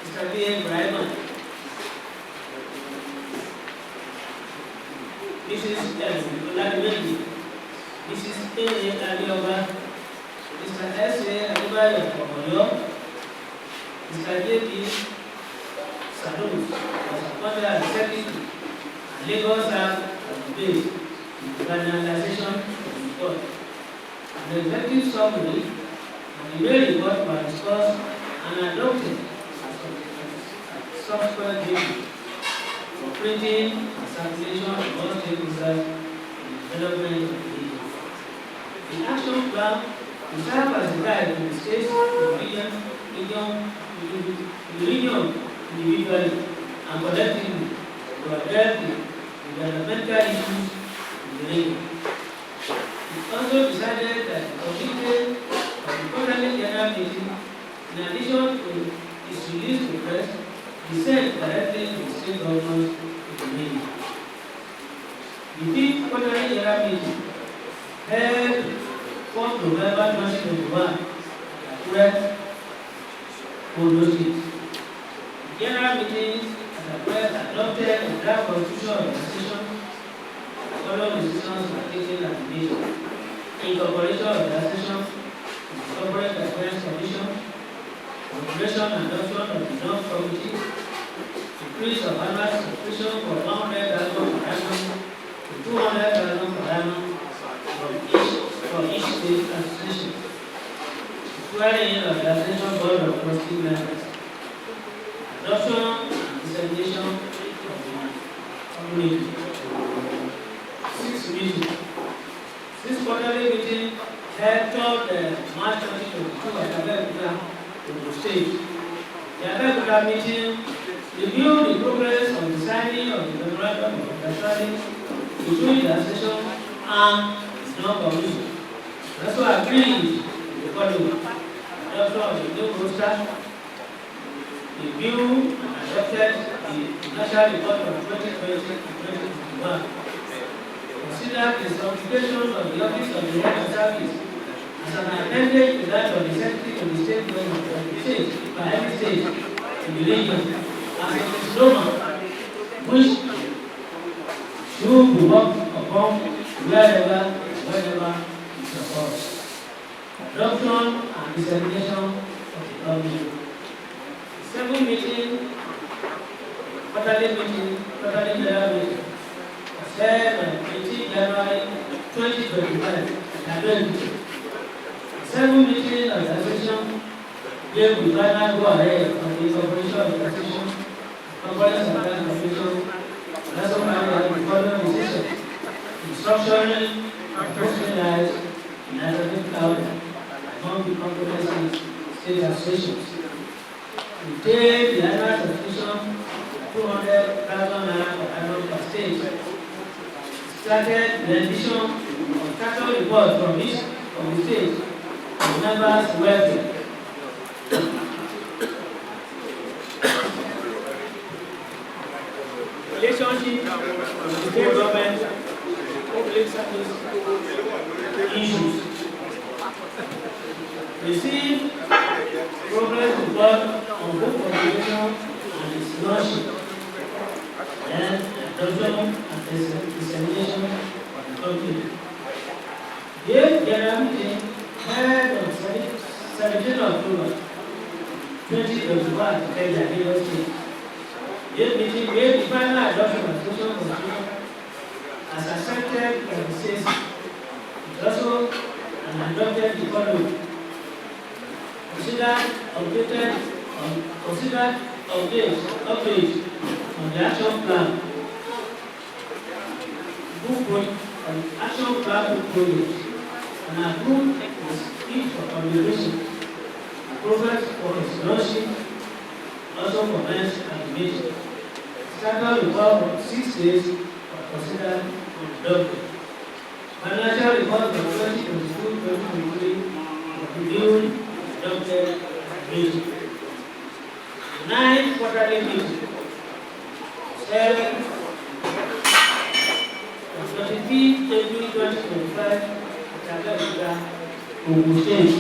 Mr. B.A. Brahman, Mrs. S. Oladimeji, Mrs. A. Alioba, Mr. S.A. Adebayo of Oyo, Mr. J.P. Sadus was appointed as secretary, and Lagos served as the base in finalization of the report. The executive summary and the main report were discussed and adopted as subsequent meeting for printing and circulation of all stakeholders in the development of the region. The action plan will serve as a guide to the states, the region individually and collectively to address the developmental issues in the region. It also decided that the committee of the quarterly general meeting, in addition to its release to press, be sent directly to the state governments in the region. The fifth quarterly general meeting held 4th November 2021 at Akure, Ondo State. The general meeting at Akure adopted a draft constitution organization. Following decisions were taken at the meeting. Incorporation of the association, corporate affairs commission, operation and adoption of the non-committee, increase of annual subscription for 100,000 per annum to 200,000 per annum for each state association, swearing in of the association board of trustee members, adoption and dissemination of the community. 6th meeting. This quarterly meeting held 3rd March 2022 at Abeokuta, Ondo State. The Abeokuta meeting reviewed the progress of the signing of the memorandum of understanding between the association and its non-commission. It also agreed with the following: adoption of the new roster, review and adopted the national report of 2020 and 2021. Consider the certification of the office of the head of service as an appendage to that of the secretary of the state government of the state by every state in the region as a diploma which should be worked upon wherever it occurs. Adoption and dissemination of the government. 7th meeting, quarterly general meeting. Held on 18 January 2025 at Abeokuta. The 7th meeting of the association gave the final go-ahead on the incorporation of the association, corporate affairs commission, and also carried out the following decisions: restructuring and personalized in alphabetical order among the competent state associations. Retain the annual subscription of 200,000 naira per annum per state. Started the edition of capital report from each of the states on members' welfare. Relationship with the state government, public service issues. Received progress report on book publication and its launching. And adoption and dissemination of the company. The 8th general meeting held on 17 October 2021 at Lagos State. This meeting made the final adoption of social constitution as accepted by the states. It also adopted the following: considered update on the action plan, book point on action plan book project, and approved each for consideration. Progress for its launching also commenced at the meeting. Standard report from 6 days were considered and adopted. Financial report for 2022-2023 reviewed adopted meeting. 9 quarterly meetings held on 25th January 2025 at Abeokuta, Ogun State.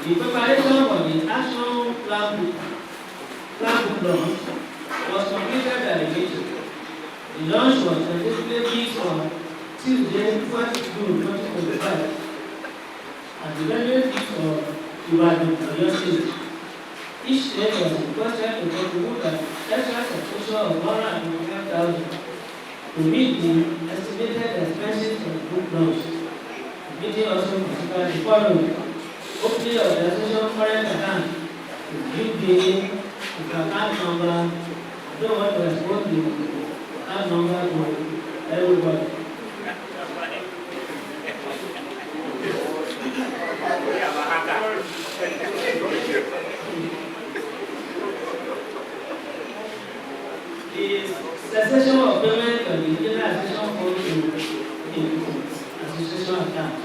The preparation for the action plan book launch was completed by the meeting. The launch was tentatively on Tuesday, 1st June 2025, and the venue is for Ibadan, Oyo State. Each state was requested to contribute an extra subscription of 125,000 to meet the estimated expenses of the book launch. The meeting also considered the following: opening of the association current account to UPA with account number. I don't want to expose the account number to everybody. The cessation of payment of the general association fund to association account.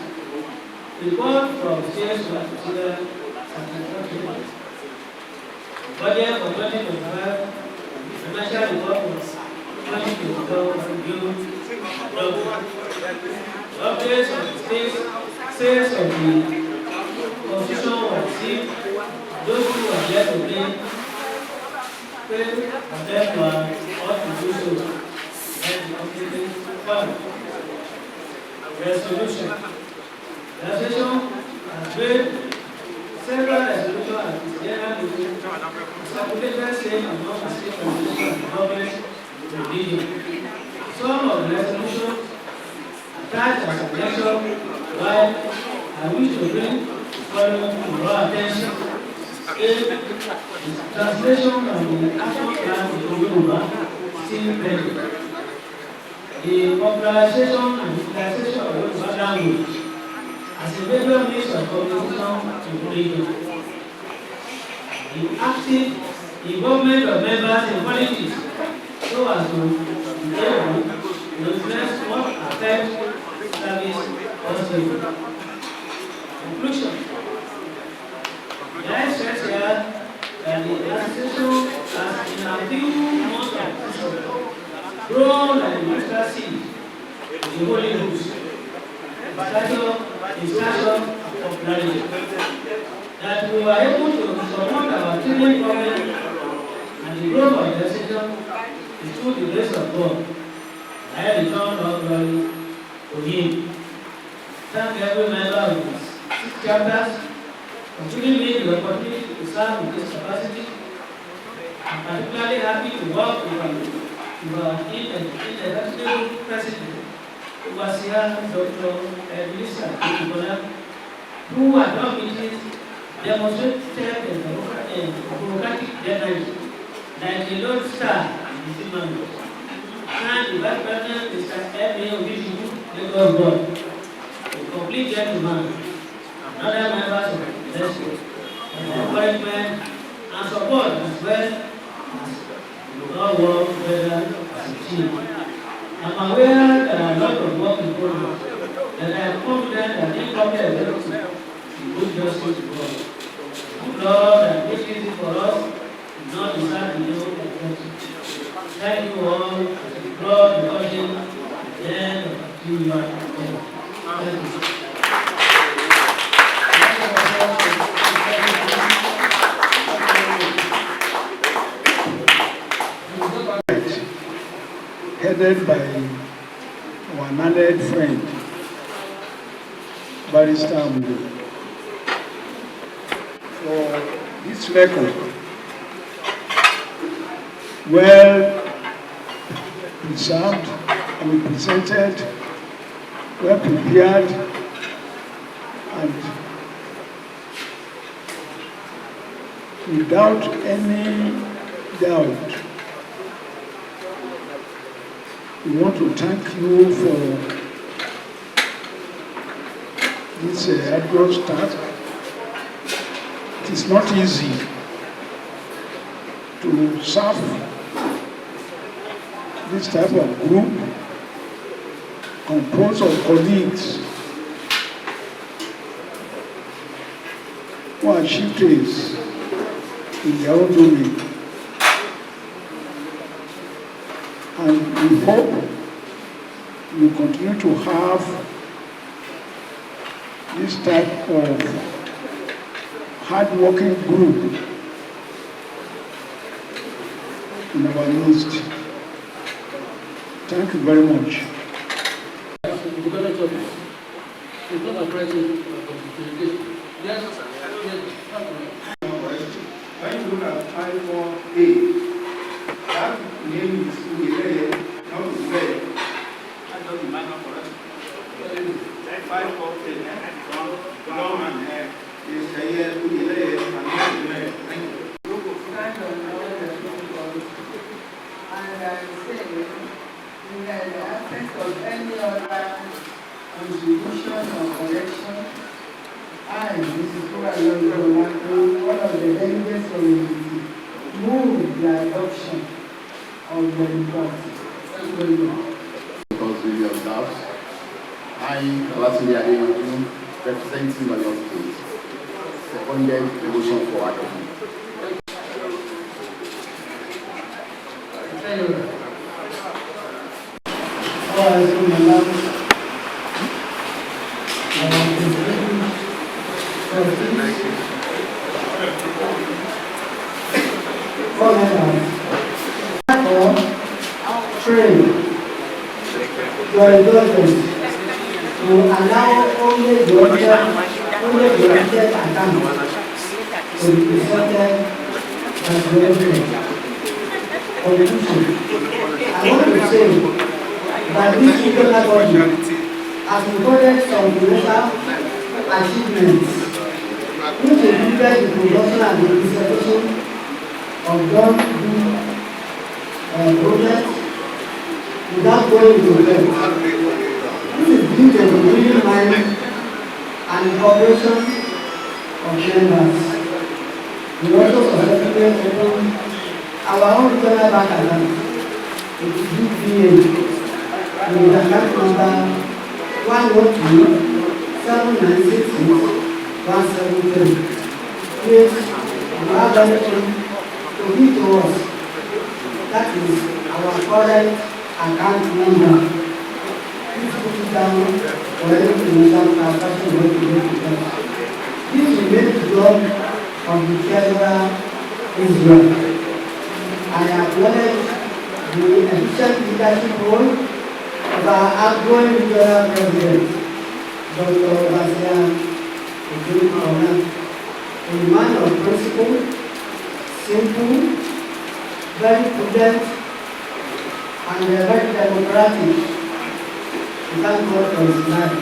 Report from sales to consider satisfactory. Budget for 2025, financial report was 2024 reviewed. Updates on the sales of the constitution were received. Those who are yet to pay and therefore ought to do so. And the completed fund. Resolution. The association has made several resolutions at the general meeting, circulated same among the state constitution and government religion. Some of the resolutions attached as a lecture, while I wish to bring the following to your attention. Translation of the action plan in Yoruba still pending. The popularization and utilization of Yoruba language as a major means of communication in the region. The active involvement of members in politics so as to be able to influence what affects service positively. Conclusion. The I stress here that the association has in a few months of existence grown like the mustard seed in the Holy Ghost. The stature of popularity. That we were able to support our training program and the growth of the association is through the grace of God. I return all glory to Him. Thank every member of these 6 chapters for giving me the opportunity to serve in this capacity. I'm particularly happy to work with our inexhaustible president, Overseer Dr. Elisa Ibola, who at our meetings demonstrated the democratic deadline like a lone star in the Zimbabwe. And the Vice President, Mr. M.A. Obijibu, Lagos Board, a complete gentleman, and other members of the leadership, and encouragement and support as well as we all work together as a team. I'm aware that a lot of work in progress, and I am confident that this company is able to do good justice to God. Good Lord that makes it easy for us to not deserve the name of God. Thank you all as we draw the curtain at the end of the 2-year term. Thank you. Headed by our learned friend, Barrister Ondo. For this record, well preserved, well presented, well prepared, and without any doubt, we want to thank you for this arduous task. It is not easy to serve this type of group composed of colleagues who are chieftains in their own domain. And we hope you continue to have this type of hard-working group in our midst. Thank you very much. It's not a crisis of communication. Yes, When you look at 5.4a, that name is Ugeleye, not Ugeleye. That doesn't matter for us. 5.4a, government is here, Ugeleye, and not Ugeleye. Thank you. And I say, in the absence of any other contribution or correction, I, Mrs. Kuala, one of the delegates of the move the adoption of the report. Thank you very much. Because we are staff, I, Alasmi Adeyanju, representing my state, seconded the motion for adoption. Your indulgence to allow only the oriented account to be presented as the evidence. Conclusion. I want to say that this internal body has recorded some financial achievements which included the production and the presentation of done projects without going into debt. This is due to the willing mind and the cooperation of members. We also successfully opened our own regional bank account with UPA with account number 102-7966-173, which we are going to give to us. That is our current account number. Please put it down for any financial transaction going to make with us. This remains the job of the treasurer Israel. I acknowledge the efficient leadership role of our outgoing regional president, Dr. Basia Ogunmona, a man of principle, simple, very prudent, and very democratic. We thank God for his life.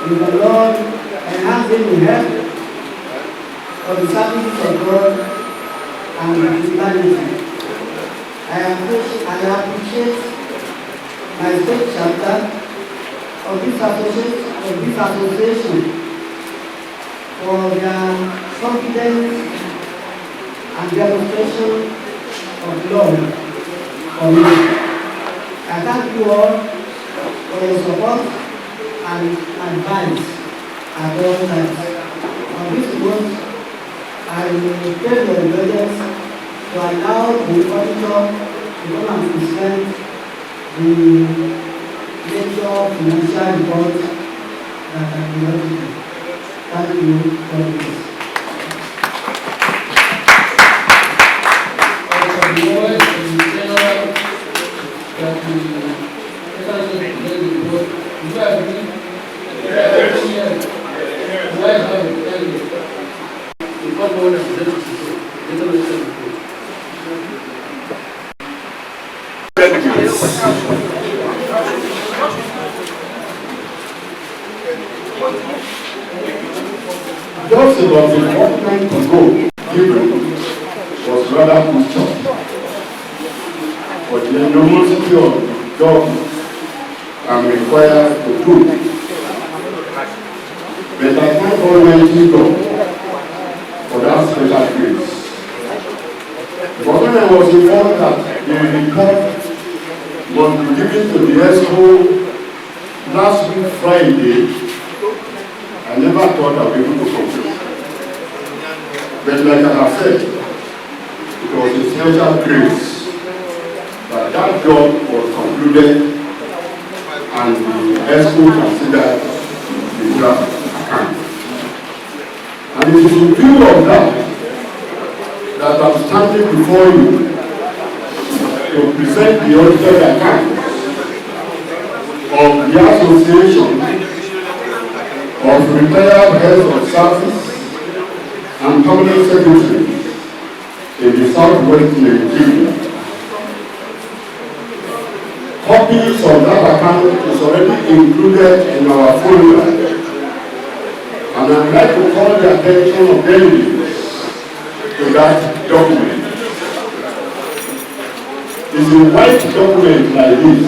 May the Lord enhance him in health for the service of God and humanity. I appreciate my state chapter of this association for their confidence and demonstration of love for me. I thank you all for your support and advice at all times. On this note, I will pray your indulgence to allow the auditor to come and present the major financial report that I will audited. Thank you for this. Just about a fortnight ago, Gabriel was rather pushed up. But the animosity of the government I'm required to do. But I thank Almighty God for that special grace. But when I was informed that the report must be given to the ESCO last week Friday, I never thought I would be able to conclude. But like I have said, it was a special grace that that job was concluded and the ESCO considered the draft account. And it is in view of that I'm standing before you to present the audited accounts of the Association of Retired Heads of Service and Permanent Secretaries in the Southwest Nigeria. Copies of that account is already included in our folder, and I'd like to call the attention of delegates to that document. It's a white document like this.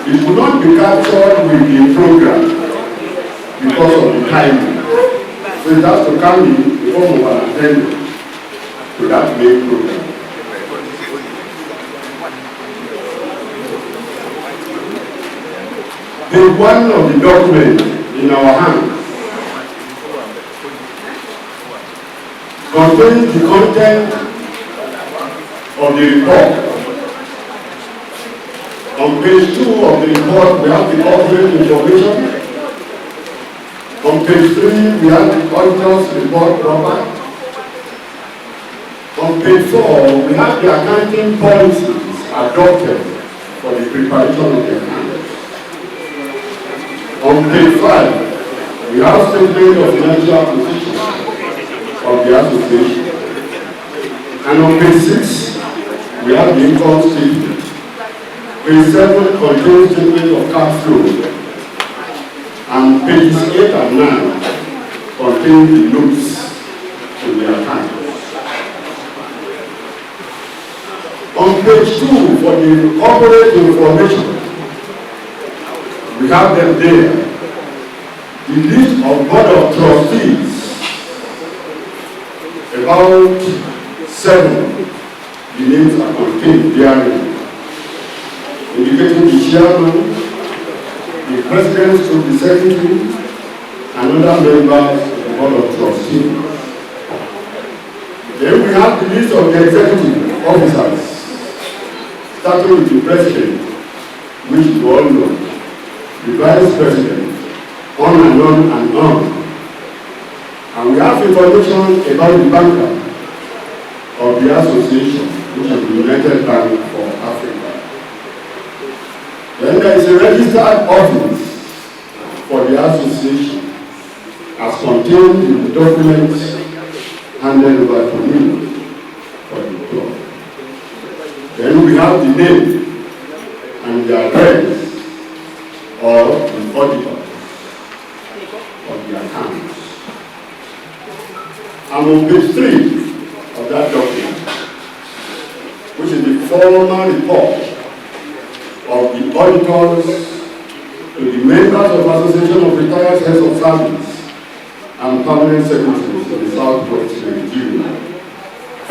It will not be captured with the program because of the timing. So it has to come in the form of an addendum to that main program. Page 1 of the document in our hands contains the content of the report. On page 2 of the report, we have the corporate information. On page 3, we have the auditor's report proper. On page 4, we have the accounting policies adopted for the preparation of the accounts. On page 5, we have statement of financial position of the association. And on page 6, we have the income statement. Page 7 contains statement of cash flow. And pages 8 and 9 contain the notes to the account. On page 2 for the corporate information, we have them there. The list of board of trustees, about 7, the names are contained therein, indicating the chairman, the president of the secretary, and other members of the board of trustees. Then we have the list of the executive officers, starting with the president, which you all know, the vice president, on and on and on. And we have information about the banker of the association, which is the United Bank for Africa. Then there is a registered office for the association, as contained in the documents handed over to me for the job. Then we have the name and the address of the auditor of the accounts. And on page 3 of that document, which is the formal report of the auditors to the members of Association of Retired Heads of Service and Permanent Secretaries of the Southwest Nigeria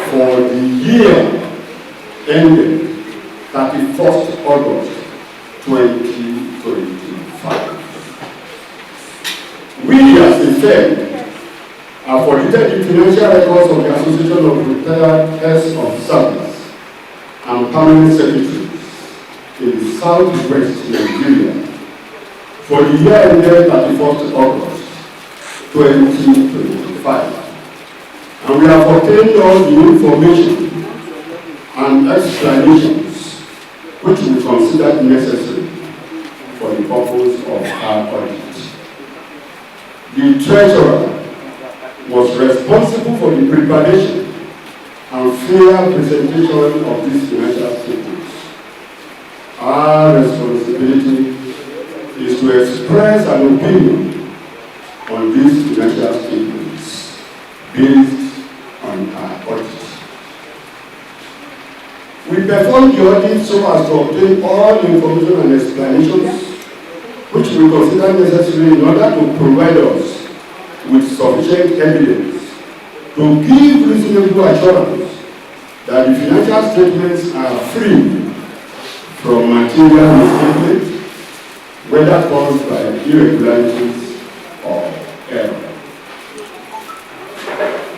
for the year ended 31st August 2025. We as a firm have audited the financial records of the Association of Retired Heads of Service and Permanent Secretaries in the Southwest Nigeria for the year ended 31st August 2025. And we have obtained all the information and explanations which we considered necessary for the purpose of our audit. The treasurer was responsible for the preparation and fair presentation of these financial statements. Our responsibility is to express an opinion on these financial statements based on our audit. We performed the audit so as to obtain all the information and explanations which we consider necessary in order to provide us with sufficient evidence to give reasonable assurance that the financial statements are free from material misstatement, whether caused by irregularities or error.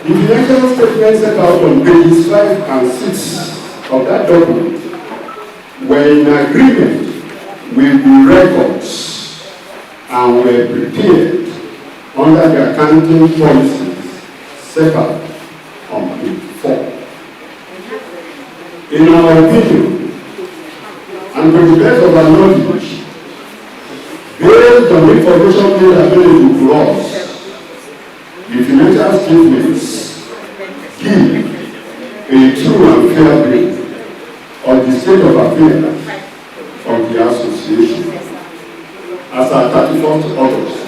The financial statement set out on pages 5 and 6 of that document were in agreement with the records and were prepared under the accounting policies set out on page 4. In our opinion, and to the best of our knowledge, based on the information made available to us, the financial statements give a true and fair view of the state of affairs of the association as at 31st August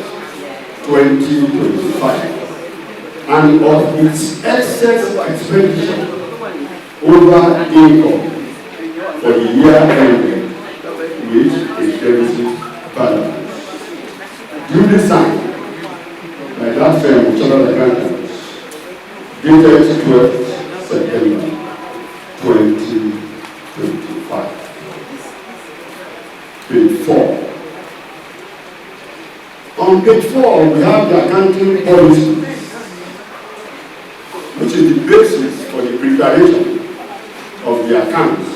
2025 and of its excess expenditure over income for the year ending with a deficit balance. Duly signed by that firm of chartered accountants, dated 12th September 2025. Page 4. On page 4, we have the accounting policy, which is the basis for the preparation of the accounts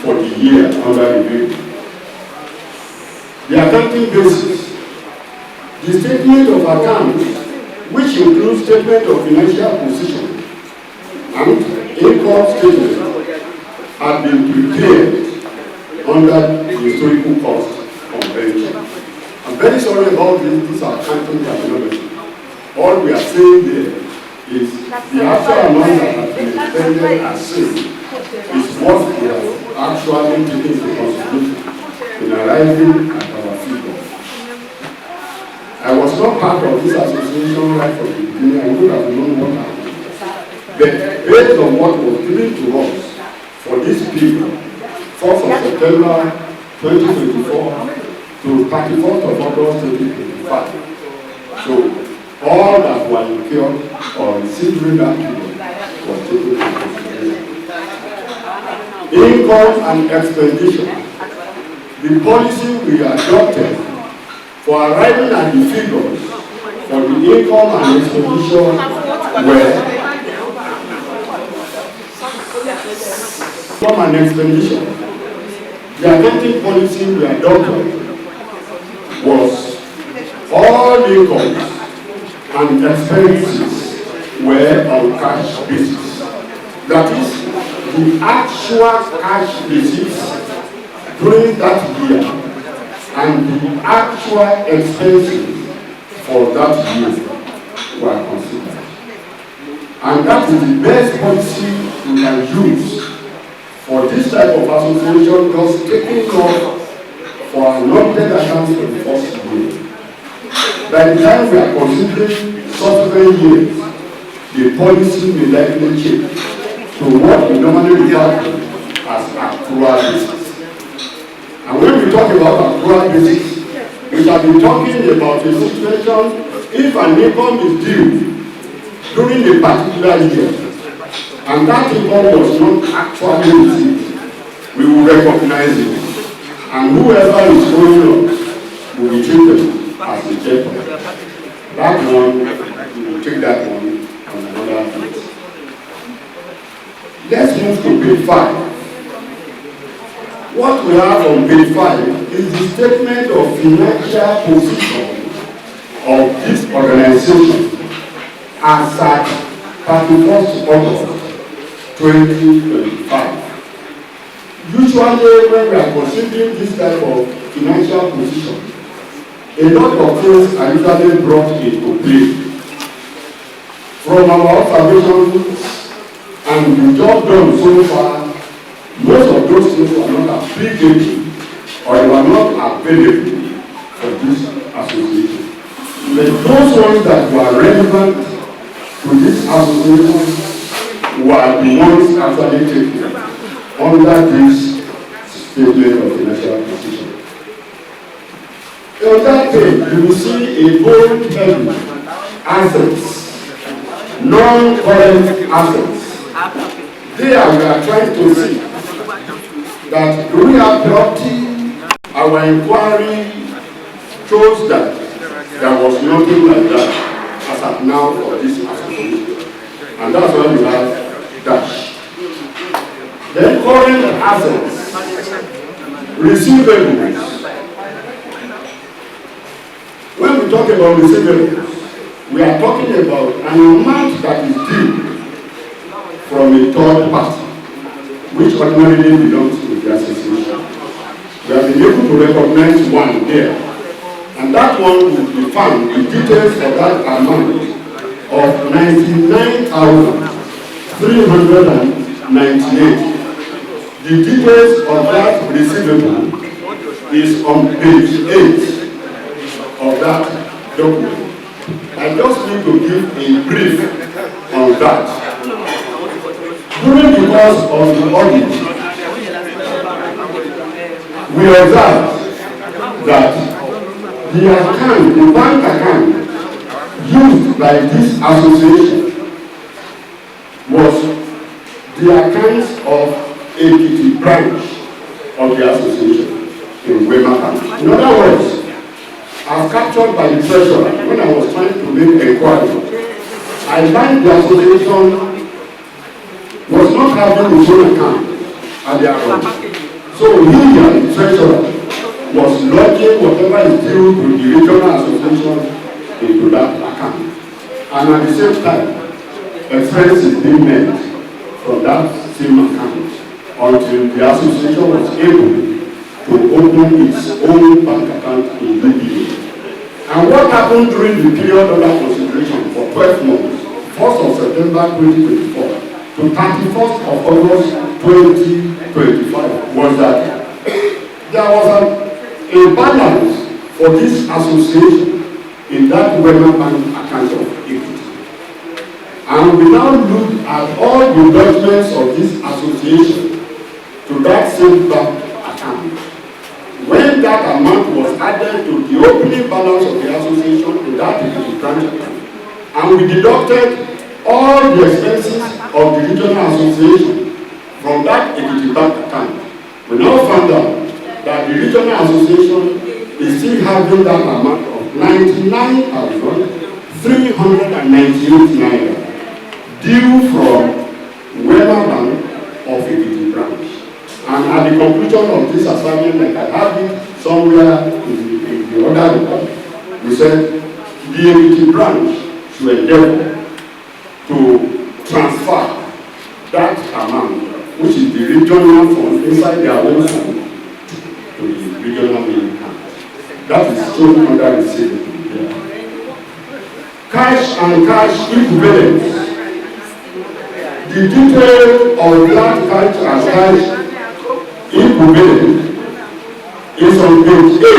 for the year under review. The accounting basis, the statement of accounts, which includes statement of financial position and income statement, have been prepared under the historical cost convention. I'm very sorry about this accounting terminology. All we are saying there is the actual amount that has been expended as seen is what we have actually taken into consideration in arriving at our figure. I was not part of this association right from the beginning. I would have known what happened. But based on what was given to us for this period, 4th of September 2024 to 31st of August 2025. So all that were incurred or received during that period was taken into consideration. Income and expenditure. The policy we adopted for arriving at the figures for the income and expenditure were income and expenditure. The accounting policy we adopted was all incomes and expenses were on cash basis. That is, the actual cash basis during that year and the actual expenses for that year were considered. And that is the best policy we can use for this type of association, just taking off for our non-debt accounts for the first year. By the time we are considering subsequent years, the policy may likely change to what we normally refer to as accrual basis. And when we talk about accrual basis, we shall be talking about a situation if an income is due during a particular year, and that income was not actually received, we will recognize it. And whoever is going on will be treated as a debtor. That one, we will take that one on another place. Let's move to page 5. What we have on page 5 is the statement of financial position of this organization as at 31st August 2025. Usually when we are considering this type of financial position, a lot of things are usually brought into play. From our observations and the job done so far, most of those things were not applicable or they were not available for this association. But those ones that were relevant to this association were the ones actually taken under this statement of financial position. On that page, you will see a bold heading, assets, non-current assets. There we are trying to see that do we have property, our inquiry shows that there was nothing like that as at now for this association. And that's why we have dash. Then current assets, receivables. When we talk about receivables, we are talking about an amount that is due from a third party, which ordinarily belongs to the association. We have been able to recognize one there, and that one will be found, the details of that amount of 99,398. The details of that receivable is on page 8 of that document. I just need to give a brief on that. During the course of the audit, we observed that the bank account used by this association was the accounts of Ekiti branch of the association in Wema Bank. In other words, as captured by the treasurer when I was trying to make inquiry, I find the association was not having its own account at their account. So he and the treasurer was lodging whatever is due to the regional association into that account. And at the same time, expenses being made from that same account until the association was able to open its own bank account in UBA. And what happened during the period under consideration for 12 months, 1st of September 2024 to 31st of August 2025, was that there was a balance for this association in that Wema Bank account of equity. And we now look at all the documents of this association to that same bank account. When that amount was added to the opening balance of the association in that branch account, and we deducted all the expenses of the regional association from that equity bank account, we now found out that the regional association is still having that amount of 99,398 naira due from Wema Bank of Ekiti branch. And at the conclusion of this assignment, like I have it somewhere in the other report, we said the Ekiti branch should endeavor to transfer that amount, which is the regional fund inside their own fund, to the regional main account. That is shown under receivable here. Cash and cash equivalents. The detail of that cash and cash equivalent is on page 8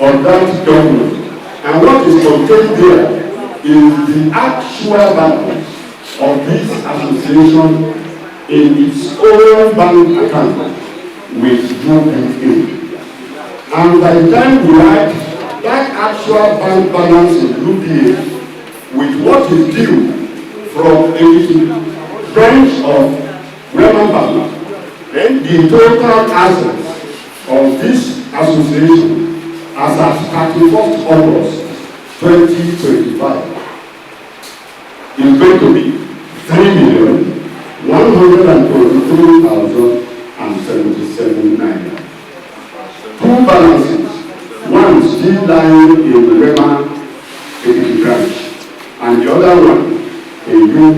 of that document. And what is contained there is the actual balance of this association in its own bank account with UBA. And by the time we add that actual bank balance in UBA with what is due from a branch of Wema Bank, then the total assets of this association as at 31st August 2025 is going to be 3,123,077 naira. Two balances, one still lying in the Wema branch, and the other one in UB,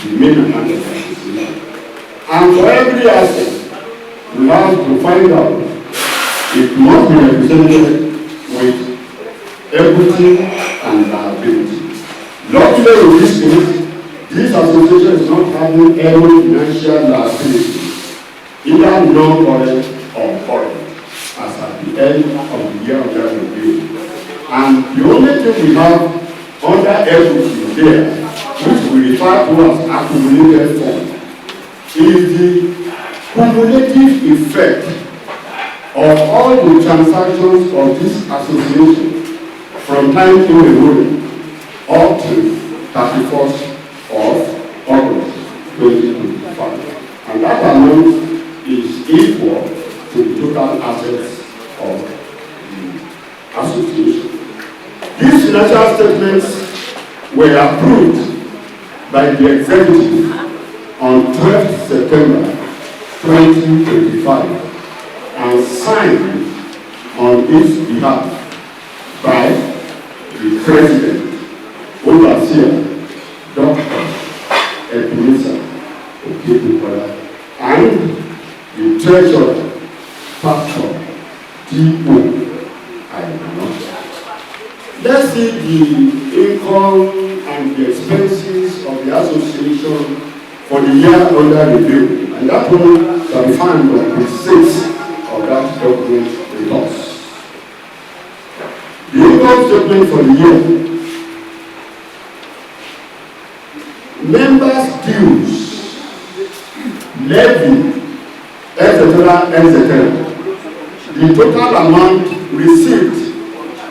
the main account of the association. And for every asset, we have to find out it must be represented with equity and liability. Luckily in this case, this association is not having any financial liability, either non-current or current, as at the end of the year under review. And the only thing we have under equity there, which we refer to as accumulated fund, is the cumulative effect of all the transactions of this association from time immemorial up to 31st of August 2025. And that amount is equal to the total assets of the Association. These financial statements were approved by the executive on 12th September 2025 and signed on its behalf by the President, Overseer, Dr. Ebenezer Okebukola, and the Treasurer, Pastor D.O. Let's see the income and the expenses of the association for the year under review, and that one shall be found on page 6 of that document with us. The income statement for the year. Members' dues, levy, etc. The total amount received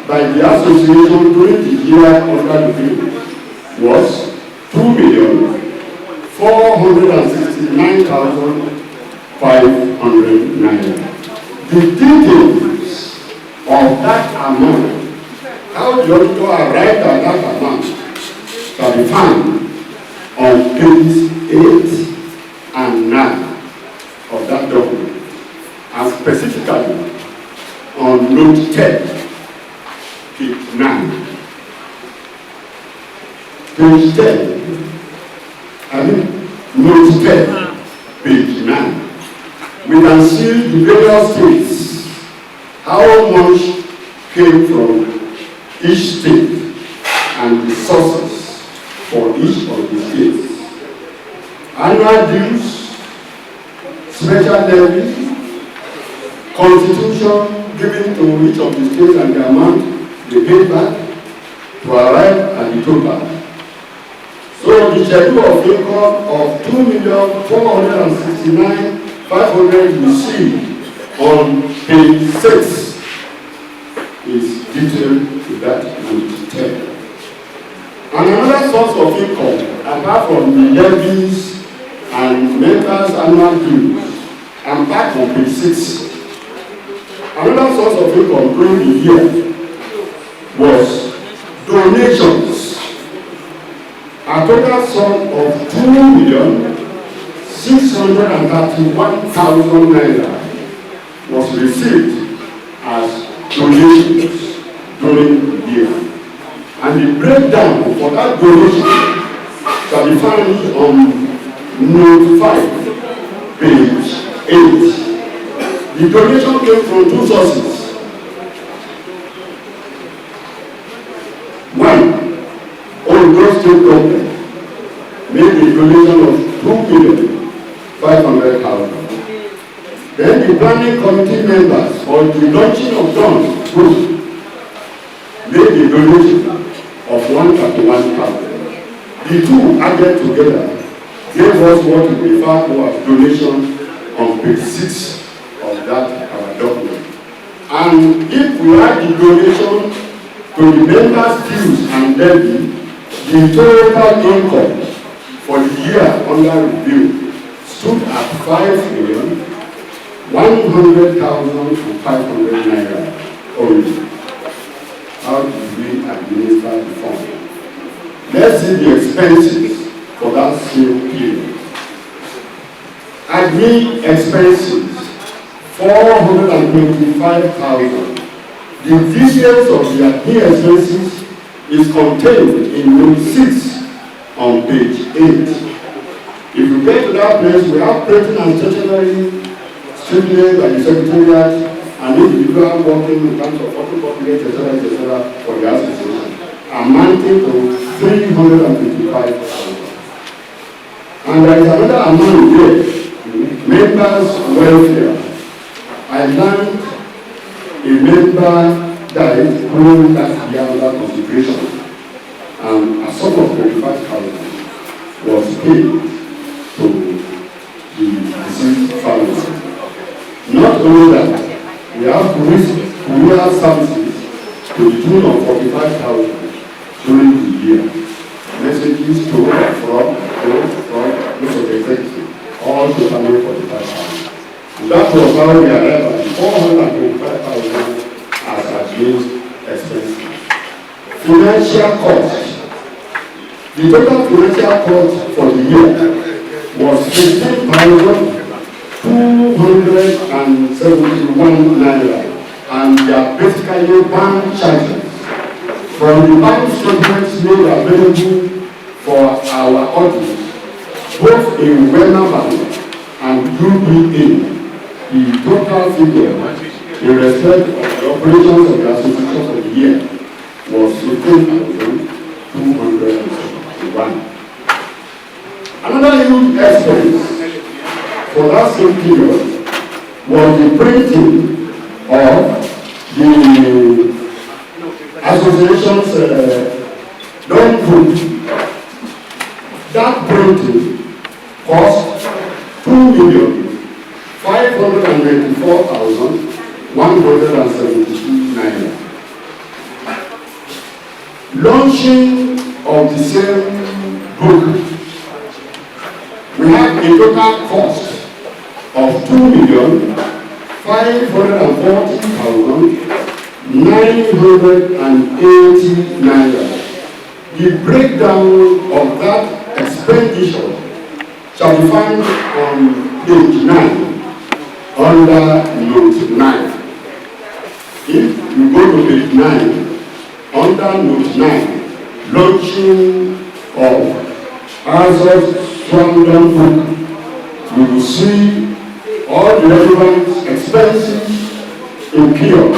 by the association during the year under review was 2,469,500 naira. The details of that amount, how the auditor arrived at that amount, shall be found on pages 8 and 9 of that document, and specifically on note 10, page 9. Page 10, note 10, page 9. We can see the various states, how much came from each state and the sources for each of the states. Annual dues, special levies, constitution given to each of the states and the amount they paid back to arrive at the total. So the schedule of income of 2,469,500 received on page 6 is detailed to that note 10. And another source of income, apart from the levies and members' annual dues, and back on page 6, another source of income during the year was donations. A total sum of 2,631,000 naira was received as donations during the year. And the breakdown for that donation shall be found on note 5, page 8. The donation came from two sources. One, Ondo State Government made a donation of 2,500,000. Then the planning committee members for the launching of Dawn Group made a donation of 131,000. The two added together gave us what we refer to as donation on page 6 of that our document. And if we add the donation to the members' dues and levy, the total income for the year under review stood at 5,100,500 naira only. How do we administer the fund? Let's see the expenses for that same period. Admin expenses, 425,000. The details of the admin expenses is contained in note 6 on page 8. If you get to that place, we have printing and stationery stipulated by the Secretariat and individual working in terms of photocopy, etc., for the association, amounting to 355,000. And there is another amount here, members' welfare. I learned a member died during that year under consideration, and a sum of 25,000 was paid to the deceased family. Not only that, we have rural services to the tune of 45,000 during the year. Messages to, from most of the executive, all totally 45,000. And that was how we arrived at 425,000 as against financial cost. The total financial cost for the year was 15,271 naira, and they are basically bank charges from the bank statements made available for our audience, both in Wema Bank and UBA. The total figure in respect of the operations of the association for the year was 15,271. Another huge expense for that same period was the printing of the association's loan book. That printing cost 2,594,172 naira. Launching of the same book, we have a total cost of 2,540,980 naira. The breakdown of that expenditure shall be found on page 9 under note 9. If you go to page 9 under note 9, launching of Azos Swandon book, you will see all the relevant expenses incurred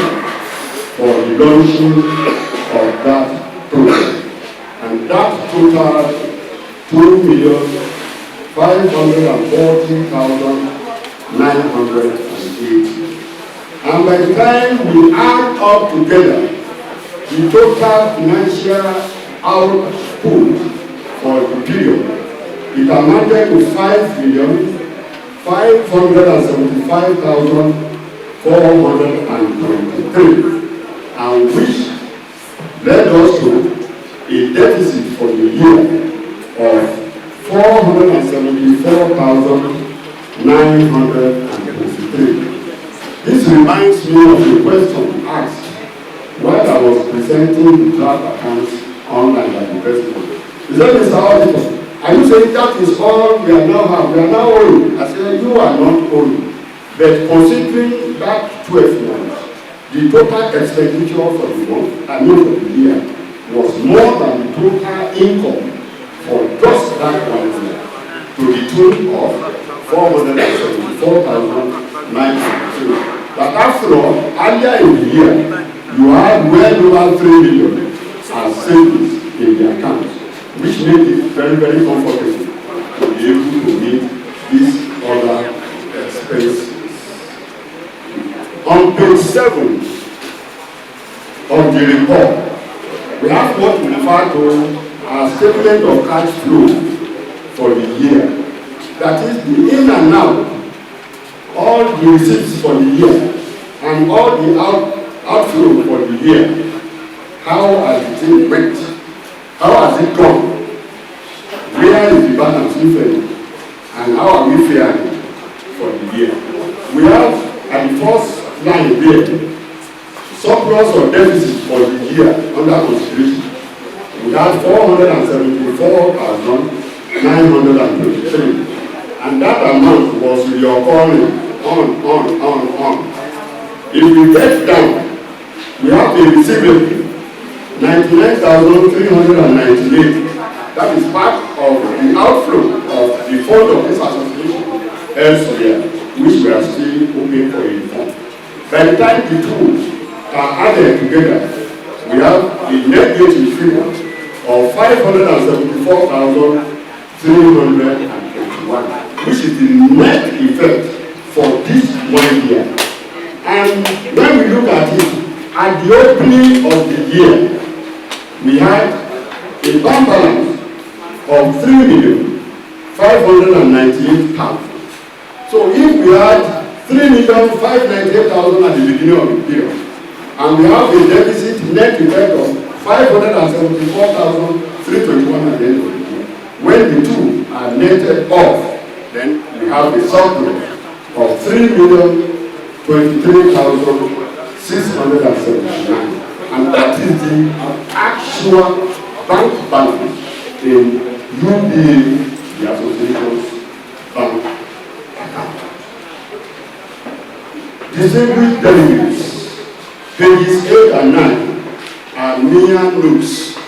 for the launching of that project. And that total 2,540,980. And by the time we add up together the total financial output for the period, it amounted to 5,575,423, and which led us to a deficit for the year of 474,923. This reminds me of the question asked while I was presenting the draft accounts online by the president. He said, Mr. Auditor, are you saying that is all we are now have? We are now owing. I said, you are not owing. But considering that 12 months, the total expenditure for the month, for the year, was more than the total income for just that 1 year, to the tune of 474,962. But after all, earlier in the year, you had well over 3 million as savings in the accounts, which made it very, very comfortable to be able to meet these other expenses. On page 7 of the report, we have what we refer to as statement of cash flow for the year. That is the in and out, all the receipts for the year, and all the outflow for the year. How has it went? How has it gone? Where is the balance we failed? And how are we faring for the year? We have at the first line there, surplus or deficit for the year under consideration. We had 474,923, and that amount was reoccurring on. If we get down, we have a receivable 99,398. That is part of the outflow of the fund of this association elsewhere, which we are still hoping for a fund. By the time the two are added together, we have a negative figure of 574,321, which is the net effect for this 1 year. And when we look at it, at the opening of the year, we had a bank balance of 3,598,000. So if we had 3,598,000 at the beginning of the period, and we have a deficit net effect of 574,321 at the end of the year, when the two are netted off, then we have a surplus of 3,023,679. And that is the actual actual bank balance in UBA, the association's bank account. Distinguished delegates, pages 8 and 9 are mere notes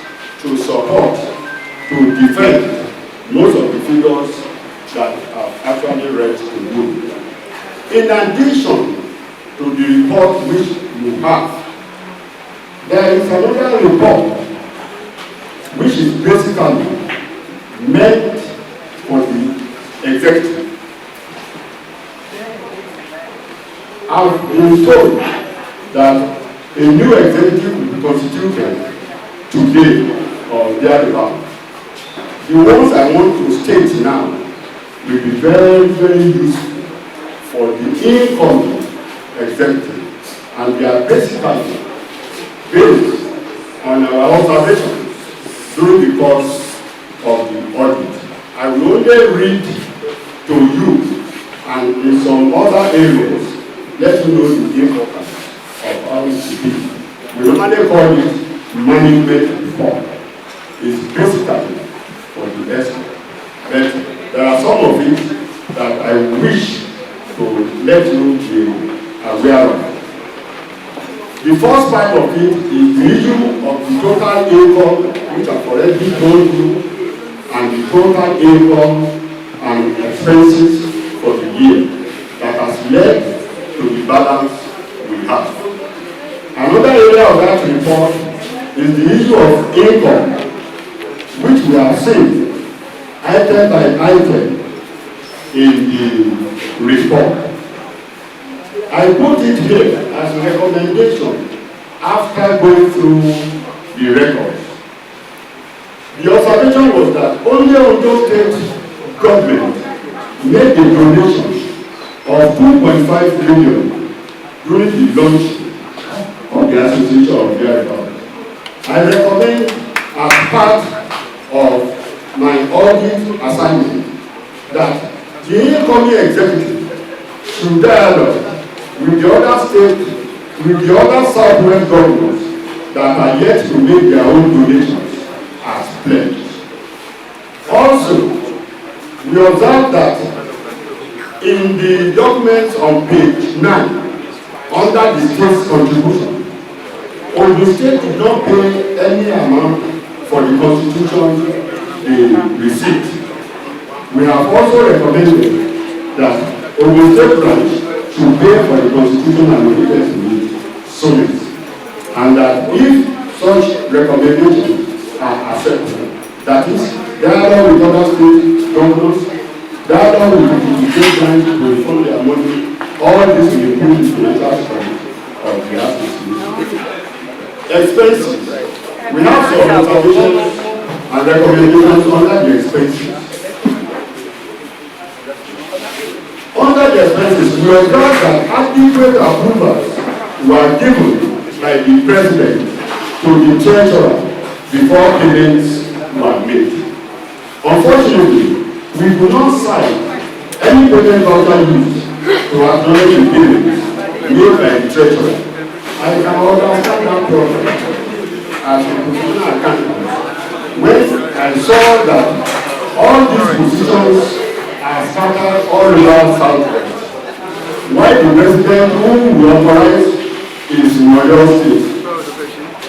to support, to defend most of the figures that I've actually read to you. In addition to the report which you have, there is another report which is basically meant for the executive. I've been told that a new executive will be constituted today or thereabout. The ones I want to state now will be very, very useful for the incoming executive, and they are basically based on our observations during the course of the audit. I will only read to you, and in some other areas, let you know the importance of how it should be. We normally call it management report. It's basically for the expert. But there are some of it that I wish to let you be aware of. The first part of it is the issue of the total income, which I've already told you, and the total income and expenses for the year that has led to the balance we have. Another area of that report is the issue of income, which we have seen item by item in the report. I put it here as a recommendation after going through the records. The observation was that only Ondo State government made a donation of 2.5 million during the launch of the association of their government. I recommend as part of my audit assignment that the incoming executive should dialogue with the other state, with the other Southwest governments that are yet to make their own donations as pledged. Also, we observe that in the documents on page 9, under the state's contribution, Ondo State did not pay any amount for the constitution they received. We have also recommended that Ondo State branch should pay for the constitution allocated to the summit, and that if such recommendations are accepted, that is, dialogue with other state governors, dialogue with the state branch to refund their money, all this will improve the financial strength of the association. Expenses. We have some observations and recommendations under the expenses. Under the expenses, we observe that adequate approvals were given by the president to the treasurer before payments were made. Unfortunately, we do not sign any payment voucher used to acknowledge the payments made by the treasurer. I can understand that problem as a professional accountant when I saw that all these positions are scattered all around Southwest. Why the president whom we authorize is in Ondo State?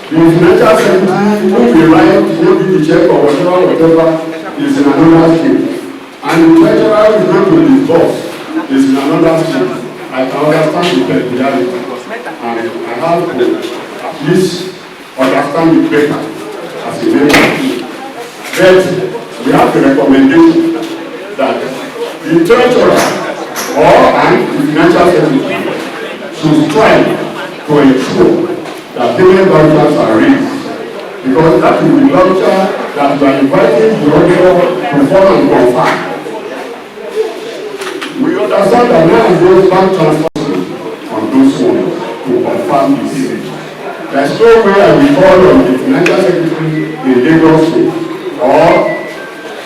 The financial secretary whom we write maybe the check or whatever is in another state. And the treasurer is going to his boss is in another state. I can understand the peculiarity. And I have to at least understand it better as a member. But we have the recommendation that the treasurer and the financial secretary should strive to ensure that payment vouchers are raised, because that is the voucher that we are inviting the auditor to follow and confirm. We understand that now those bank transfers on those ones to confirm this. There is no way I will call on the financial secretary in Lagos State or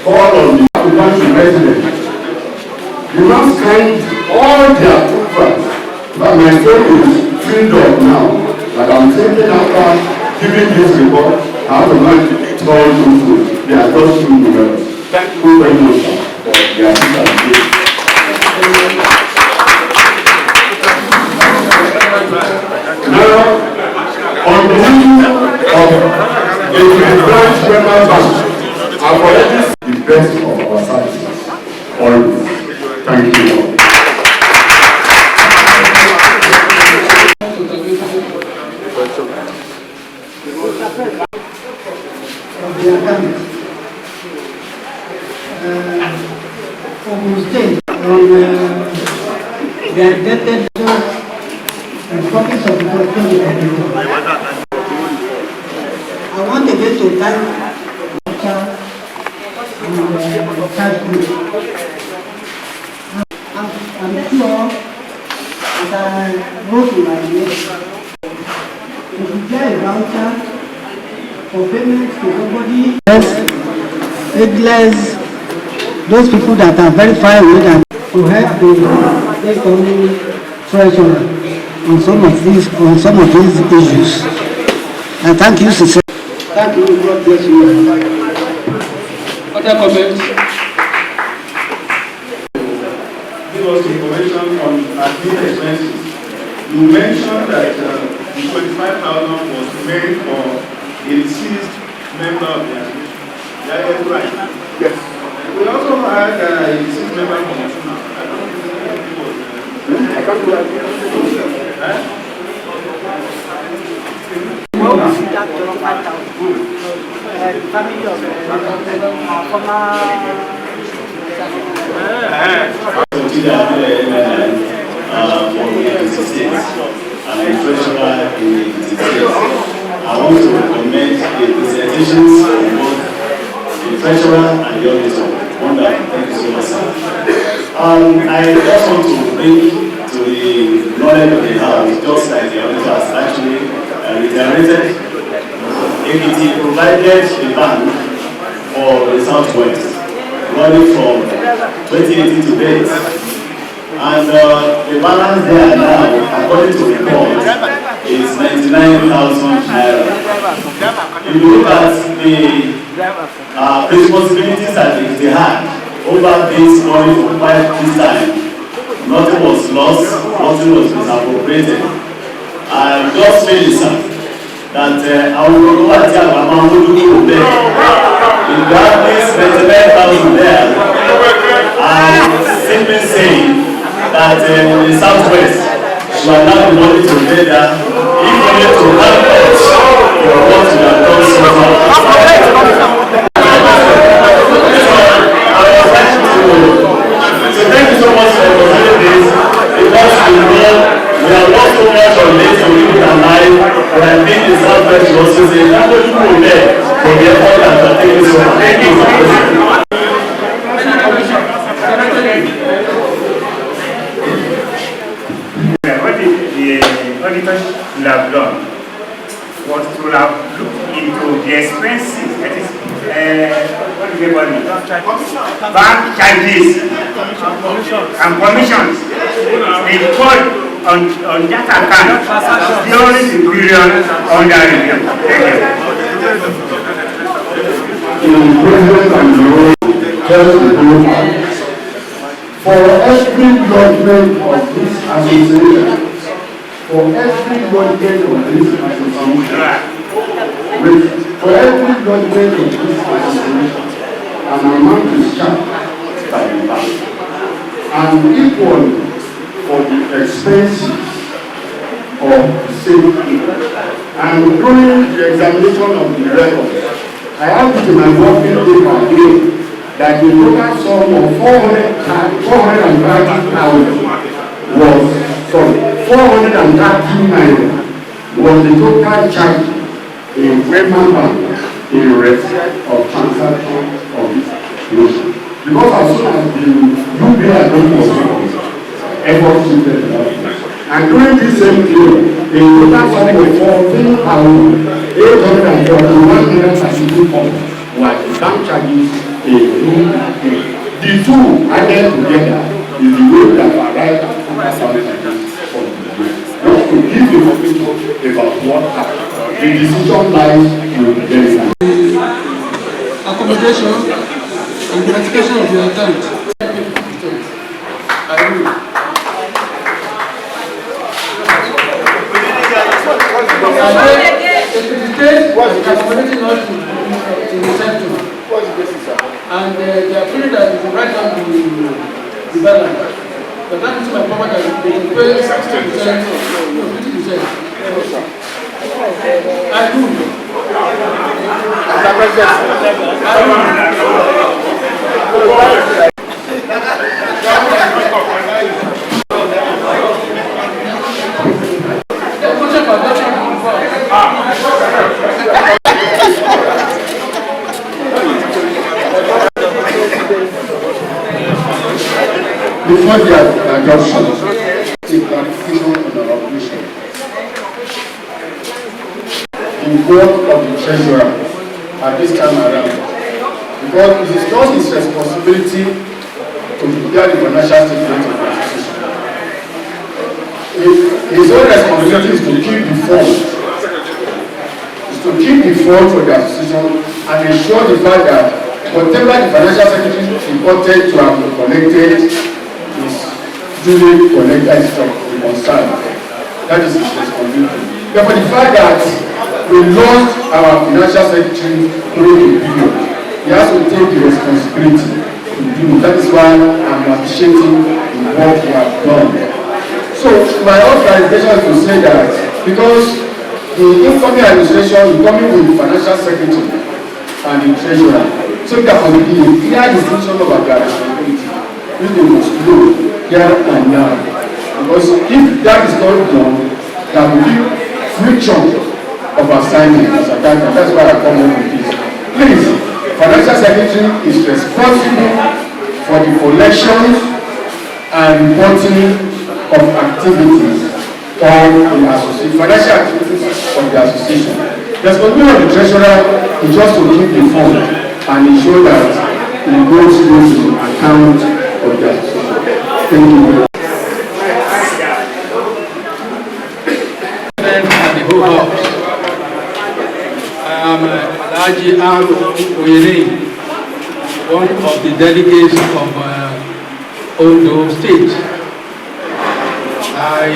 call on the African resident. You must find all their approvals. But my phone is filled up now, but I'm thinking after giving this report, I have to thank all those who they are just too numerous. Thank you very much for their assistance. Now, on the issue of a branch member bank, I've already seen the best of our services. Always. Thank you. Ogun State on the indebted and copies of the portfolio. I want again to thank Dr. and the cash group. I'm sure as I wrote in my notes, to prepare a voucher for payment to somebody ageless, those people that are very far away that to help the economy treasurer on some of these issues. And thank you, sister. Thank you, God bless you. Other comments? Give us information on admin expenses. You mentioned that the 25,000 was made for a deceased member of the administration. That is right. Yes. We also had a deceased member from Ondo. I don't think it was. I can't do that. Family of and the treasurer in the state. I want to recommend the presentations of both the treasurer and the auditor. Wonderful, thank you so much, sir. I just want to bring to the knowledge of the house, just like the auditor has actually reiterated, APT provided a bank for the Southwest, running from 2018 to date. And the balance there now, according to report, is 99,000 naira. If you look at the responsibilities that they had over this money for quite this time, nothing was lost, nothing was misappropriated. I just feel, sir, that I will go over to Mama Mudu there. If you have this 99,000 there, I'm simply saying that in the Southwest, we are now the money to pay that, if only to help us for what we have done so far. So thank you so much for considering this, because we know we have worked so much on this to keep it alive, but I think the Southwest should also say, how many people there for the effort that are taking so much. Thank you for listening. What the auditors should have done was to have looked into the expenses, that is, what do they call it? Bank charges and commissions incurred on that account during the period under review. For every judgment of this association, for every judgment of this association, an amount is charged by the bank, and equal for the expenses of the same people. And during the examination of the records, I have to my working paper again that the total sum of 430,000 was, sorry, 430 was the total charge in Wema Bank in respect of transaction of this nation. Because as soon as the UBI don't was effort shifted to that. And during this same period, a total sum of 14,841 was bank charges. The two added together is the way that arrived at for the just to give information about what happened. the decision lies with them. Accommodation, implementation of your account. I will. The state was accommodating us in the center. And they are feeling that it's right down the balance. But that is my power that they can pay 60%, no, 50%. I do. Before the adoption, a clarification on the operation. The work of the treasurer at this time around, because it is not his responsibility to prepare the financial statement of the association. His own responsibility is to keep the funds, for the association and ensure the fact that whatever the financial secretary reported to have collected is duly collected from the concern. That is his responsibility. But for the fact that we lost our financial secretary during the period, he has to take the responsibility to do. That is why I'm appreciating the work we have done. So my own clarification is to say that because the incoming administration is coming with the financial secretary and the treasurer, so that for the clear distinction of our responsibility, which they must know here and now. Because if that is not done, there will be future of assignment as a data. That's why I come up with this. Please, financial secretary is responsible for the collections and reporting of activities on the association, financial activities of the association. The responsibility of the treasurer is just to keep the fund and ensure that it goes through the account of the association. Thank you. And the whole house. I am Alaji Oyene, one of the delegates of Ondo State. I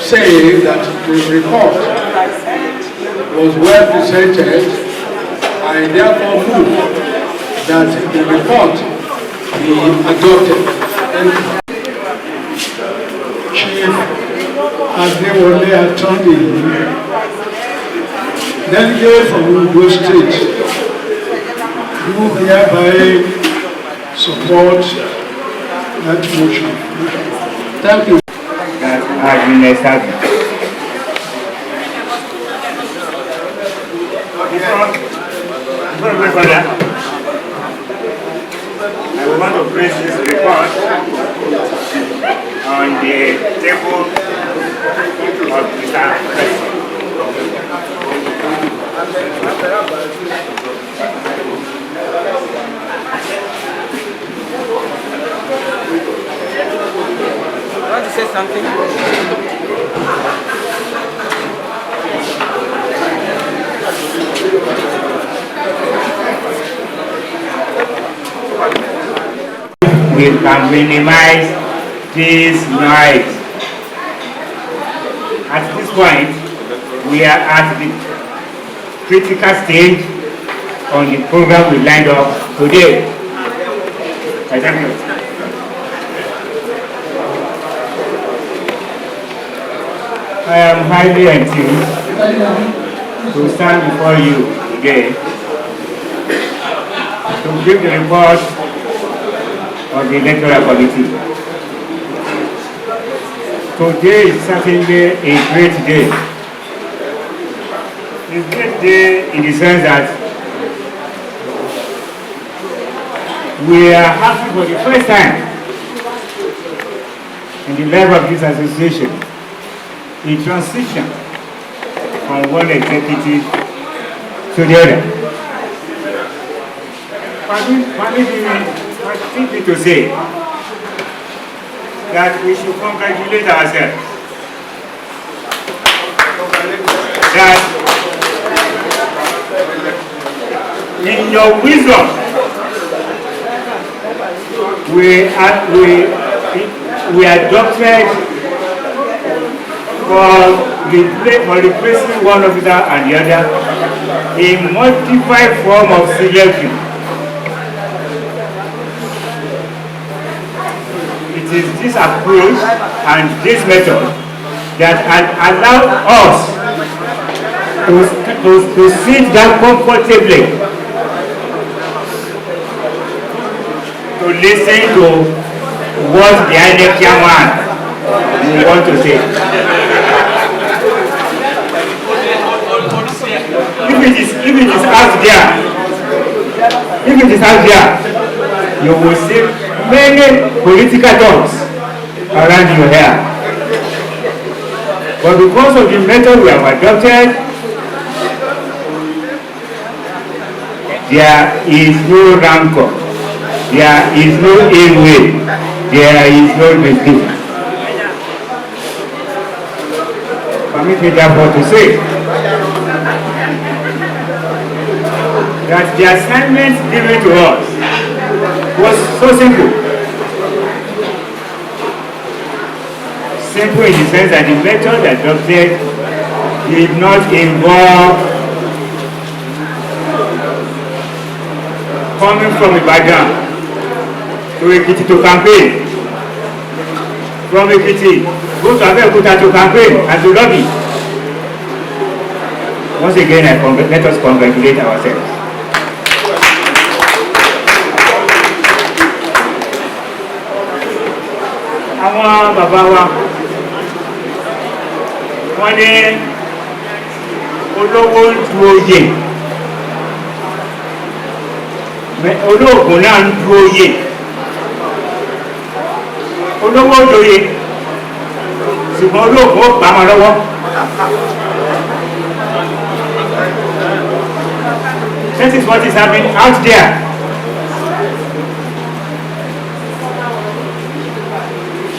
say that the report was well presented. I therefore move that the report be adopted. Chief Adewale Attorney, delegate from Ondo State, who hereby support that motion. Thank you. That has been established. Before we go further, I want to place this report on the table of Mr. President. You want to say something? We can minimize this noise. At this point, we are at the critical stage on the program we lined up today. Thank you. I am highly enthused to stand before you again to give the report of the electoral committee. Today is certainly a great day. It's a great day in the sense that we are happy for the first time in the life of this association a transition from one executive to the other. Permit me to say that we should congratulate ourselves that in your wisdom, we adopted for replacing one officer and the other a modified form of selection. It is this approach and this method that allow us to sit down comfortably to listen to what the INEC chairman want to say. If it is out there, you will see many political talks around your hair. But because of the method we have adopted, there is no rancor, there is no ill will, there is no dispute. Permit me therefore to say that the assignment given to us was so simple. Simple in the sense that the method adopted did not involve coming from Ibadan to Ekiti to campaign, from Ekiti go to Abeokuta to campaign and to lobby. Once again, let us congratulate ourselves. Àwọn bàbá wa wọ́n ní olówó ń du oyè, olóògùn náà ń du oyè, olówó doyè ṣùgbọ́n olóògùn ó gbà wọn lọ́wọ́. That is what is happening out there.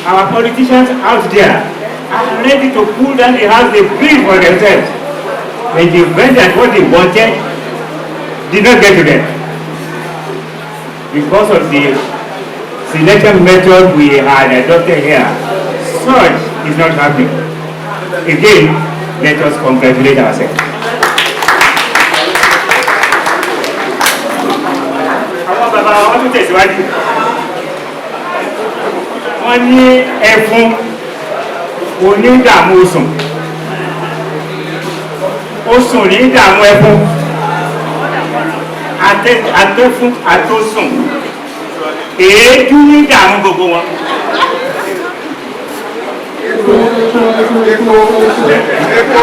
Our politicians out there are ready to pull down the house they built for themselves. When the event that what they wanted did not get to them. Because of the selection method we had adopted here, such is not happening. Again, let us congratulate ourselves. Àwọn bàbá wọn tún tẹ̀síwájú. Wọ́n ní ẹfun onídàmú sùn, ó sùn ní ìdàmú ẹfun, atẹ́fún àtọ́sùn, èédú ní ìdàmú gbogbo wọn. Epo